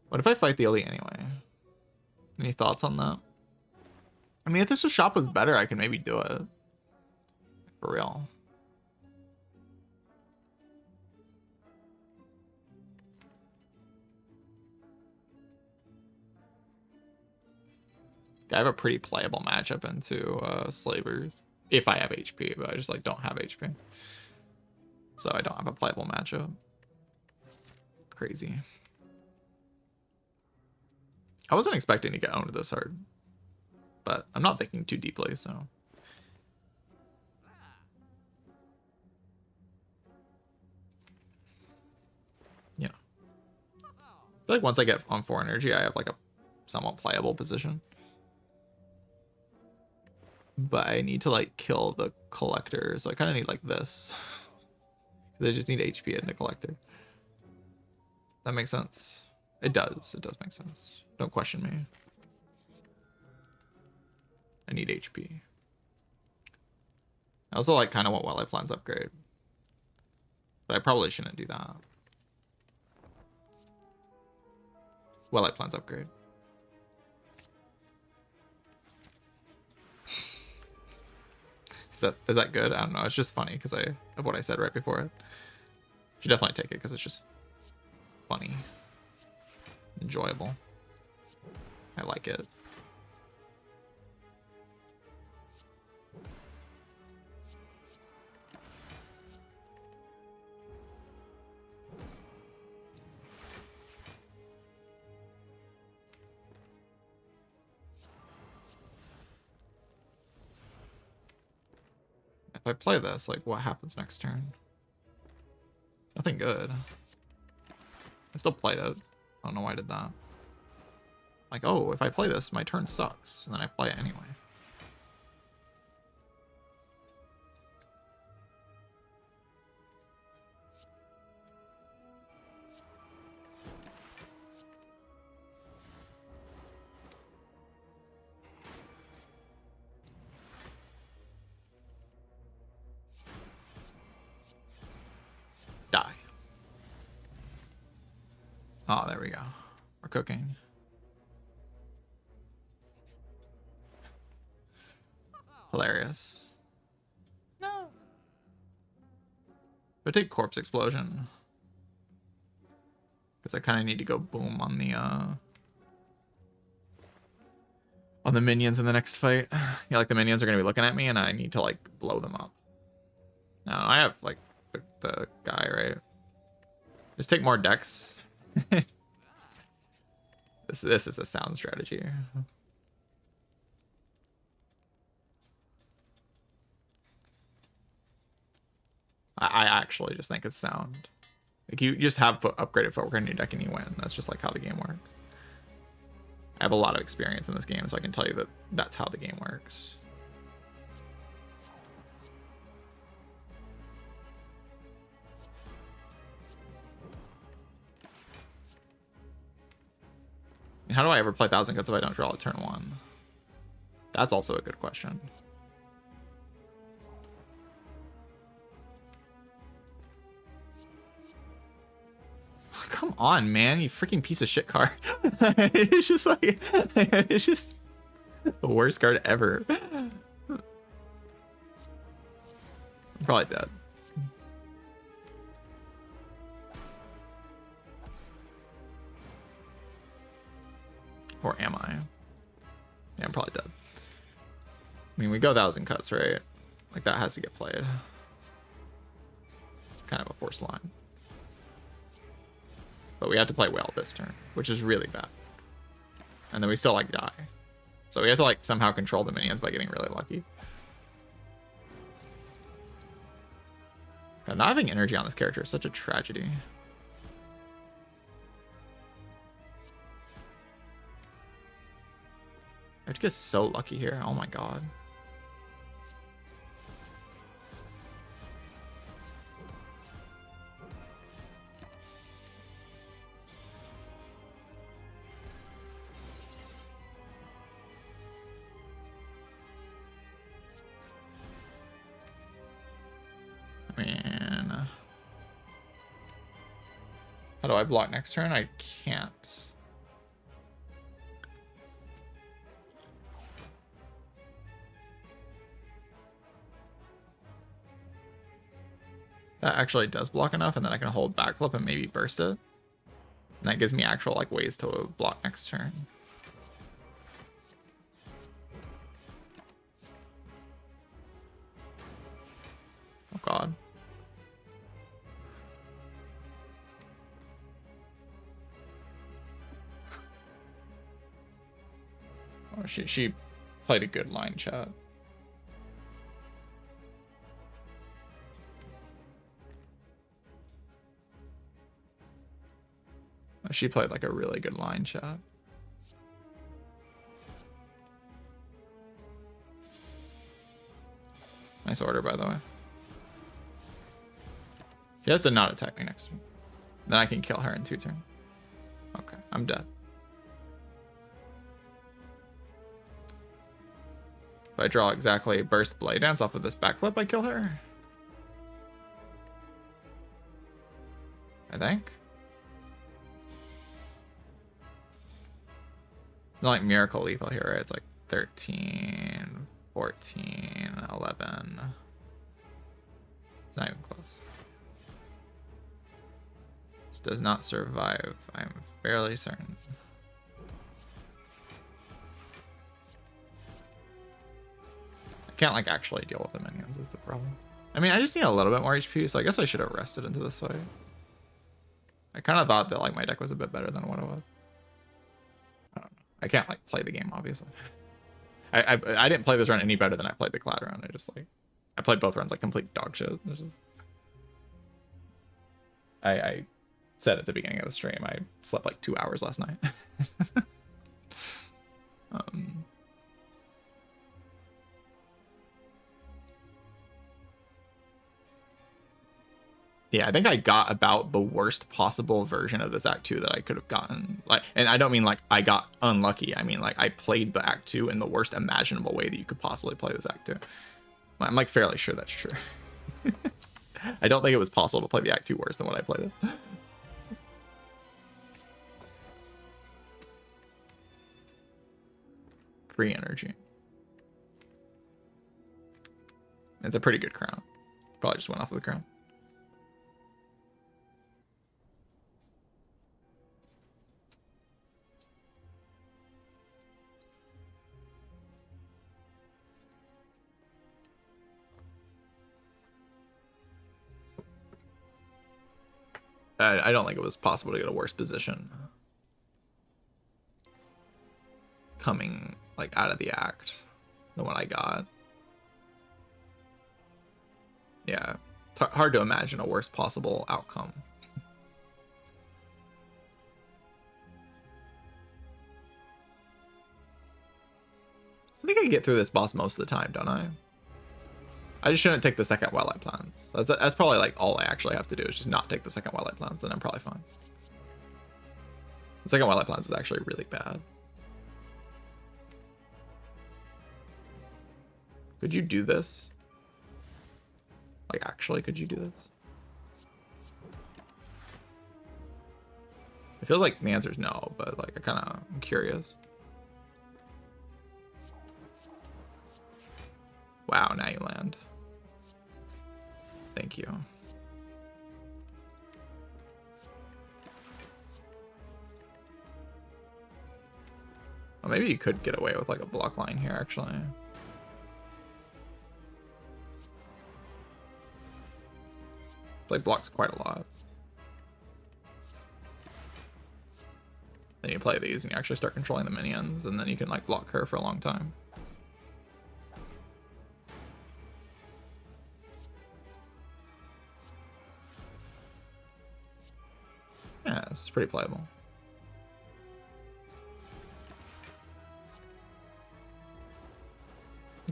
What if I fight the elite anyway? Any thoughts on that? I mean, if this shop was better, I could maybe do it. For real. I have a pretty playable matchup into Slavers. If I have HP, but I just like don't have HP. So I don't have a playable matchup. Crazy. I wasn't expecting to get owned this hard. But I'm not thinking too deeply, so. You know. I feel like once I get on 4 energy, I have like a somewhat playable position. But I need to like kill the collector, so I kind of need like this. Because I just need HP in the collector. That makes sense. It does. It does make sense. Don't question me. I need HP. I also like kind of want Wildlife Plans upgrade. But I probably shouldn't do that. Wildlife Plans upgrade. Is that good? I don't know. It's just funny because of what I said right before it. Should definitely take it because it's just funny. Enjoyable. I like it. If I play this, like, what happens next turn? Nothing good. I still played it. I don't know why I did that. Like, oh, if I play this, my turn sucks. And then I play it anyway. Die. Oh, there we go. We're cooking. Hilarious. No. But take Corpse Explosion. Because I kind of need to go boom on the minions in the next fight. Yeah, like the minions are going to be looking at me and I need to like blow them up. No, I have like the guy, right? Just take more decks. This is a sound strategy. I actually just think it's sound. Like you just have upgraded footwork in your deck and you win. That's just like how the game works. I have a lot of experience in this game, so I can tell you that that's how the game works. How do I ever play 1,000 Cuts if I don't draw a turn 1? That's also a good question. Come on, man, you freaking piece of shit card. It's just like, it's just the worst card ever. I'm probably dead. Or am I? Yeah, I'm probably dead. I mean, we go 1,000 Cuts, right? Like, that has to get played. Kind of a forced line. But we have to play Whale this turn, which is really bad. And then we still, like, die. So we have to, like, somehow control the minions by getting really lucky. God, not having energy on this character is such a tragedy. I have to get so lucky here. Oh my god. I mean, how do I block next turn? I can't. That actually does block enough, and then I can hold backflip and maybe burst it. And that gives me actual like ways to block next turn. Oh god. Oh, she played a good line chat. She played like a really good line chat. Nice order, by the way. She has to not attack me next turn. Then I can kill her in 2 turns. Okay, I'm dead. If I draw exactly burst blade dance off of this backflip, I kill her. I think. It's not like miracle lethal here, right? It's like 13, 14, 11. It's not even close. This does not survive, I'm fairly certain. I can't like actually deal with the minions is the problem. I mean, I just need a little bit more HP, so I guess I should have rested into this fight. I kind of thought that like my deck was a bit better than what it was. I don't know. I can't like play the game, obviously. I didn't play this run any better than I played the Cloud run. I played both runs like complete dog shit. I said at the beginning of the stream, I slept like 2 hours last night. Yeah, I think I got about the worst possible version of this Act 2 that I could have gotten. Like, and I don't mean like I got unlucky. I mean like I played the Act 2 in the worst imaginable way that you could possibly play this Act 2. I'm like fairly sure that's true. I don't think it was possible to play the Act 2 worse than what I played it. Free energy. It's a pretty good crown. Probably just went off of the crown. I don't think it was possible to get a worse position coming like out of the act than what I got. Yeah, hard to imagine a worse possible outcome. I think I can get through this boss most of the time, don't I? I just shouldn't take the second wildlight plans. That's probably like all I actually have to do is just not take the second wildlight plans, and I'm probably fine. The second wildlight plans is actually really bad. Could you do this? Like, actually, could you do this? It feels like the answer is no, but like I'm curious. Wow, now you land. Thank you. Well, maybe you could get away with like a block line here, actually. Like blocks quite a lot. Then you play these and you actually start controlling the minions, and then you can like block her for a long time. this is pretty playable.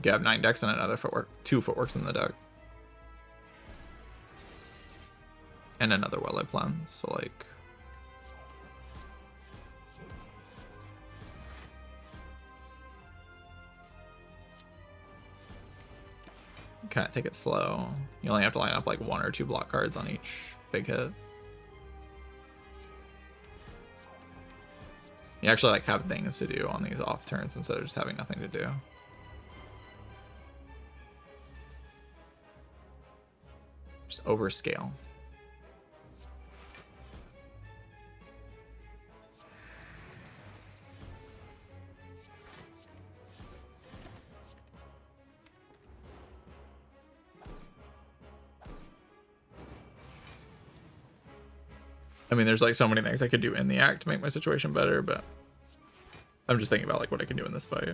You have 9 decks and another footwork, 2 footworks in the deck. And another well-laid plan, so like... kind of take it slow. You only have to line up like 1 or 2 block cards on each big hit. You actually like have things to do on these off turns instead of just having nothing to do. Just overscale. I mean, there's like so many things I could do in the act to make my situation better, but I'm just thinking about like what I can do in this fight.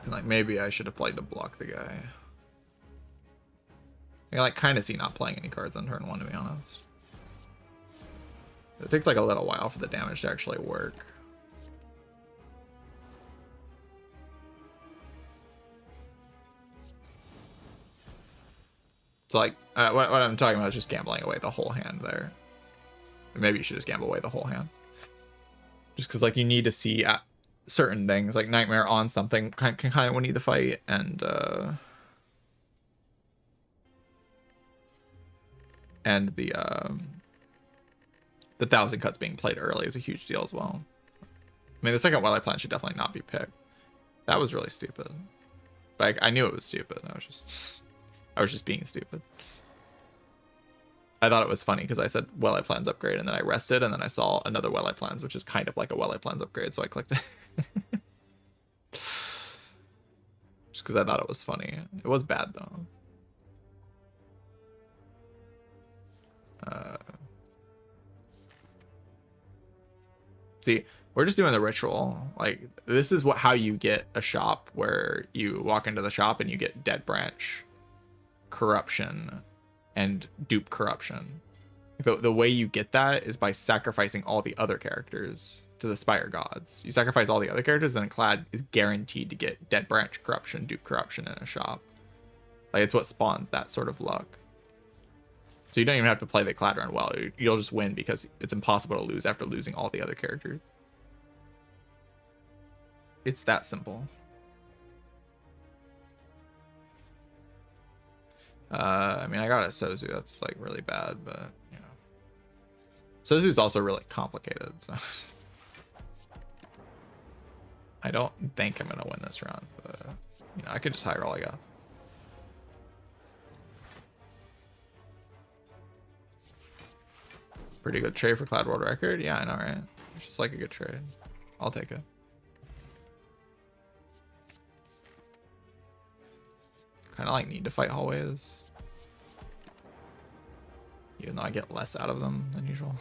And like maybe I should have played to block the guy. I like kind of see not playing any cards on turn 1, to be honest. It takes like a little while for the damage to actually work. So like, what I'm talking about is just gambling away the whole hand there. Maybe you should just gamble away the whole hand. Just because like you need to see certain things, like Nightmare on something can kind of win you the fight, and the 1,000 cuts being played early is a huge deal as well. I mean, the second Wildlife plan should definitely not be picked. That was really stupid. But I knew it was stupid. I was just being stupid. I thought it was funny because I said Wildlife plans upgrade, and then I rested, and then I saw another Wildlife plans, which is kind of like a Wildlife plans upgrade, so I clicked it. Just because I thought it was funny. It was bad though. See, we're just doing the ritual. Like, this is how you get a shop where you walk into the shop and you get Dead Branch, Corruption, and Dupe Corruption. The way you get that is by sacrificing all the other characters to the Spire gods. You sacrifice all the other characters, then Clad is guaranteed to get Dead Branch, Corruption, Dupe Corruption in a shop. Like, it's what spawns that sort of luck. So you don't even have to play the Clad run well. You'll just win because it's impossible to lose after losing all the other characters. It's that simple. I mean, I got a Sozu. That's like really bad, but you know, Sozu's also really complicated. So I don't think I'm gonna win this round, but you know, I could just high roll, I guess. Pretty good trade for Cloud World Record. Yeah, I know, right? It's just like a good trade. I'll take it. Kind of like need to fight hallways, even though I get less out of them than usual.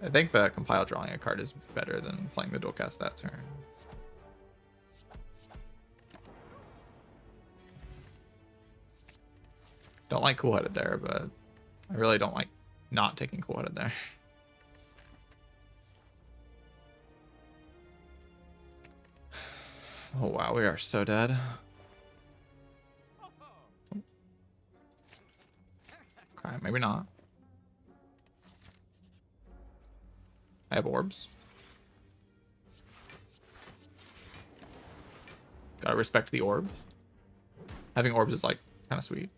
I think the compile drawing a card is better than playing the dual cast that turn. Don't like Cool Headed there, but I really don't like not taking Cool Headed there. Oh wow, we are so dead. Okay, maybe not. I have orbs. Gotta respect the orbs. Having orbs is like kind of sweet.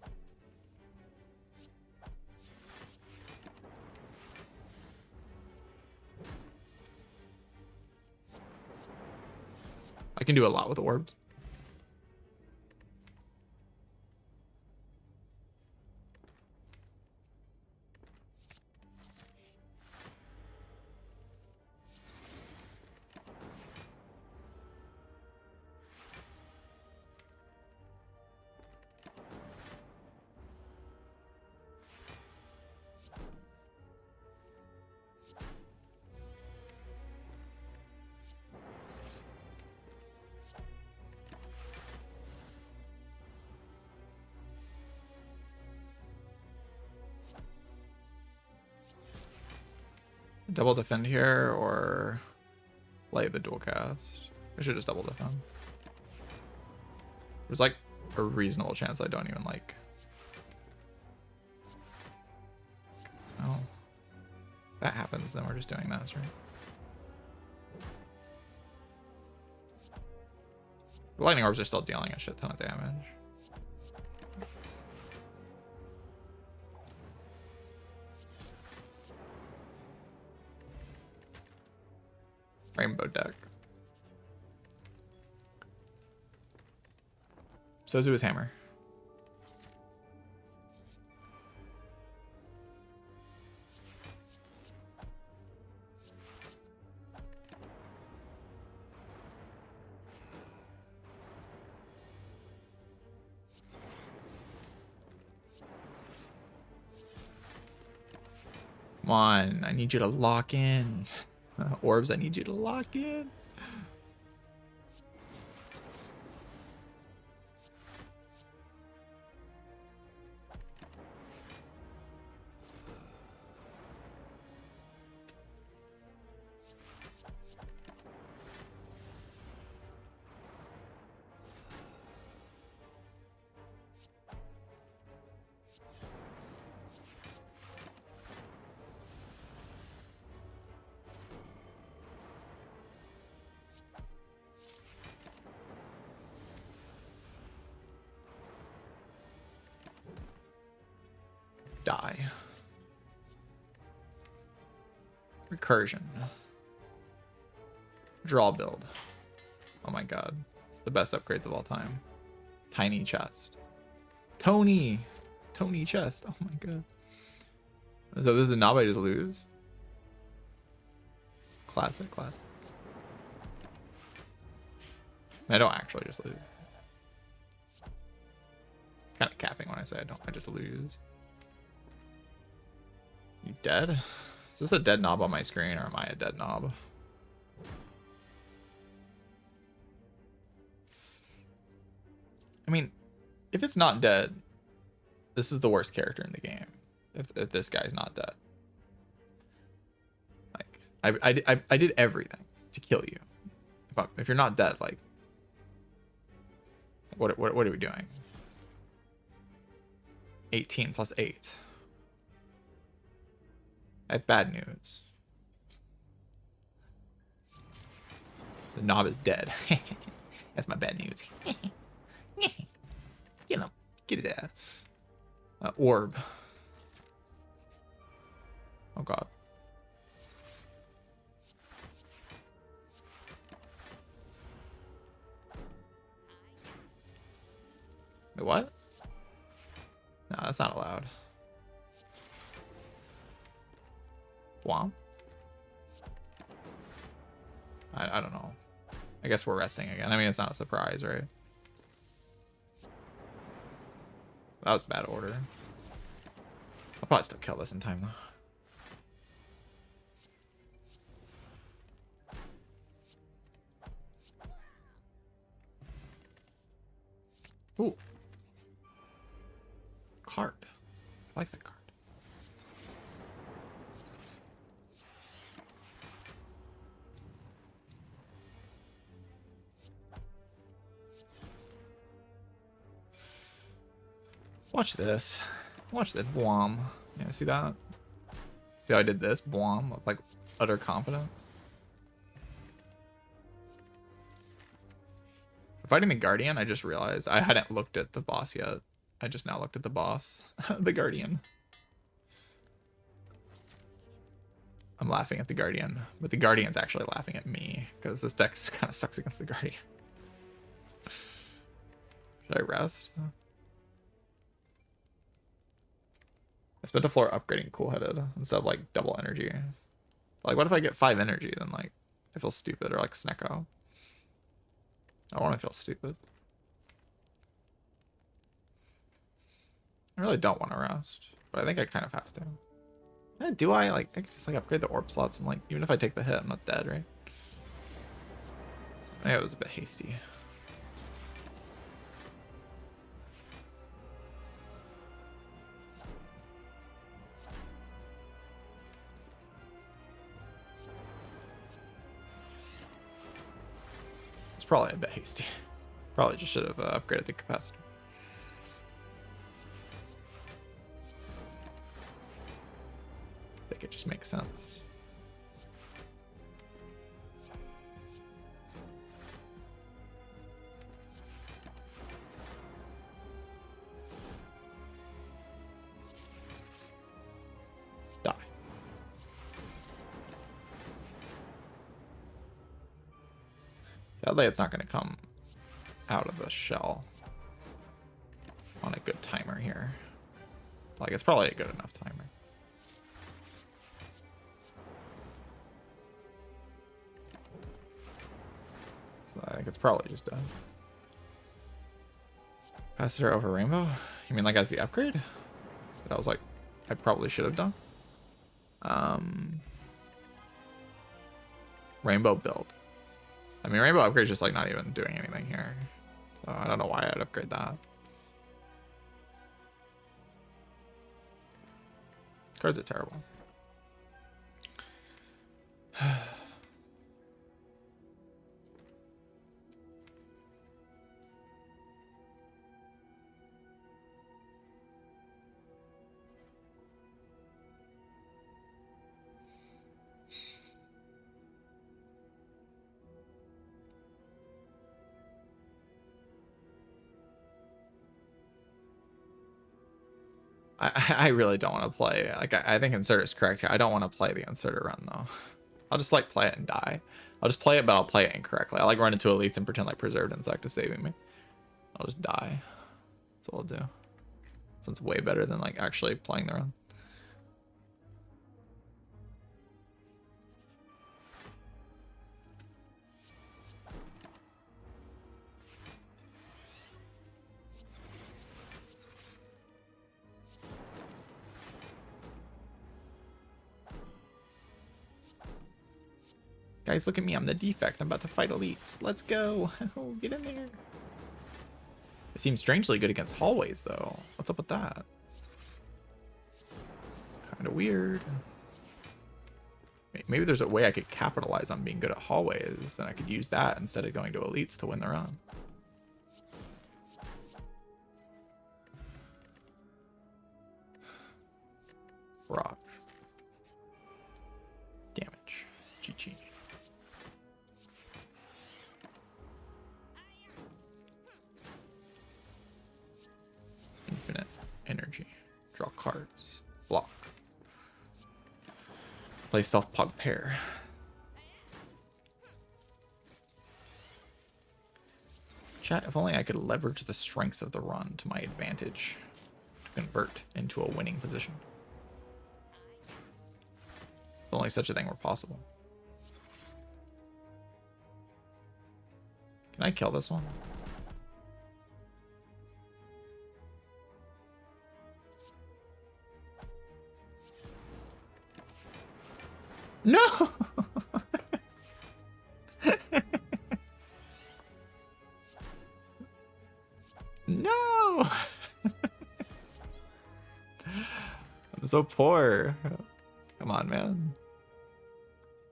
I can do a lot with orbs. Double defend here or light the dual cast? I should just double defend. There's like a reasonable chance I don't even like. Oh. That happens, then we're just doing this, right? The lightning orbs are still dealing a shit ton of damage. Rainbow deck. Sozu is hammer. Come on, I need you to lock in. Orbs, I need you to lock in. Die. Recursion. Draw build. Oh my god. The best upgrades of all time. Tiny chest. Tony chest. Oh my god. So this is not I just lose. Classic. I don't actually just lose. Kind of capping when I say I just lose. You dead? Is this a dead knob on my screen or am I a dead knob? I mean, if it's not dead, this is the worst character in the game. If this guy's not dead. Like, I did everything to kill you. If you're not dead, like, what are we doing? 18 plus 8. I have bad news. The knob is dead. That's my bad news. Get him. Get his ass. Orb. Oh god. Wait, what? No, that's not allowed. Womp. I don't know. I guess we're resting again. I mean, it's not a surprise, right? That was bad order. I'll probably still kill this in time, though. Ooh. Card. I like that card. Watch this. Watch that. Bwom. Yeah, see that? See how I did this? Bwom. With like utter confidence. Fighting the Guardian, I just realized I hadn't looked at the boss yet. I just now looked at the boss. The Guardian. I'm laughing at the Guardian, but the Guardian's actually laughing at me because this deck kind of sucks against the Guardian. Should I rest? I spent a floor upgrading cool-headed instead of like double energy. Like, what if I get 5 energy? Then like I feel stupid, or like Snecko. I want to feel stupid. I really don't want to rest, but I think I kind of have to. Do I? Like, I could just like upgrade the orb slots and like, even if I take the hit, I'm not dead, right? I think it was a bit hasty. probably a bit hasty. Probably just should have upgraded the capacitor. I think it just makes sense. Die. Sadly, it's not going to come out of the shell on a good timer here. Like, it's probably a good enough timer. So I think it's probably just done. Capacitor over rainbow? You mean like as the upgrade? That I was like, I probably should have done. Rainbow build. I mean, rainbow upgrade is just like not even doing anything here. So I don't know why I'd upgrade that. Cards are terrible. I really don't want to play. Like, I think Inserter is correct here. I don't want to play the Inserter run, though. I'll just, like, play it and die. I'll just play it, but I'll play it incorrectly. I like run into elites and pretend like Preserved Insect is saving me. I'll just die. That's all I'll do. So it's way better than, like, actually playing the run. Guys, look at me. I'm the defect. I'm about to fight elites. Let's go. Oh, get in there. It seems strangely good against hallways, though. What's up with that? Kind of weird. Maybe there's a way I could capitalize on being good at hallways, and I could use that instead of going to elites to win the run. Rock. Damage. GG. Infinite energy. Draw cards. Block. Play self-pog pair. Chat, if only I could leverage the strengths of the run to my advantage to convert into a winning position. If only such a thing were possible. Can I kill this one? No! No! I'm so poor. Come on, man.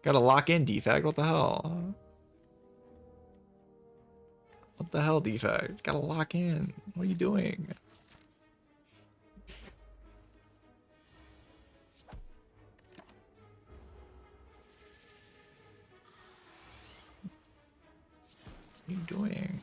Gotta lock in, defect. What the hell? What the hell, defect? Gotta lock in. What are you doing? What are you doing?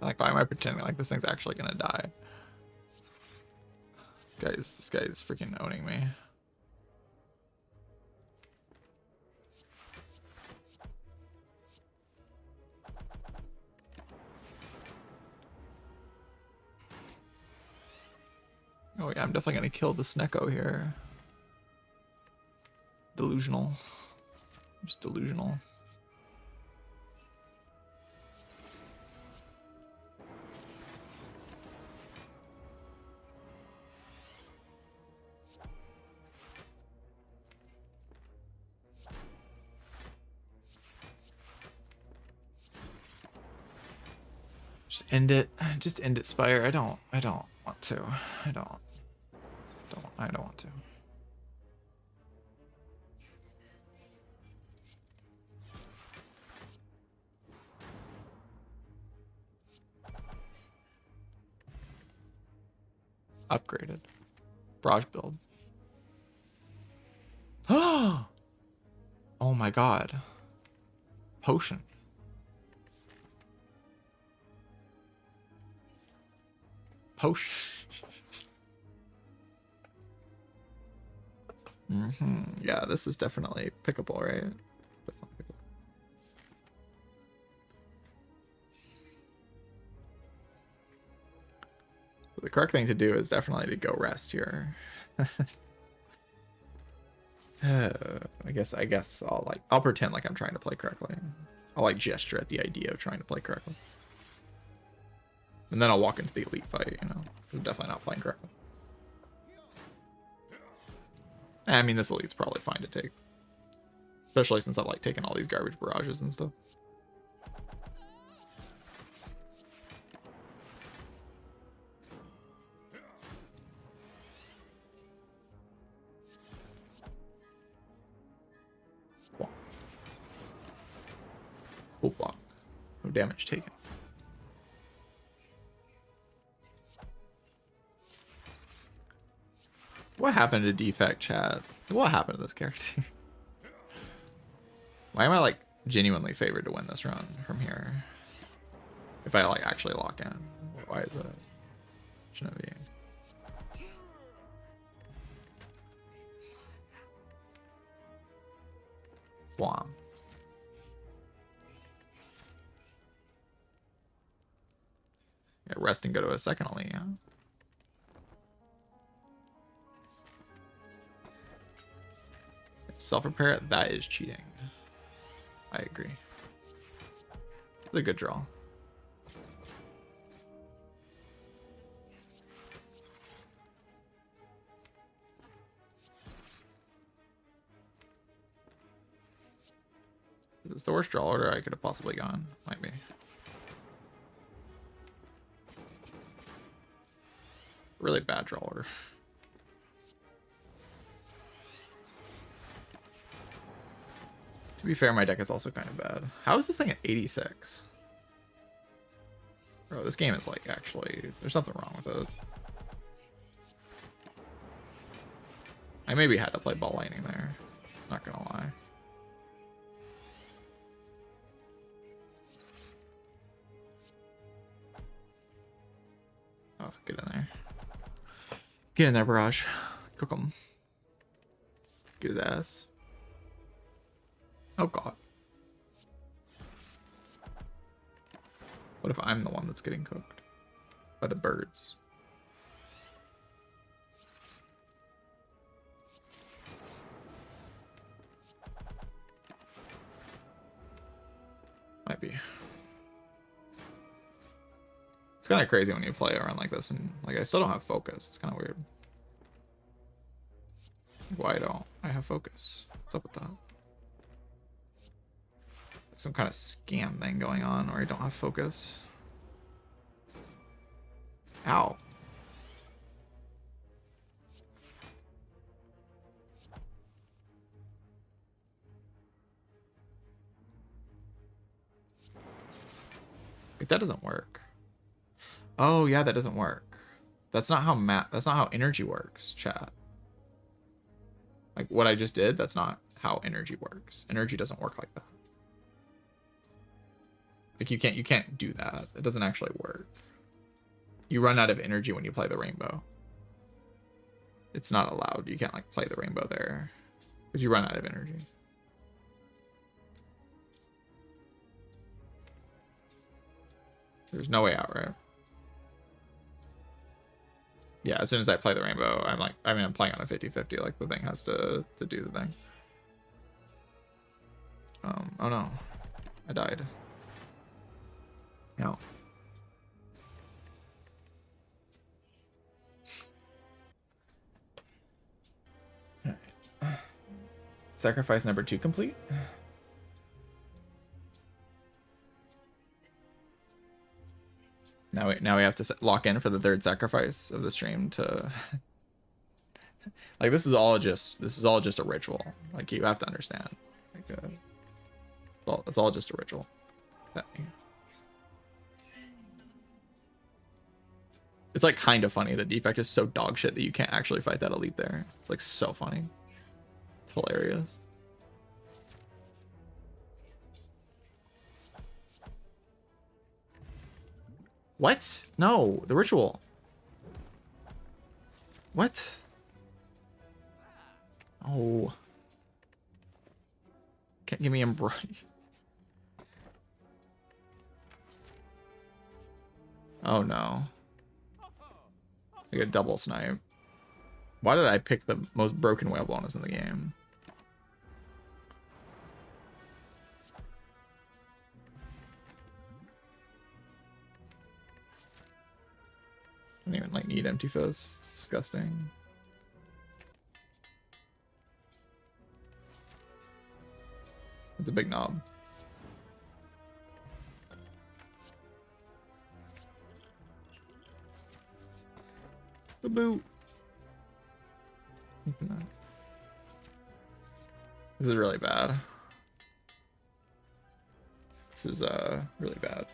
Like, why am I pretending like this thing's actually gonna die? Guys, this guy is freaking owning me. Oh yeah, I'm definitely gonna kill the Snecko here. Delusional. Just delusional. Just end it. Just end it, Spire. I don't want to. I don't want to. Upgraded. Barrage build. Oh my god. Potion. Potion. Yeah, this is definitely pickable, right? Definitely pickable. The correct thing to do is definitely to go rest here. I guess I'll pretend like I'm trying to play correctly. I'll like gesture at the idea of trying to play correctly. And then I'll walk into the elite fight, you know. I'm definitely not playing correctly. I mean, this elite's probably fine to take. Especially since I've like taken all these garbage barrages and stuff. Full block. No damage taken. What happened to defect chat? What happened to this character? Why am I like genuinely favored to win this run from here? If I like actually lock in. Why is that? Shouldn't it be? Wham. Yeah, rest and go to a second elite, yeah. Self-repair, that is cheating. I agree. It's a good draw. It's the worst draw order I could have possibly gone. Might be. Really bad draw order. To be fair, my deck is also kind of bad. How is this thing at 86? Bro, this game is like actually... There's something wrong with it. I maybe had to play ball lightning there. Not gonna lie. Oh, get in there. Get in there, Barrage. Cook him. Get his ass. Oh god. What if I'm the one that's getting cooked by the birds? Might be. It's kind of crazy when you play around like this and like I still don't have focus. It's kind of weird. Why don't I have focus? What's up with that? Some kind of scam thing going on where I don't have focus. Ow. Wait, that doesn't work. Oh yeah, that doesn't work. That's not how energy works, chat. Like what I just did, that's not how energy works. Energy doesn't work like that. Like you can't do that. It doesn't actually work. You run out of energy when you play the rainbow. It's not allowed. You can't like play the rainbow there because you run out of energy. There's no way out, right? Yeah, as soon as I play the rainbow, I'm playing on a 50-50. Like the thing has to do the thing. Oh no, I died. No. Right. Sacrifice number 2 complete. Now we have to lock in for the third sacrifice of the stream to like this is all just a ritual. Like you have to understand. Like it's all just a ritual. It's like kind of funny. The defect is so dog shit that you can't actually fight that elite there. It's like so funny. It's hilarious. What? No, the ritual. What? Oh. Can't give me embroidery. Oh no. I get double snipe. Why did I pick the most broken whale bonus in the game? I don't even like need empty fist. It's disgusting. It's a big knob. The boot. This is really bad. This is really bad.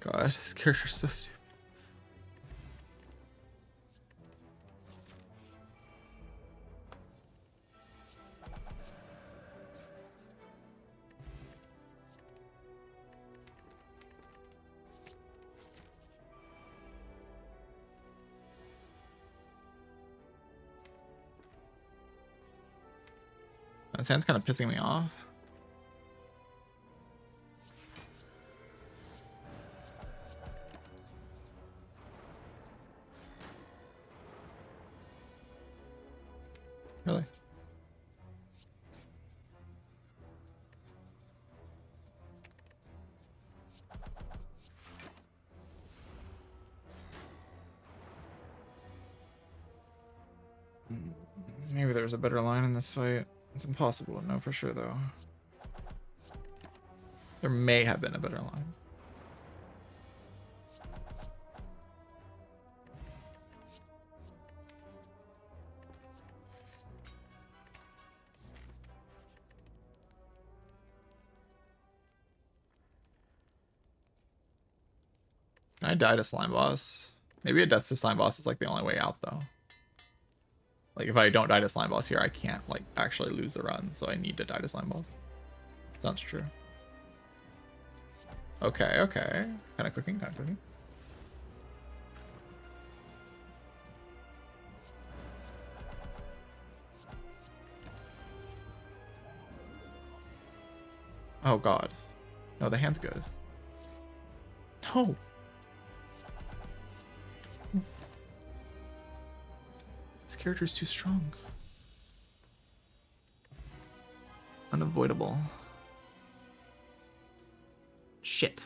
God, this character's so stupid. That sounds kind of pissing me off. Really? Maybe there's a better line in this fight. It's impossible to know for sure, though. There may have been a better line. Can I die to slime boss? Maybe a death to slime boss is like the only way out, though. Like if I don't die to slime boss here, I can't like actually lose the run, so I need to die to slime boss. Sounds true. Okay, okay. Kind of cooking, kind of cooking. Oh god. No, the hand's good. No. This character is too strong. Unavoidable. Shit.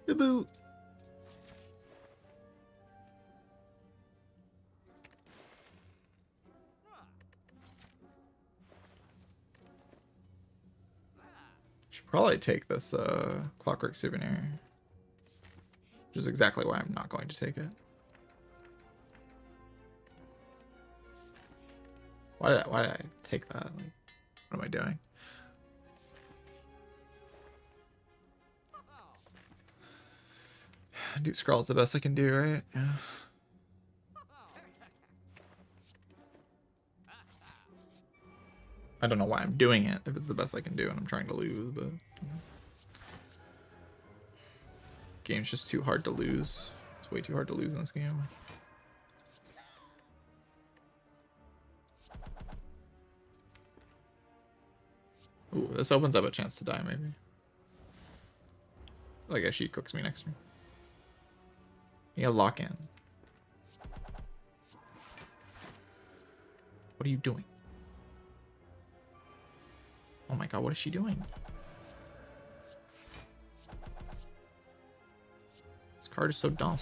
The boot. Should probably take this clockwork souvenir. Which is exactly why I'm not going to take it. Why did I take that? Like, what am I doing? Do scroll's the best I can do, right? Yeah. I don't know why I'm doing it if it's the best I can do and I'm trying to lose, but Game's just too hard to lose. It's way too hard to lose in this game. Ooh, this opens up a chance to die, maybe. I guess she cooks me next turn. Yeah, lock in. What are you doing? Oh my god, what is she doing? This card is so dumb.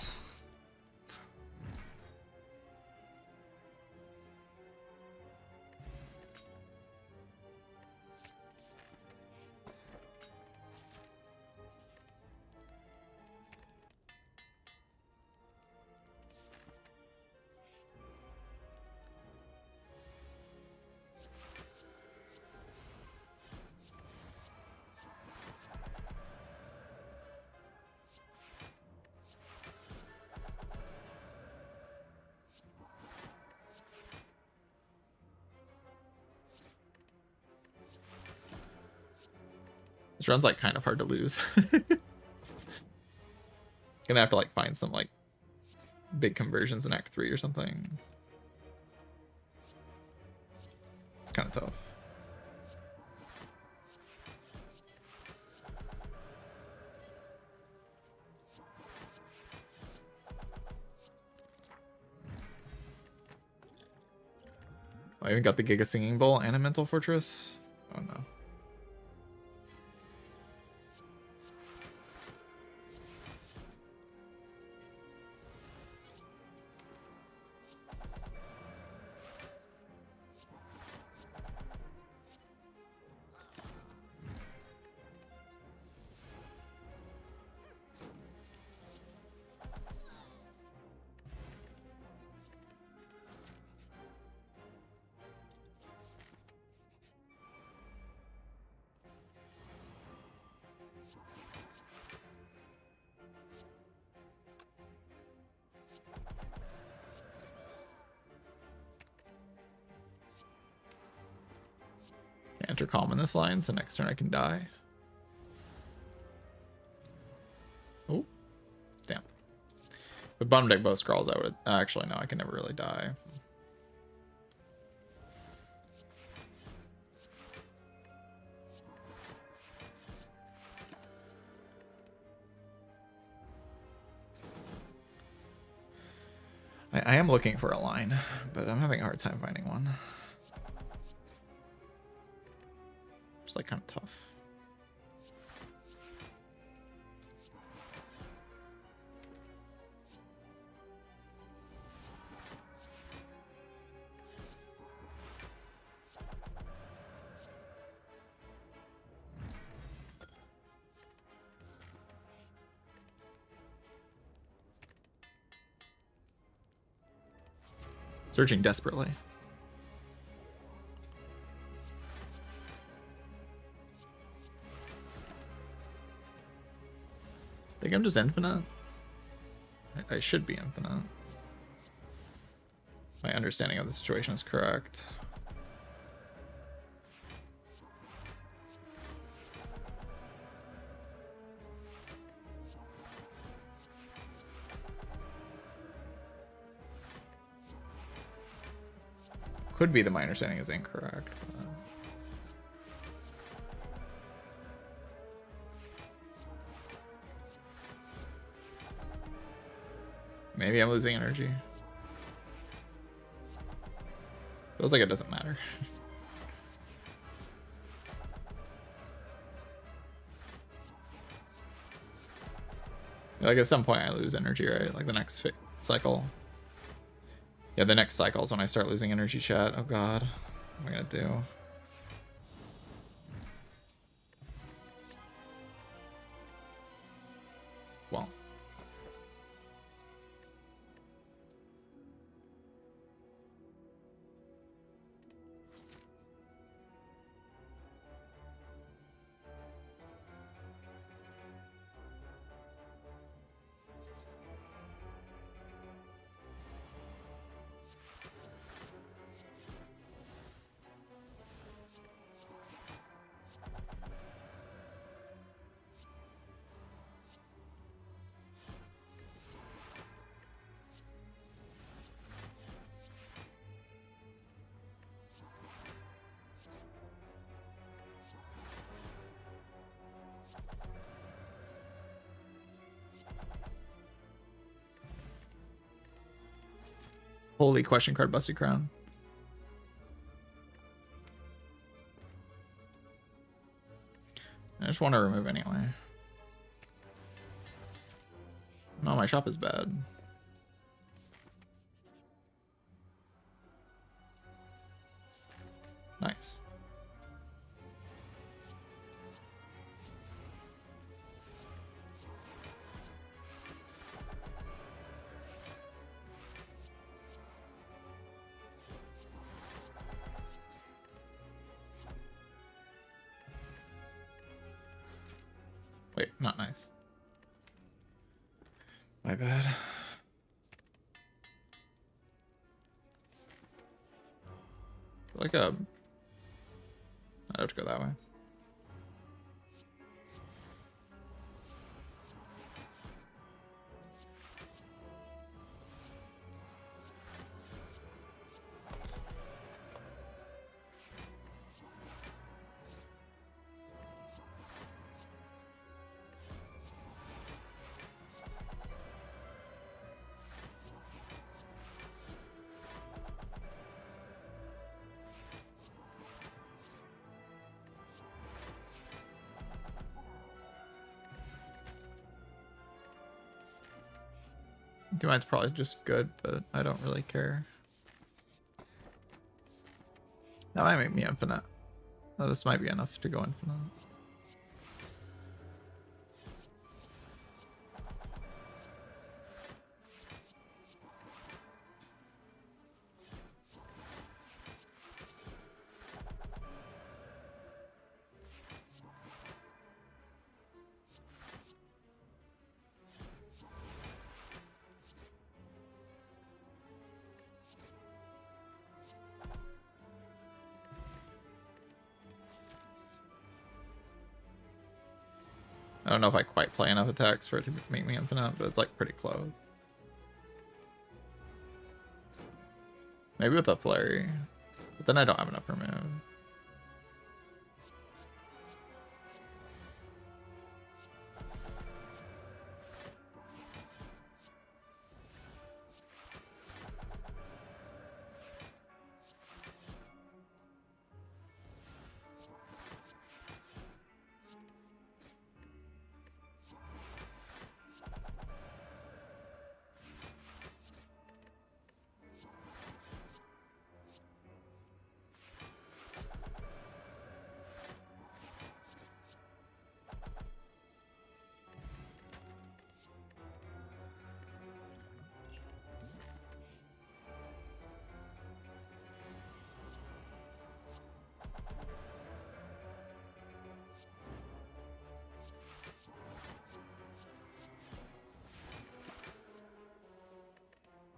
This run's like kind of hard to lose. Gonna have to like find some like big conversions in Act 3 or something. It's kind of tough. I even got the Giga Singing Bowl and a Mental Fortress. Oh no. Enter calm in this line, so next turn I can die. Oh, damn. With bottom deck both scrolls, I would actually no, I can never really die. I am looking for a line, but I'm having a hard time finding one. It's like kind of tough. Searching desperately. I think I'm just infinite. I should be infinite. My understanding of the situation is correct. Could be that my understanding is incorrect. Maybe I'm losing energy. Feels like it doesn't matter. Like at some point I lose energy, right? Like the next cycle. Yeah, the next cycle is when I start losing energy, chat. Oh god. What am I gonna do? Well. Holy question card, Busty Crown. I just want to remove anyway. No, my shop is bad. Nice. Wait, not nice. My bad. Like a... I'd have to go that way. Mine's probably just good, but I don't really care. That might make me infinite. Oh, this might be enough to go infinite. I don't know if I quite play enough attacks for it to make me infinite, but it's like pretty close. Maybe with a flurry, but then I don't have enough remove.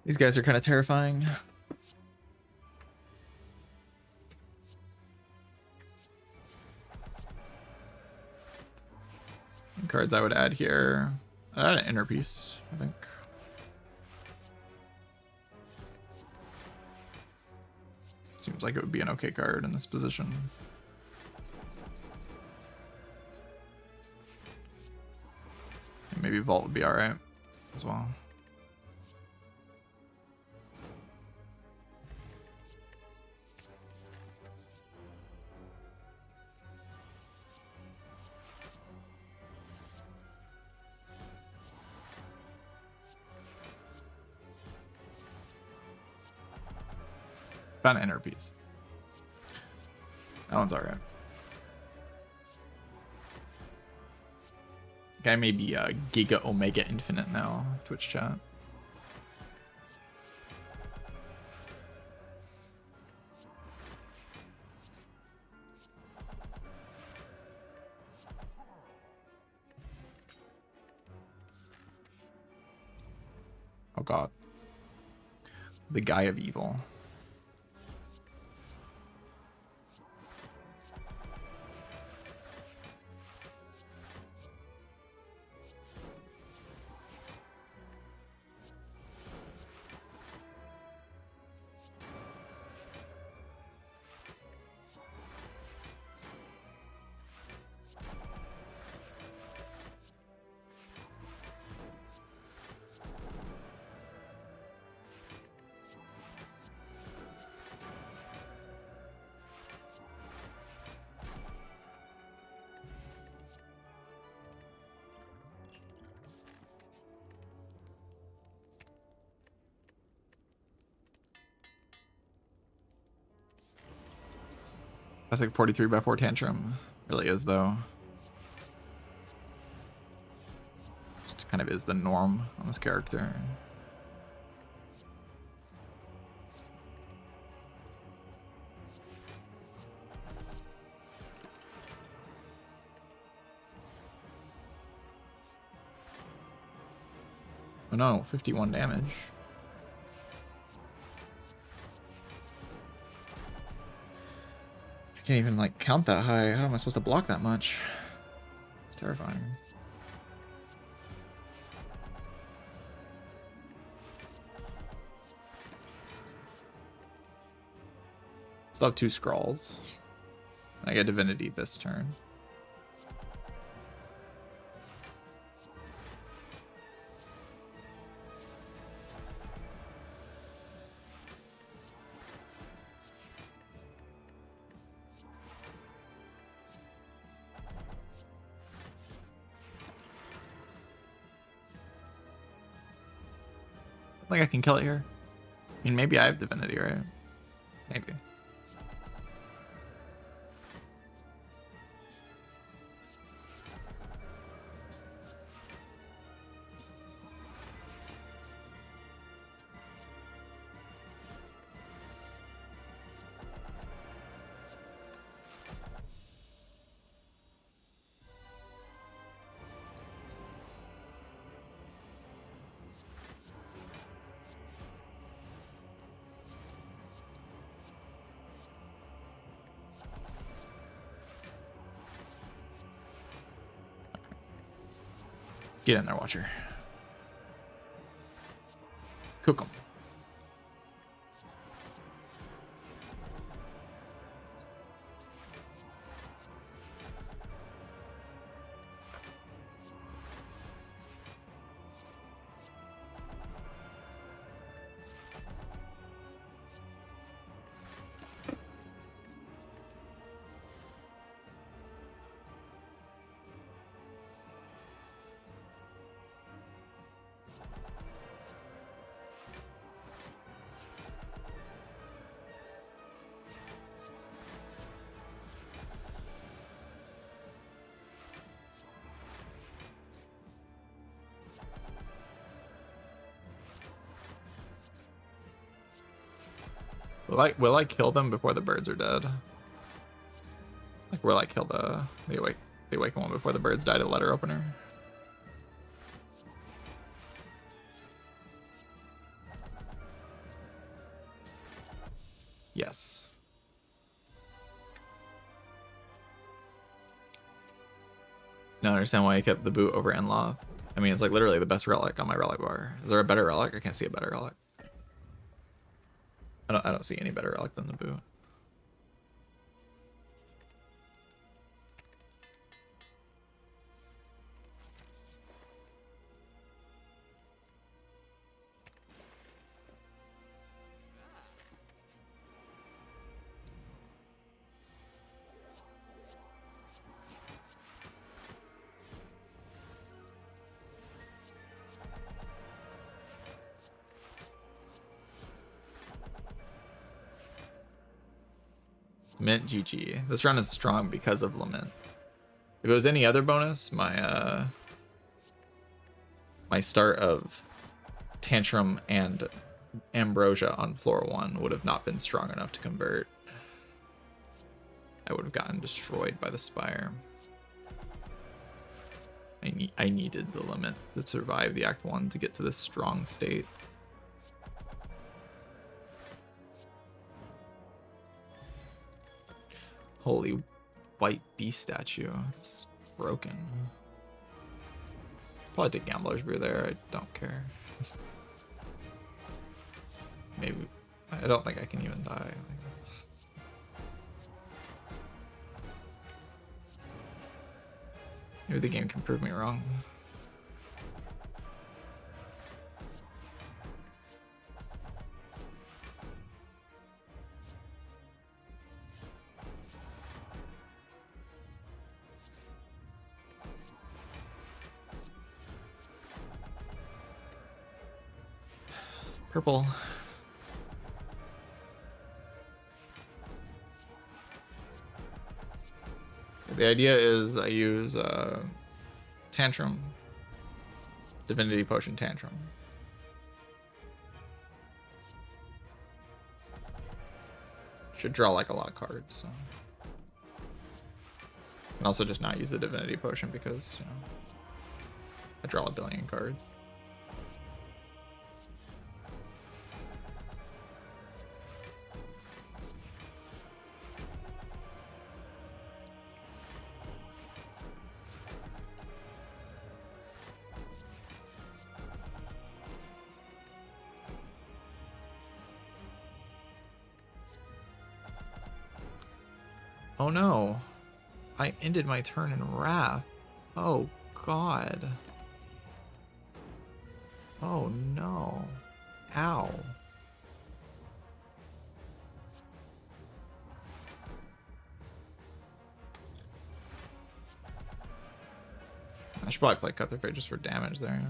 These guys are kind of terrifying. Cards I would add here. I'd add an inner piece, I think. Seems like it would be an okay card in this position. And maybe Vault would be alright as well. Found an inner piece. That one's alright. Guy may be Giga Omega Infinite now, Twitch chat. Oh god. The Guy of Evil. That's like 43/4 tantrum. Really is though. Just kind of is the norm on this character. Oh no, 51 damage. I can't even like count that high. How am I supposed to block that much? It's terrifying. Still have 2 scrolls. I get divinity this turn. I think I can kill it here. I mean, maybe I have divinity, right? Maybe. Get in there, Watcher. Cook 'em. Will I kill them before the birds are dead? Like, will I kill the awaken one before the birds die to the letter opener? Yes. I don't understand why I kept the boot over Enloth. I mean, it's like literally the best relic on my relic bar. Is there a better relic? I can't see a better relic. I don't see any better relic than the boot. Mint GG. This run is strong because of Lament. If it was any other bonus, my my start of Tantrum and Ambrosia on floor 1 would have not been strong enough to convert. I would have gotten destroyed by the Spire. I needed the Lament to survive the Act 1 to get to this strong state. Holy white beast statue. It's broken. Probably take Gambler's Brew there. I don't care. Maybe. I don't think I can even die. Maybe the game can prove me wrong. Purple. The idea is I use Tantrum, Divinity Potion Tantrum. Should draw like a lot of cards. So. And also just not use the Divinity Potion because, you know, I draw a billion cards. Oh no. I ended my turn in Wrath. Oh god. Oh no. Ow. I should probably play Cut Their Fate just for damage there.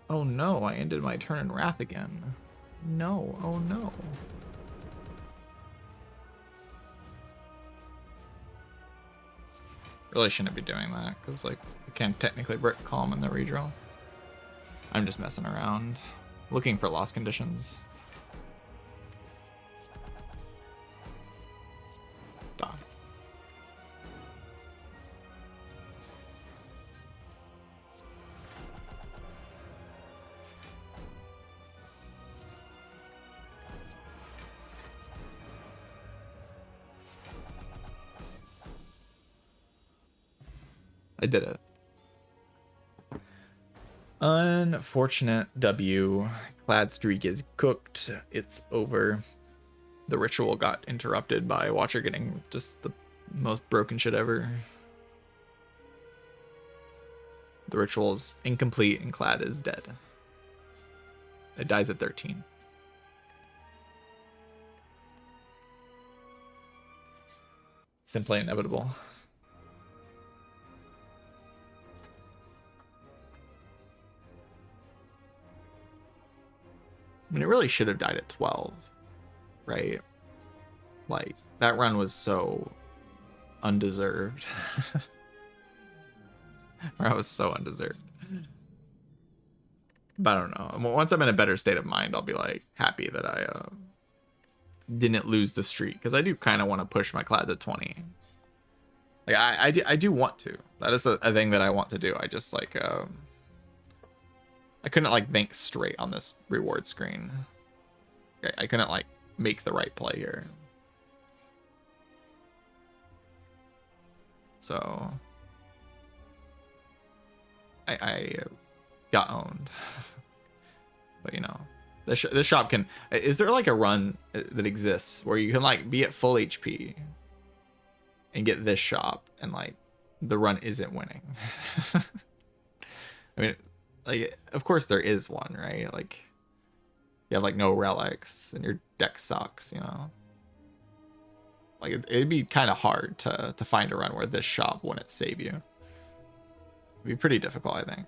Oh no, I ended my turn in Wrath again. No, oh no. Really shouldn't be doing that, because like I can't technically Brick Calm in the redraw. I'm just messing around. Looking for lost conditions. Dog. I did it. Unfortunate W. Clad streak is cooked. It's over. The ritual got interrupted by Watcher getting just the most broken shit ever. The ritual is incomplete and Clad is dead. It dies at 13. Simply inevitable. I mean, it really should have died at 12, right? Like, that run was so undeserved. That was so undeserved. But I don't know. Once I'm in a better state of mind, I'll be, like, happy that I didn't lose the streak. Because I do kind of want to push my Clad to 20. Like, I do want to. That is a thing that I want to do. I just, like... I couldn't like think straight on this reward screen. I couldn't like make the right play here. So I got owned. But you know, this shop can. Is there like a run that exists where you can like be at full HP and get this shop and like the run isn't winning? I mean. Like, of course there is one, right? Like, you have like no relics and your deck sucks, you know? Like, it'd be kind of hard to find a run where this shop wouldn't save you. It'd be pretty difficult, I think.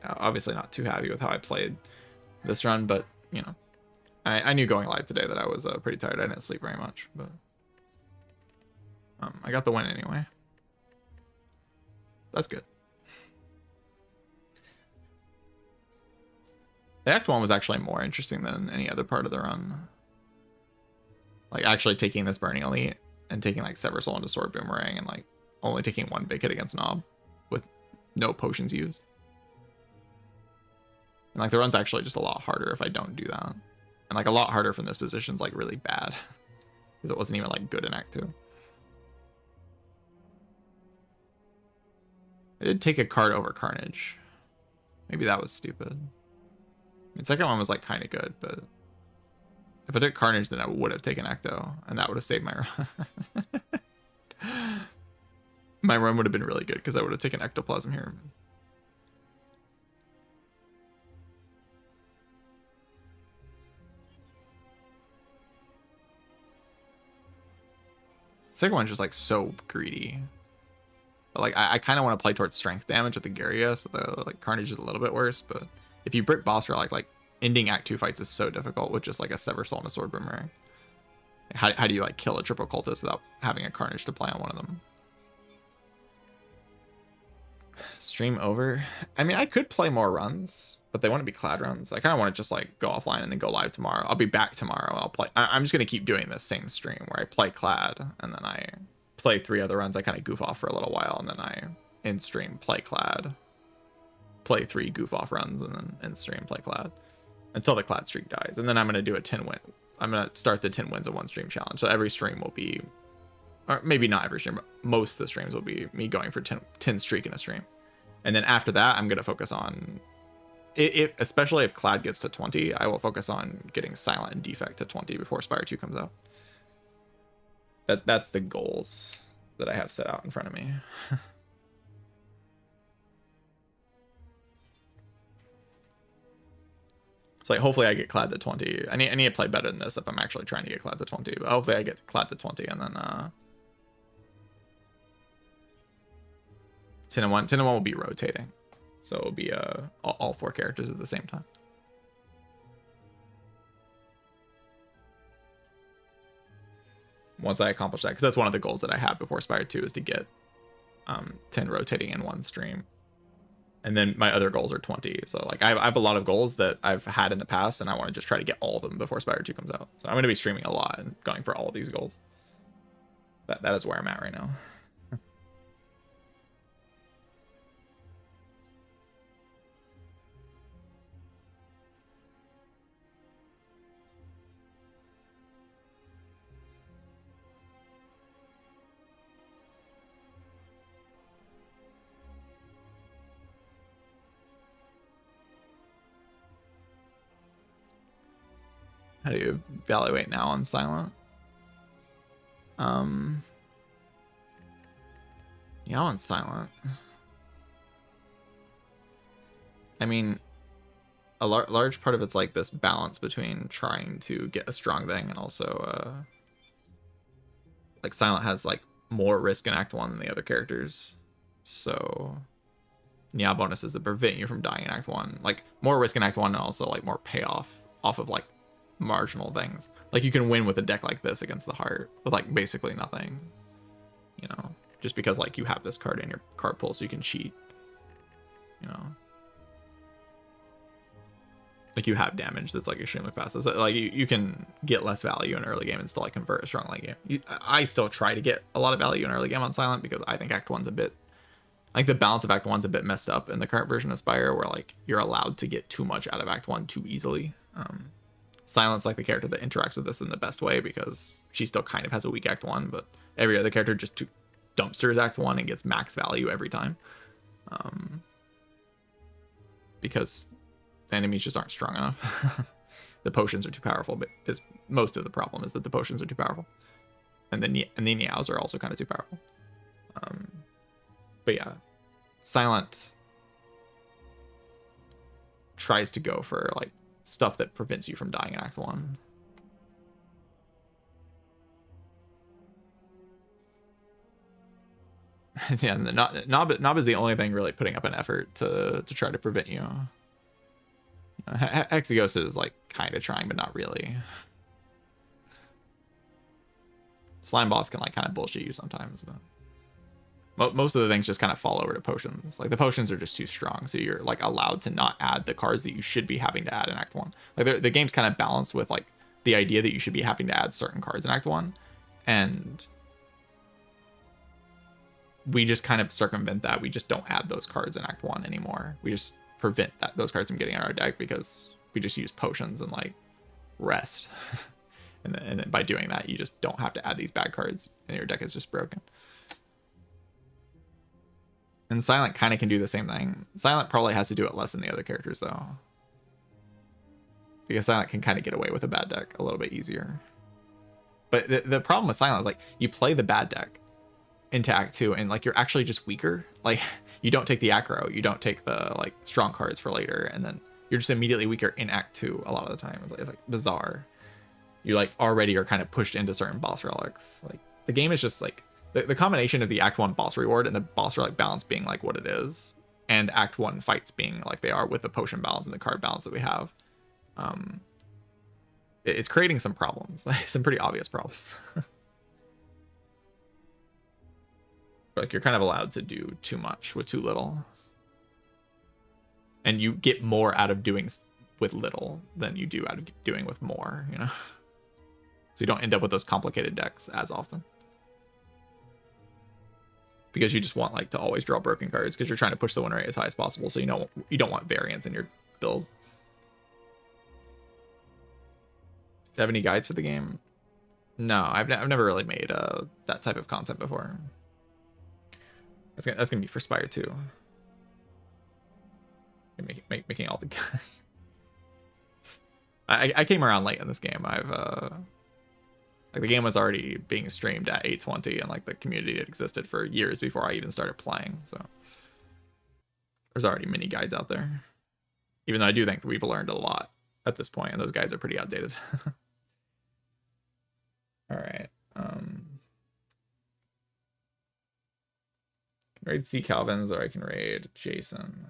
Obviously not too happy with how I played this run, but you know, I knew going live today that I was pretty tired. I didn't sleep very much, but I got the win anyway. That's good. The Act 1 was actually more interesting than any other part of the run. Like actually taking this Burning Elite and taking like Sever Soul into Sword Boomerang and like only taking one big hit against Knob with no potions used. And like the run's actually just a lot harder if I don't do that. And like a lot harder from this position's like really bad. Because it wasn't even like good in Act 2. I did take a card over Carnage. Maybe that was stupid. I mean, second one was like kind of good, but If I took Carnage, then I would have taken Ecto, and that would have saved my run. My run would have been really good because I would have taken Ectoplasm here. Second one's just like so greedy. But like I kind of want to play towards strength damage with the Garia, so the like Carnage is a little bit worse. But if you brick boss relic, like ending Act 2 fights is so difficult with just like a Sever Soul and a Sword Boomerang. How do you like kill a triple cultist without having a Carnage to play on one of them? Stream over. I mean, I could play more runs, but they want to be Clad runs. I kind of want to just like go offline and then go live tomorrow. I'll be back tomorrow. I'll play. I'm just gonna keep doing this same stream where I play Clad and then I play 3 other runs. I kind of goof off for a little while and then I in stream play Clad, play 3 goof off runs and then in stream play Clad until the Clad streak dies. And then I'm gonna do a 10 win. I'm gonna start the 10 wins in one stream challenge. So every stream will be, or maybe not every stream, but most of the streams will be me going for 10 streak in a stream. And then after that, I'm going to focus on, especially if Clad gets to 20, I will focus on getting Silent and Defect to 20 before Spire 2 comes out. That's the goals that I have set out in front of me. So like, hopefully I get Clad to 20. I need to play better than this if I'm actually trying to get Clad to 20. But hopefully I get Clad to 20 and then 10 and 1. 10 and 1 will be rotating. So it'll be all 4 characters at the same time. Once I accomplish that, because that's one of the goals that I have before Spire 2 is to get 10 rotating in one stream. And then my other goals are 20. So like I have a lot of goals that I've had in the past, and I want to just try to get all of them before Spire 2 comes out. So I'm going to be streaming a lot and going for all of these goals. That is where I'm at right now. How do you evaluate now on Silent? Yeah, on Silent. I mean, a large part of it's like this balance between trying to get a strong thing and also like Silent has like more risk in Act 1 than the other characters. So yeah, bonuses that prevent you from dying in Act 1. Like more risk in Act 1 and also like more payoff off of like marginal things. Like you can win with a deck like this against the Heart with like basically nothing, you know, just because like you have this card in your card pool, so you can cheat, you know, like you have damage that's like extremely passive. So like you can get less value in early game and still like convert a strong late game. I still try to get a lot of value in early game on Silent because I think Act 1's a bit, like the balance of Act 1's a bit messed up in the current version of Spire, where like you're allowed to get too much out of Act 1 too easily. Silent's like the character that interacts with this in the best way because she still kind of has a weak Act 1, but every other character just dumpsters Act 1 and gets max value every time. Because the enemies just aren't strong enough. The potions are too powerful, but most of the problem is that the potions are too powerful. And the Niaos are also kind of too powerful. But yeah, Silent tries to go for like stuff that prevents you from dying in Act 1. Yeah, and the Knob is the only thing really putting up an effort to try to prevent you. Hexaghost is like kind of trying, but not really. Slime Boss can like kind of bullshit you sometimes, but most of the things just kind of fall over to potions. Like the potions are just too strong, so you're like allowed to not add the cards that you should be having to add in Act 1. Like the game's kind of balanced with like the idea that you should be having to add certain cards in Act 1, and we just kind of circumvent that. We just don't add those cards in Act 1 anymore. We just prevent those cards from getting in our deck because we just use potions and like rest. and then by doing that, you just don't have to add these bad cards, and your deck is just broken. And Silent kind of can do the same thing. Silent probably has to do it less than the other characters, though. because Silent can kind of get away with a bad deck a little bit easier. But the problem with Silent is like you play the bad deck into Act 2 and like you're actually just weaker. Like you don't take the aggro, you don't take the like strong cards for later, and then you're just immediately weaker in Act 2 a lot of the time. It's like bizarre. You like already are kind of pushed into certain boss relics. Like the game is just like the combination of the Act 1 boss reward and the boss relic balance being like what it is, and Act 1 fights being like they are with the potion balance and the card balance that we have. It's creating some problems, like some pretty obvious problems. Like you're kind of allowed to do too much with too little, and you get more out of doing with little than you do out of doing with more, you know. So you don't end up with those complicated decks as often, because you just want like to always draw broken cards because you're trying to push the win rate as high as possible. So you don't want variance in your build. Do you have any guides for the game? No, I've never really made that type of content before. That's gonna be for Spire 2. Making all the guides. I came around late in this game. I've like the game was already being streamed at 820, and like the community had existed for years before I even started playing. So there's already mini guides out there. Even though I do think that we've learned a lot at this point, and those guides are pretty outdated. All right. Raid C Calvin's, or I can raid Jason.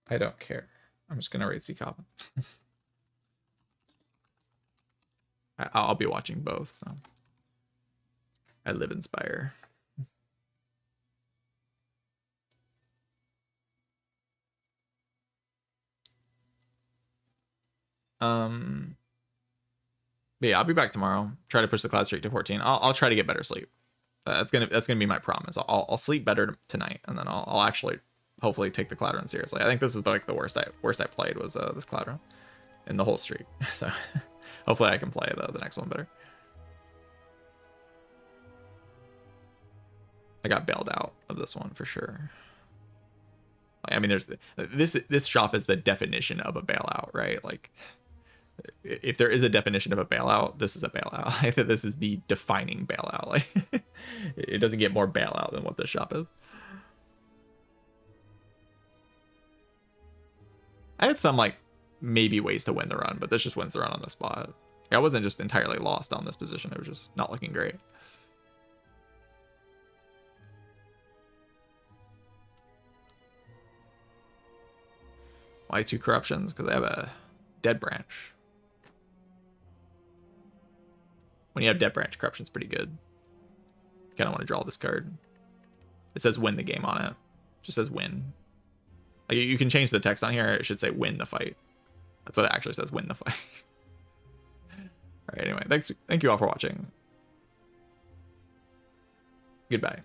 I don't care. I'm just gonna raid C Calvin. I'll be watching both. So I live in Spire. But yeah, I'll be back tomorrow. Try to push the cloud streak to 14. I'll try to get better sleep. That's gonna be my promise. I'll sleep better tonight, and then I'll actually hopefully take the cloud run seriously. I think this is like the worst I played was this cloud run in the whole streak. So hopefully I can play the next one better. I got bailed out of this one for sure. I mean, this shop is the definition of a bailout, right? Like, if there is a definition of a bailout, this is a bailout. I think this is the defining bailout. Like, it doesn't get more bailout than what this shop is. I had some like maybe ways to win the run, but this just wins the run on the spot. I wasn't just entirely lost on this position. It was just not looking great. Why 2 corruptions? Because I have a dead branch. When you have dead branch, corruption's pretty good. Kind of want to draw this card. It says win the game on it. Just says win. Like, you can change the text on here. It should say win the fight. That's what it actually says, win the fight. All right, anyway, thank you all for watching. Goodbye.